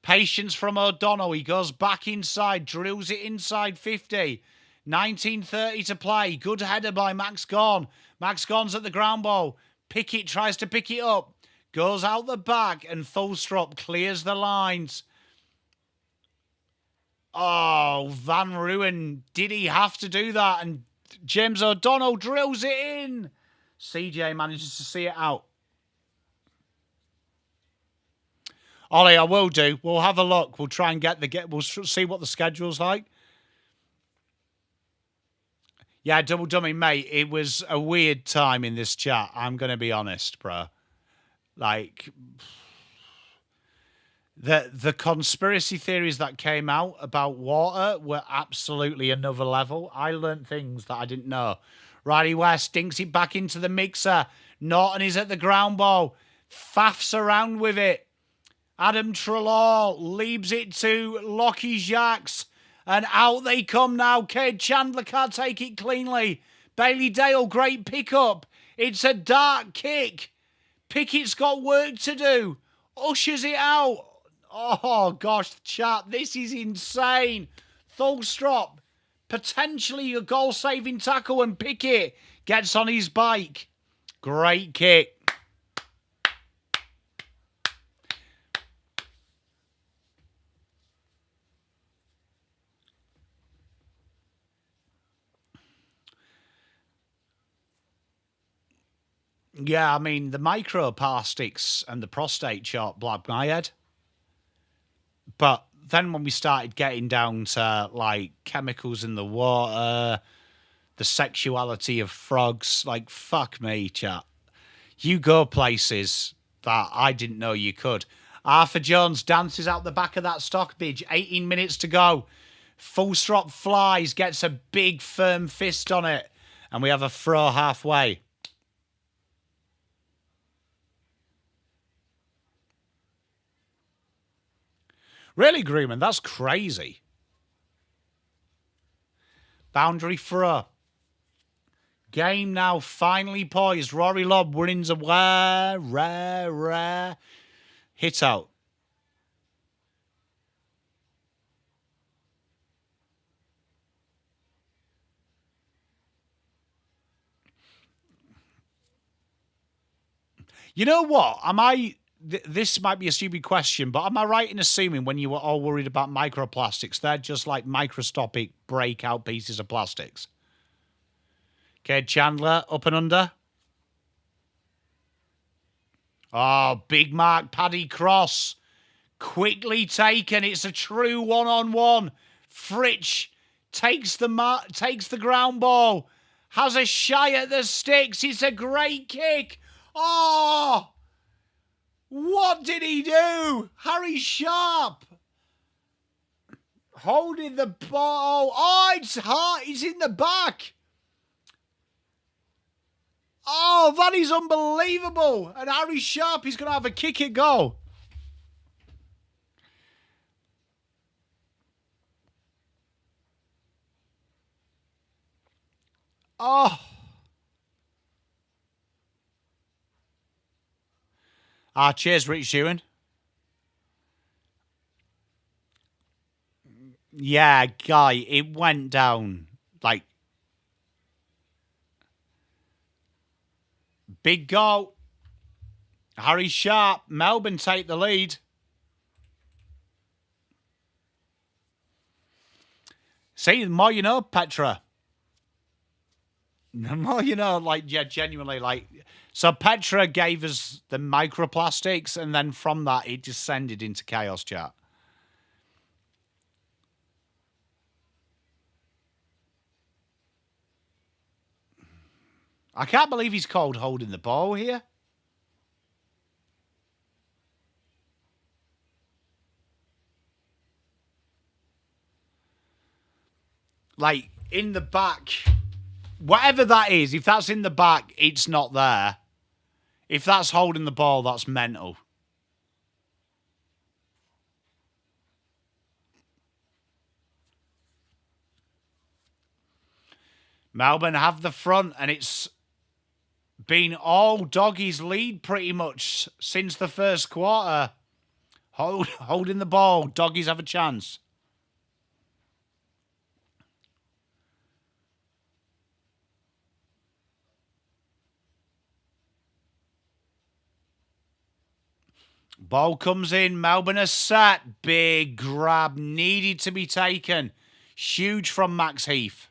Patience from O'Donnell. He goes back inside, drills it inside 50. 19:30 to play. Good header by Max Gawn. Max Gawn's at the ground ball. Pickett tries to pick it up. Goes out the back and Fulstrop clears the lines. Oh, Van Ruin. Did he have to do that? And James O'Donnell drills it in. CJ manages to see it out. Ollie, I will do. We'll have a look. We'll try and we'll see what the schedule's like. Yeah, double dummy, mate. It was a weird time in this chat. I'm going to be honest, bro. Like, the conspiracy theories that came out about water were absolutely another level. I learned things that I didn't know. Riley West dinks it back into the mixer. Norton is at the ground ball. Faffs around with it. Adam Trelaw leaves it to Lockie Jacques. And out they come now. Cade Chandler can't take it cleanly. Bailey Dale, great pickup. It's a dark kick. Pickett's got work to do. Ushers it out. Oh, gosh, chat. This is insane. Thulstrop, potentially a goal-saving tackle, and Pickett gets on his bike. Great kick. Yeah, I mean, the microplastics and the prostate chart blabbed my head. But then when we started getting down to, like, chemicals in the water, the sexuality of frogs, like, fuck me, chat. You go places that I didn't know you could. Arthur Jones dances out the back of that Stockbridge. 18 minutes to go. Fulstrop flies, gets a big firm fist on it. And we have a throw halfway. Really, Greenman? That's crazy. Boundary throw. Game now finally poised. Rory Lobb wins a rare hit out. You know what? This might be a stupid question, but am I right in assuming when you were all worried about microplastics, they're just like microscopic breakout pieces of plastics? Okay, Chandler, up and under. Oh, big mark, Paddy Cross. Quickly taken. It's a true one-on-one. Fritsch takes the ground ball. Has a shy at the sticks. It's a great kick. Oh! What did he do? Harry Sharp holding the ball. Oh, it's hard. It's in the back. Oh, that is unbelievable. And Harry Sharp is going to have a kick at goal. Oh. Cheers, Rich Ewan. Yeah, Guy, it went down. Like, big goal. Harry Sharp. Melbourne take the lead. See, the more you know, Petra. The more you know, like, yeah, genuinely, like... So Petra gave us the microplastics, and then from that, it descended into chaos chat. I can't believe he's called holding the ball here. Like, in the back, whatever that is, if that's in the back, it's not there. If that's holding the ball, that's mental. Melbourne have the front, and it's been all Doggies lead pretty much since the first quarter. Holding the ball. Doggies have a chance. Ball comes in. Melbourne are set. Big grab needed to be taken. Huge from Max Heath.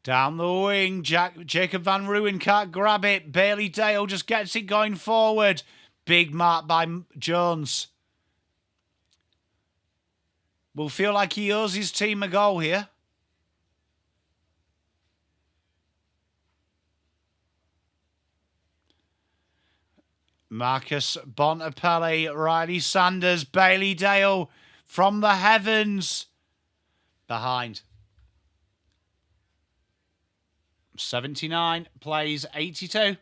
Down the wing. Jacob Van Ruin can't grab it. Bailey Dale just gets it going forward. Big mark by Jones. Will feel like he owes his team a goal here. Marcus Bontempelli, Riley Sanders, Bailey Dale from the heavens. Behind. 79 plays 82.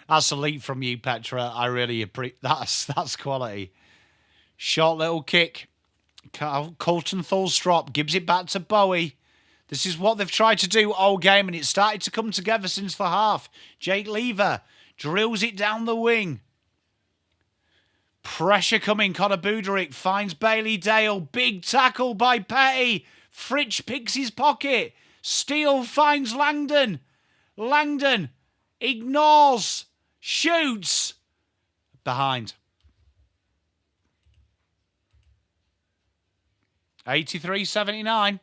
That's a leap from you, Petra. I really appreciate that's quality. Short little kick. Colton Thulstrop gives it back to Bowie. This is what they've tried to do all game, and it started to come together since the half. Jake Lever drills it down the wing. Pressure coming. Connor Buderick finds Bailey Dale. Big tackle by Petty. Fritsch picks his pocket. Steele finds Langdon. Langdon ignores. Shoots. Behind. 83-79.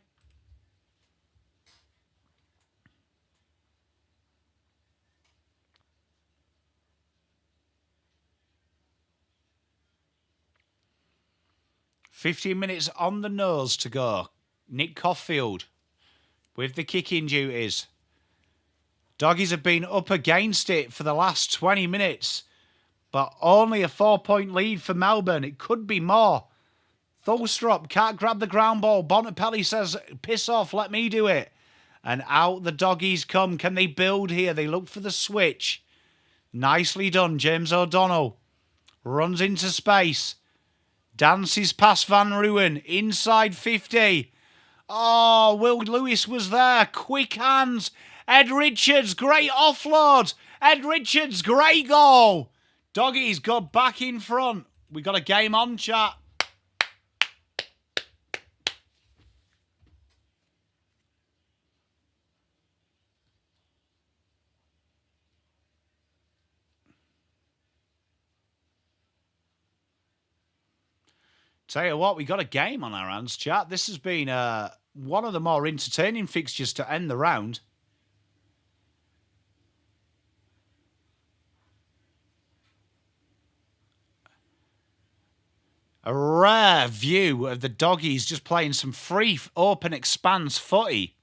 "15 minutes on the nose to go." Nick Coffield with the kicking duties. Doggies have been up against it for the last 20 minutes, but only a 4-point lead for Melbourne. It could be more. Thulstrop can't grab the ground ball. Bontempelli says, piss off, let me do it. And out the Doggies come. Can they build here? They look for the switch. Nicely done. James O'Donnell runs into space. Dances past Van Ruin. Inside 50. Oh, Will Lewis was there. Quick hands. Ed Richards, great offload. Ed Richards, great goal. Doggies got back in front. We got a game on, chat. Tell you what, we got a game on our hands, chat. This has been one of the more entertaining fixtures to end the round. A rare view of the Doggies just playing some free, open, expanse footy.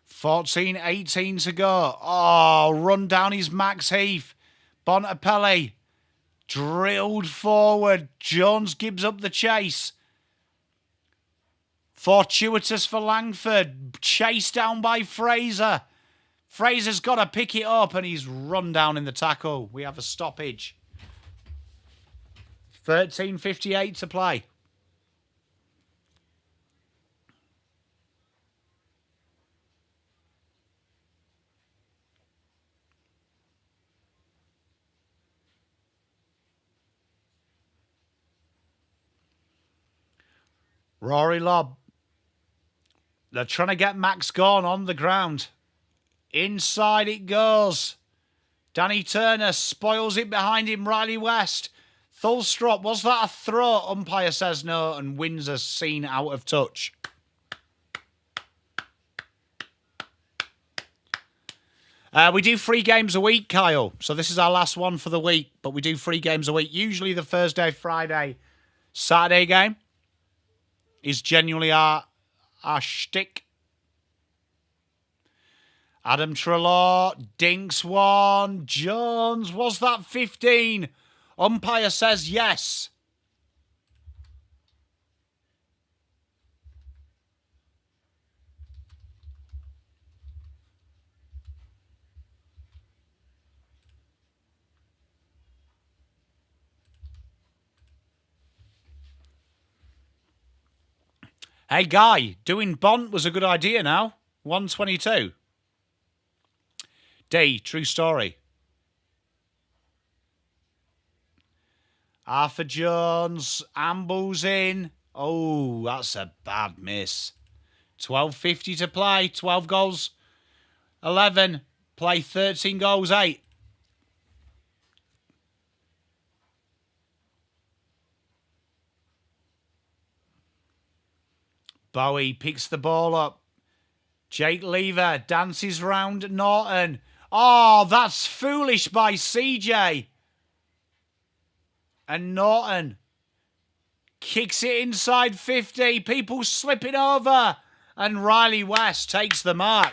$14-18 to go. Oh, run down his Max Heath. Bontempelli drilled forward. Jones gives up the chase. Fortuitous for Langford. Chased down by Fraser. Fraser's got to pick it up and he's run down in the tackle. We have a stoppage. 13:58 to play. Rory Lobb. They're trying to get Max Gorn on the ground. Inside it goes. Danny Turner spoils it behind him. Riley West. Thulstrop. Was that a throw? Umpire says no and wins a scene out of touch. We do 3 games a week, Kyle. So this is our last one for the week. But we do 3 games a week. Usually the Thursday, Friday, Saturday game is genuinely our shtick. Adam Treloar dinks one. Jones, was that 15? Umpire says yes. Hey, Guy, doing Bont was a good idea now. 122. D, true story. Arthur Jones, ambles in. Oh, that's a bad miss. 12:50 to play, 12 goals, 11. Play 13 goals, 8. Bowie picks the ball up. Jake Lever dances round Norton. Oh, that's foolish by CJ. And Norton kicks it inside 50. People slipping over. And Riley West takes the mark.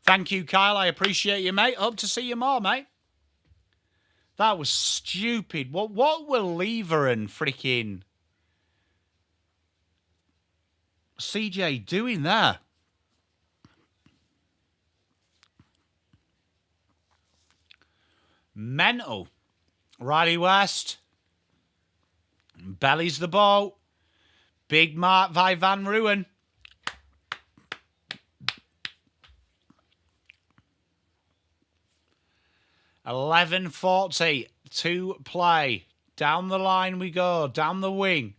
Thank you, Kyle. I appreciate you, mate. Hope to see you more, mate. That was stupid. What were Lever and freaking CJ doing there? Mental. Riley West bellies the ball. Big mark by Van Ruin. $11:40 to play. Down the line we go. Down the wing.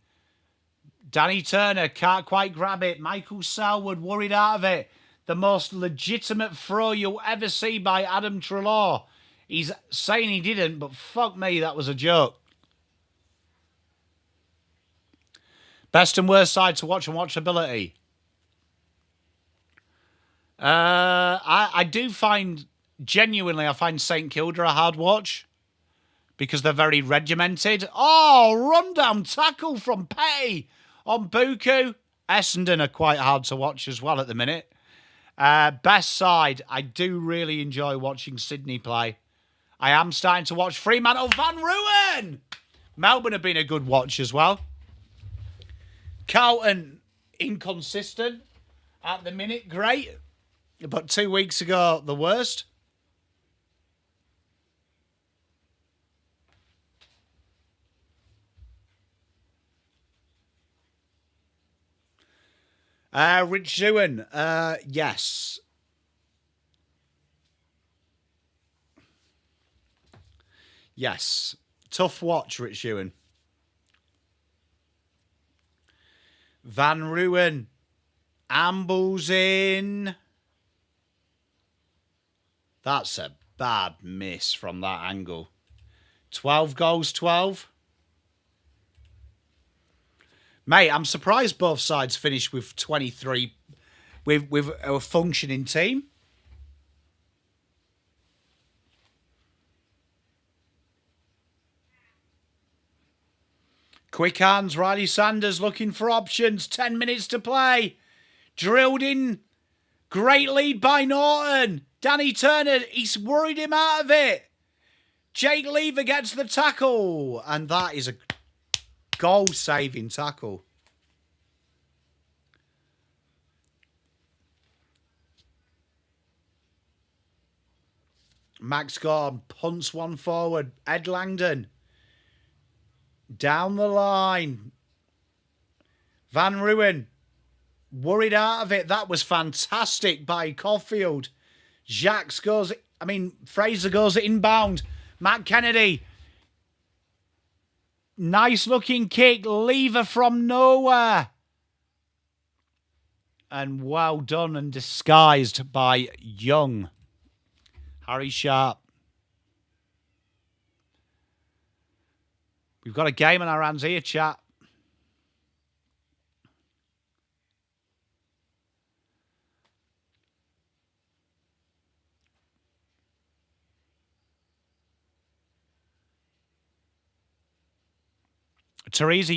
Danny Turner can't quite grab it. Michael Selwood worried out of it. The most legitimate throw you'll ever see by Adam Treloar. He's saying he didn't, but fuck me, that was a joke. Best and worst side to watch and watchability. I do find... Genuinely, I find St Kilda a hard watch because they're very regimented. Oh, rundown tackle from Petty on Buku. Essendon are quite hard to watch as well at the minute. Best side, I do really enjoy watching Sydney play. I am starting to watch Fremantle. Van Ruin! Melbourne have been a good watch as well. Carlton, inconsistent at the minute, great. But 2 weeks ago, the worst. Rich Zewan, yes. Yes. Tough watch, Rich Zewan. Van Ruin. Ambles in. That's a bad miss from that angle. 12 goals, 12. Mate, I'm surprised both sides finished with 23 with a functioning team. Quick hands, Riley Sanders looking for options. 10 minutes to play. Drilled in. Great lead by Norton. Danny Turner, he's worried him out of it. Jake Lever gets the tackle. And that is a goal-saving tackle. Max Gordon punts one forward. Ed Langdon. Down the line. Van Ruin. Worried out of it. That was fantastic by Caulfield. Fraser goes inbound. Matt Kennedy. Nice looking kick. Lever from nowhere. And well done and disguised by Young. Harry Sharp. We've got a game on our hands here, chat. Teresa,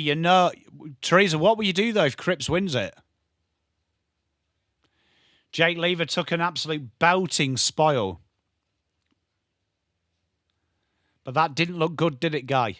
Teresa, what will you do, though, if Cripps wins it? Jake Lever took an absolute belting spoil. But that didn't look good, did it, Guy?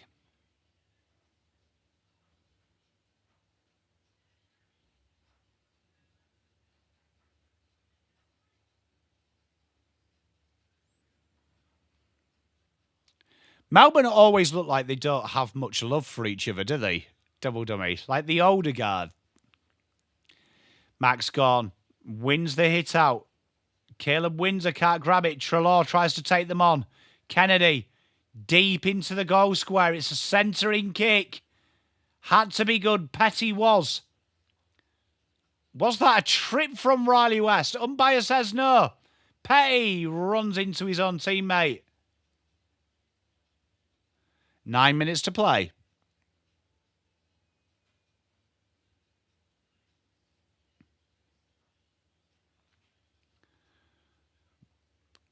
Melbourne always look like they don't have much love for each other, do they? Double dummy. Like the older guard. Max gone. Wins the hit out. Caleb Windsor can't grab it. Trelaw tries to take them on. Kennedy. Deep into the goal square. It's a centering kick. Had to be good. Petty was. Was that a trip from Riley West? Umpire says no. Petty runs into his own teammate. 9 minutes to play.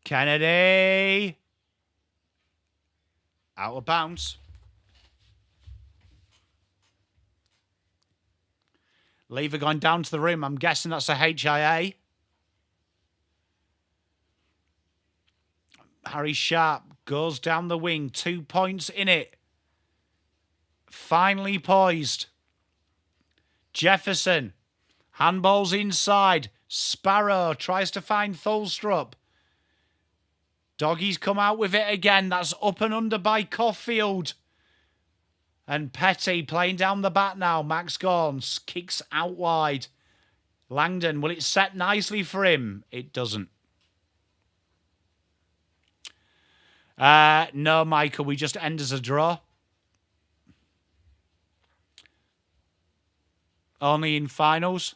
Kennedy. Out of bounds. Lever going down to the rim. I'm guessing that's a HIA. Harry Sharp goes down the wing. 2 points in it. Finally poised. Jefferson. Handballs inside. Sparrow tries to find Thulstrup. Doggy's come out with it again. That's up and under by Caulfield. And Petty playing down the back now. Max Gorns kicks out wide. Langdon, will it set nicely for him? It doesn't. No, Michael, we just end as a draw. Only in finals.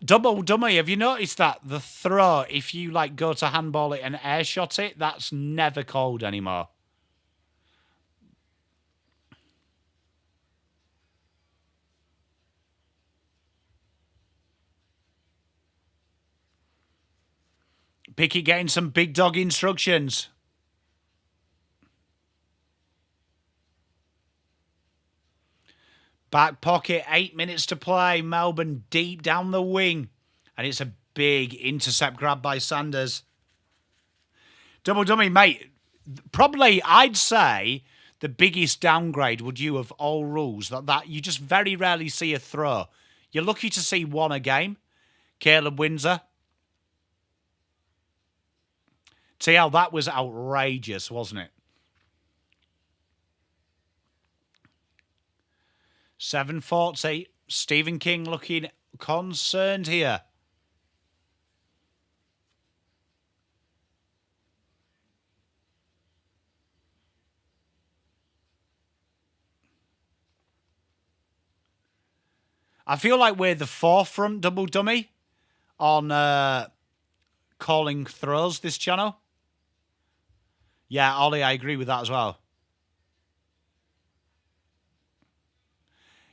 Double dummy, have you noticed that? The throw, if you go to handball it and air shot it, that's never called anymore. Pickett getting some big dog instructions. Back pocket, 8 minutes to play. Melbourne deep down the wing. And it's a big intercept grab by Sanders. Double dummy, mate. Probably, I'd say, the biggest downgrade would you of all rules. That you just very rarely see a throw. You're lucky to see one a game. Caleb Windsor. See how that was outrageous, wasn't it? 7:40. Stephen King looking concerned here. I feel like we're the forefront double dummy on calling throws this channel. Yeah, Ollie, I agree with that as well.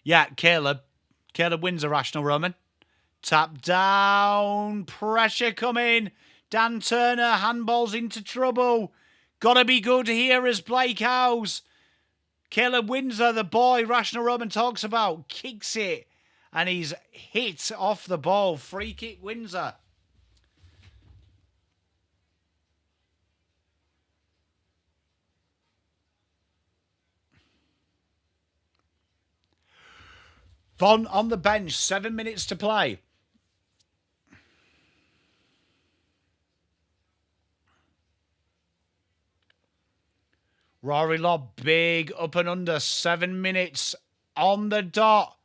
Yeah, Caleb. Caleb wins a rational Roman. Tap down. Pressure coming. Dan Turner, handballs into trouble. Gotta be good here as Blake Howes. Caleb Windsor, the boy Rational Roman talks about, kicks it. And he's hit off the ball. Free kick Windsor. Von on the bench, 7 minutes to play. Rory Lobb, big up and under, 7 minutes on the dot.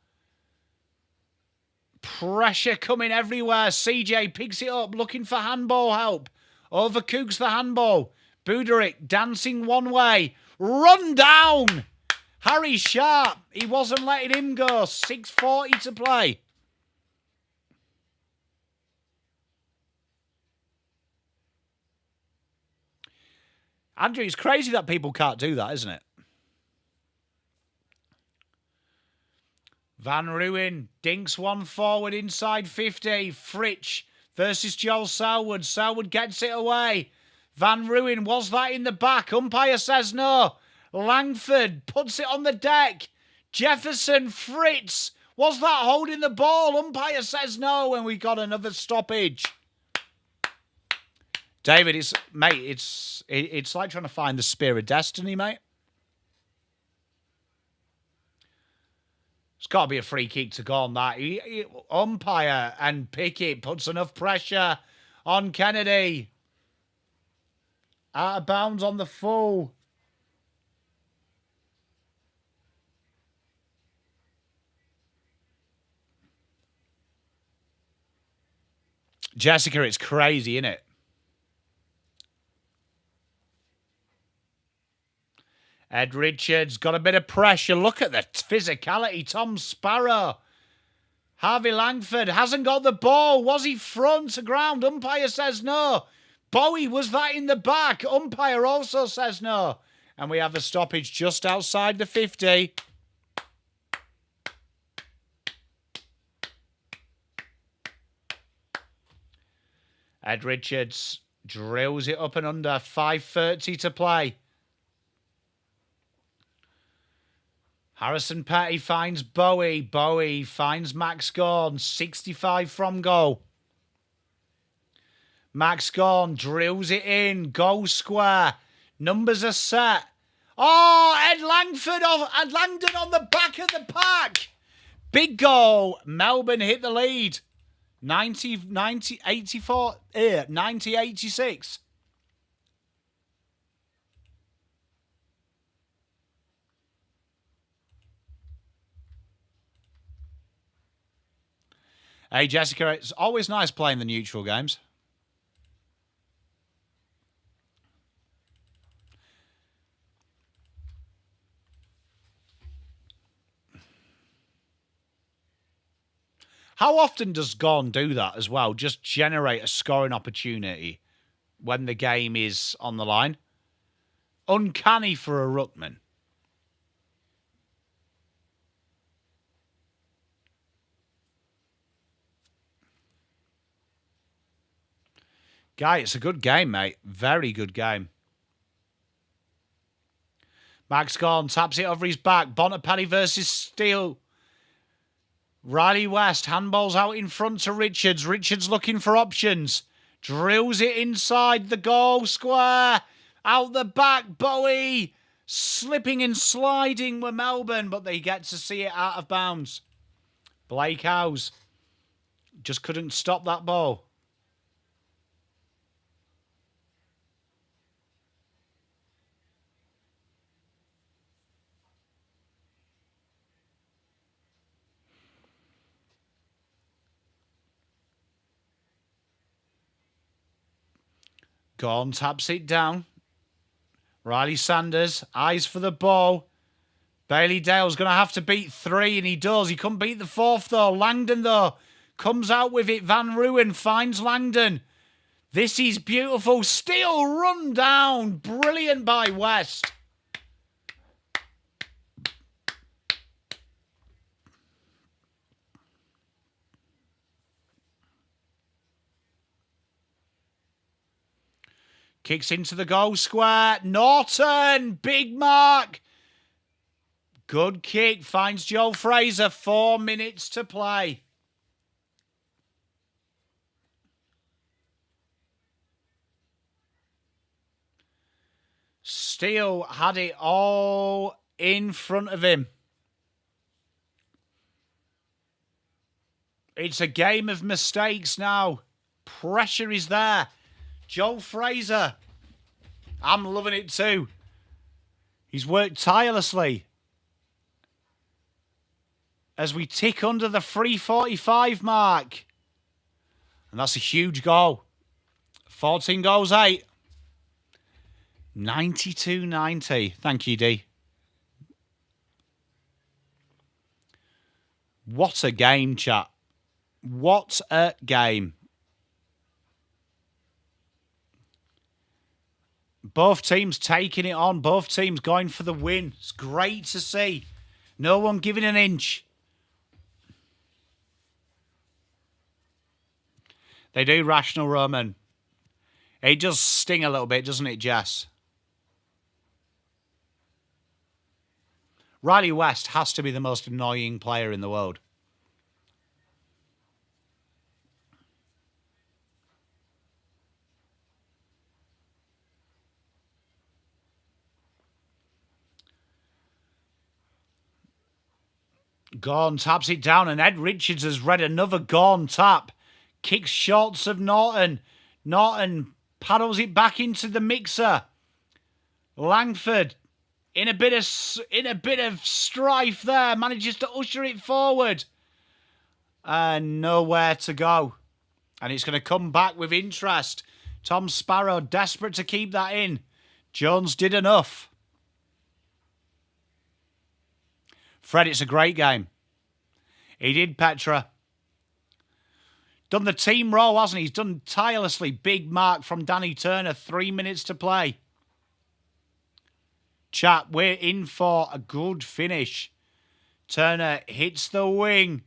Pressure coming everywhere. CJ picks it up, looking for handball help. Overcooks the handball. Buderick dancing one way. Run down. Harry Sharp. He wasn't letting him go. 6:40 to play. Andrew, it's crazy that people can't do that, isn't it? Van Ruin dinks one forward inside 50. Fritsch versus Joel Selwood. Selwood gets it away. Van Ruin, was that in the back? Umpire says no. Langford puts it on the deck. Jefferson, Fritz. Was that holding the ball? Umpire says no, and we got another stoppage. David, it's like trying to find the spear of destiny, mate. It's got to be a free kick to go on that. Umpire and Pickett puts enough pressure on Kennedy. Out of bounds on the full. Jessica, it's crazy, isn't it? Ed Richards got a bit of pressure. Look at the physicality. Tom Sparrow. Harvey Langford hasn't got the ball. Was he front to ground? Umpire says no. Bowie, was that in the back? Umpire also says no. And we have a stoppage just outside the 50. Ed Richards drills it up and under. 5:30 to play. Harrison Petty finds Bowie. Bowie finds Max Gorn. 65 from goal. Max Gorn drills it in. Goal square. Numbers are set. Oh, Ed Langford and Langdon on the back of the pack. Big goal. Melbourne hit the lead. 90-86. Hey, Jessica, it's always nice playing the neutral games. How often does Gorn do that as well? Just generate a scoring opportunity when the game is on the line? Uncanny for a ruckman. Guy, it's a good game, mate. Very good game. Max Gorn taps it over his back. Bontempelli versus Steele. Riley West, handballs out in front to Richards. Richards looking for options. Drills it inside the goal square. Out the back, Bowie. Slipping and sliding with Melbourne, but they get to see it out of bounds. Blake Howes just couldn't stop that ball. Gorn taps it down. Riley Sanders, eyes for the ball. Bailey Dale's going to have to beat 3, and he does. He couldn't beat the 4th, though. Langdon, though, comes out with it. Van Ruin finds Langdon. This is beautiful. Steal run down. Brilliant by West. Kicks into the goal square. Norton, big mark. Good kick. Finds Joel Fraser. 4 minutes to play. Steele had it all in front of him. It's a game of mistakes now. Pressure is there. Joel Fraser. I'm loving it too. He's worked tirelessly. As we tick under the 3:45 mark. And that's a huge goal. 14 goals, 8. 92-90. Thank you, D. What a game, chat. What a game. Both teams taking it on. Both teams going for the win. It's great to see. No one giving an inch. They do, Rational Roman. It does sting a little bit, doesn't it, Jess? Riley West has to be the most annoying player in the world. Gorn taps it down, and Ed Richards has read another Gorn tap. Kicks shorts of Norton. Norton paddles it back into the mixer. Langford in a bit of strife there, manages to usher it forward. And nowhere to go. And it's going to come back with interest. Tom Sparrow desperate to keep that in. Jones did enough. Fred, it's a great game. He did, Petra. Done the team role, hasn't he? He's done tirelessly. Big mark from Danny Turner. 3 minutes to play. Chat, we're in for a good finish. Turner hits the wing.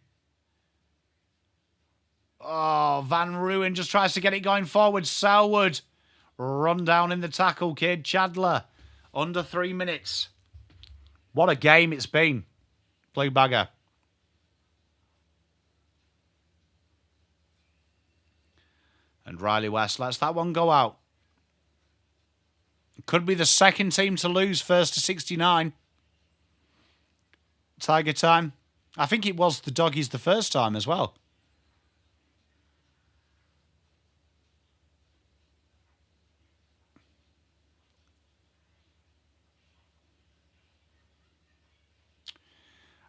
Oh, Van Ruin just tries to get it going forward. Selwood. Run down in the tackle, kid. Chandler. Under 3 minutes. What a game it's been. Blue Bagger. And Riley West lets that one go out. Could be the second team to lose first to 69. Tiger time. I think it was the Doggies the first time as well.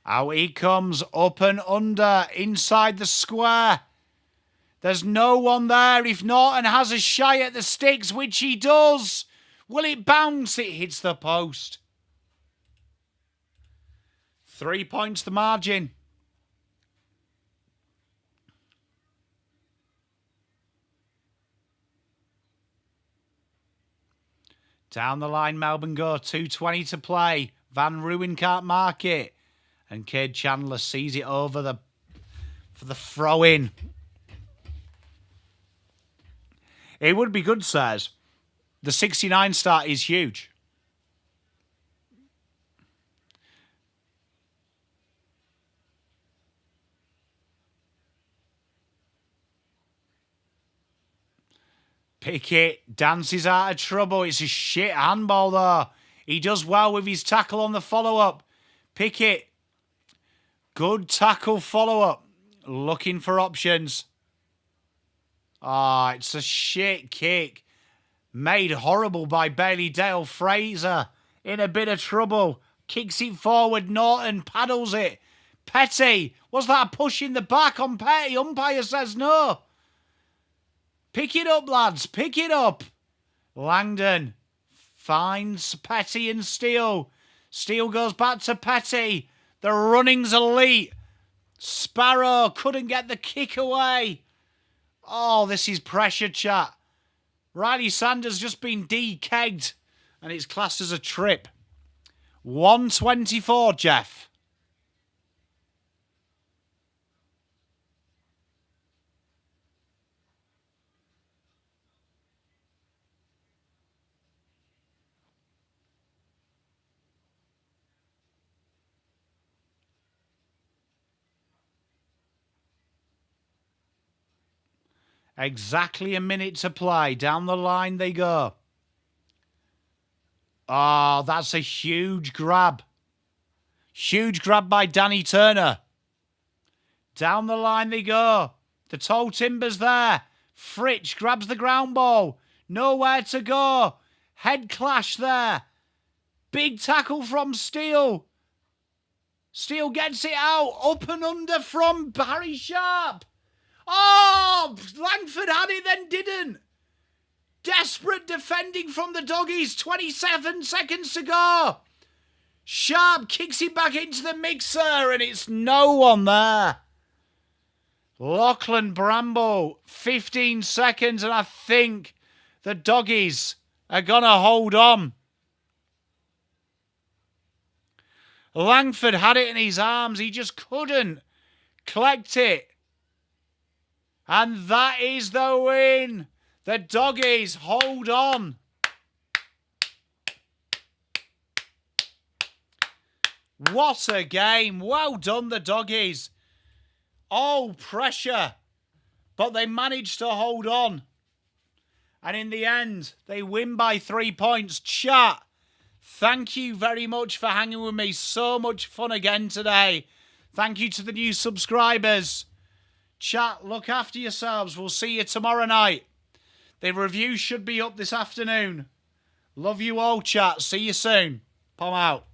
Out he comes, up and under, inside the square. There's no one there. If Norton has a shy at the sticks, which he does, will it bounce? It hits the post. 3 points the margin. Down the line, Melbourne go. 2:20 to play. Van Ruin can't mark it. And Cade Chandler sees it over for the throw-in. It would be good, sirs. The 69 start is huge. Pickett dances out of trouble. It's a shit handball, though. He does well with his tackle on the follow-up. Pickett, good tackle follow-up. Looking for options. It's a shit kick. Made horrible by Bailey Dale Fraser. In a bit of trouble. Kicks it forward. Norton paddles it. Petty. Was that a push in the back on Petty? Umpire says no. Pick it up, lads. Pick it up. Langdon finds Petty and Steele. Steele goes back to Petty. The running's elite. Sparrow couldn't get the kick away. Oh, this is pressure, chat. Riley Sanders just been de-kegged, and it's classed as a trip. 124, Jeff. Exactly a minute to play. Down the line they go. Oh, that's a huge grab. Huge grab by Danny Turner. Down the line they go. The tall timber's there. Fritsch grabs the ground ball. Nowhere to go. Head clash there. Big tackle from Steele. Steele gets it out. Up and under from Barry Sharp. Oh, Langford had it, then didn't. Desperate defending from the doggies. 27 seconds to go. Sharp kicks it back into the mixer, and it's no one there. Lachlan Bramble, 15 seconds, and I think the doggies are going to hold on. Langford had it in his arms. He just couldn't collect it. And that is the win. The doggies hold on. What a game. Well done, the doggies. Oh, pressure. But they managed to hold on. And in the end, they win by 3 points. Chat, thank you very much for hanging with me. So much fun again today. Thank you to the new subscribers. Chat, look after yourselves. We'll see you tomorrow night. The review should be up this afternoon. Love you all, chat. See you soon. Pom out.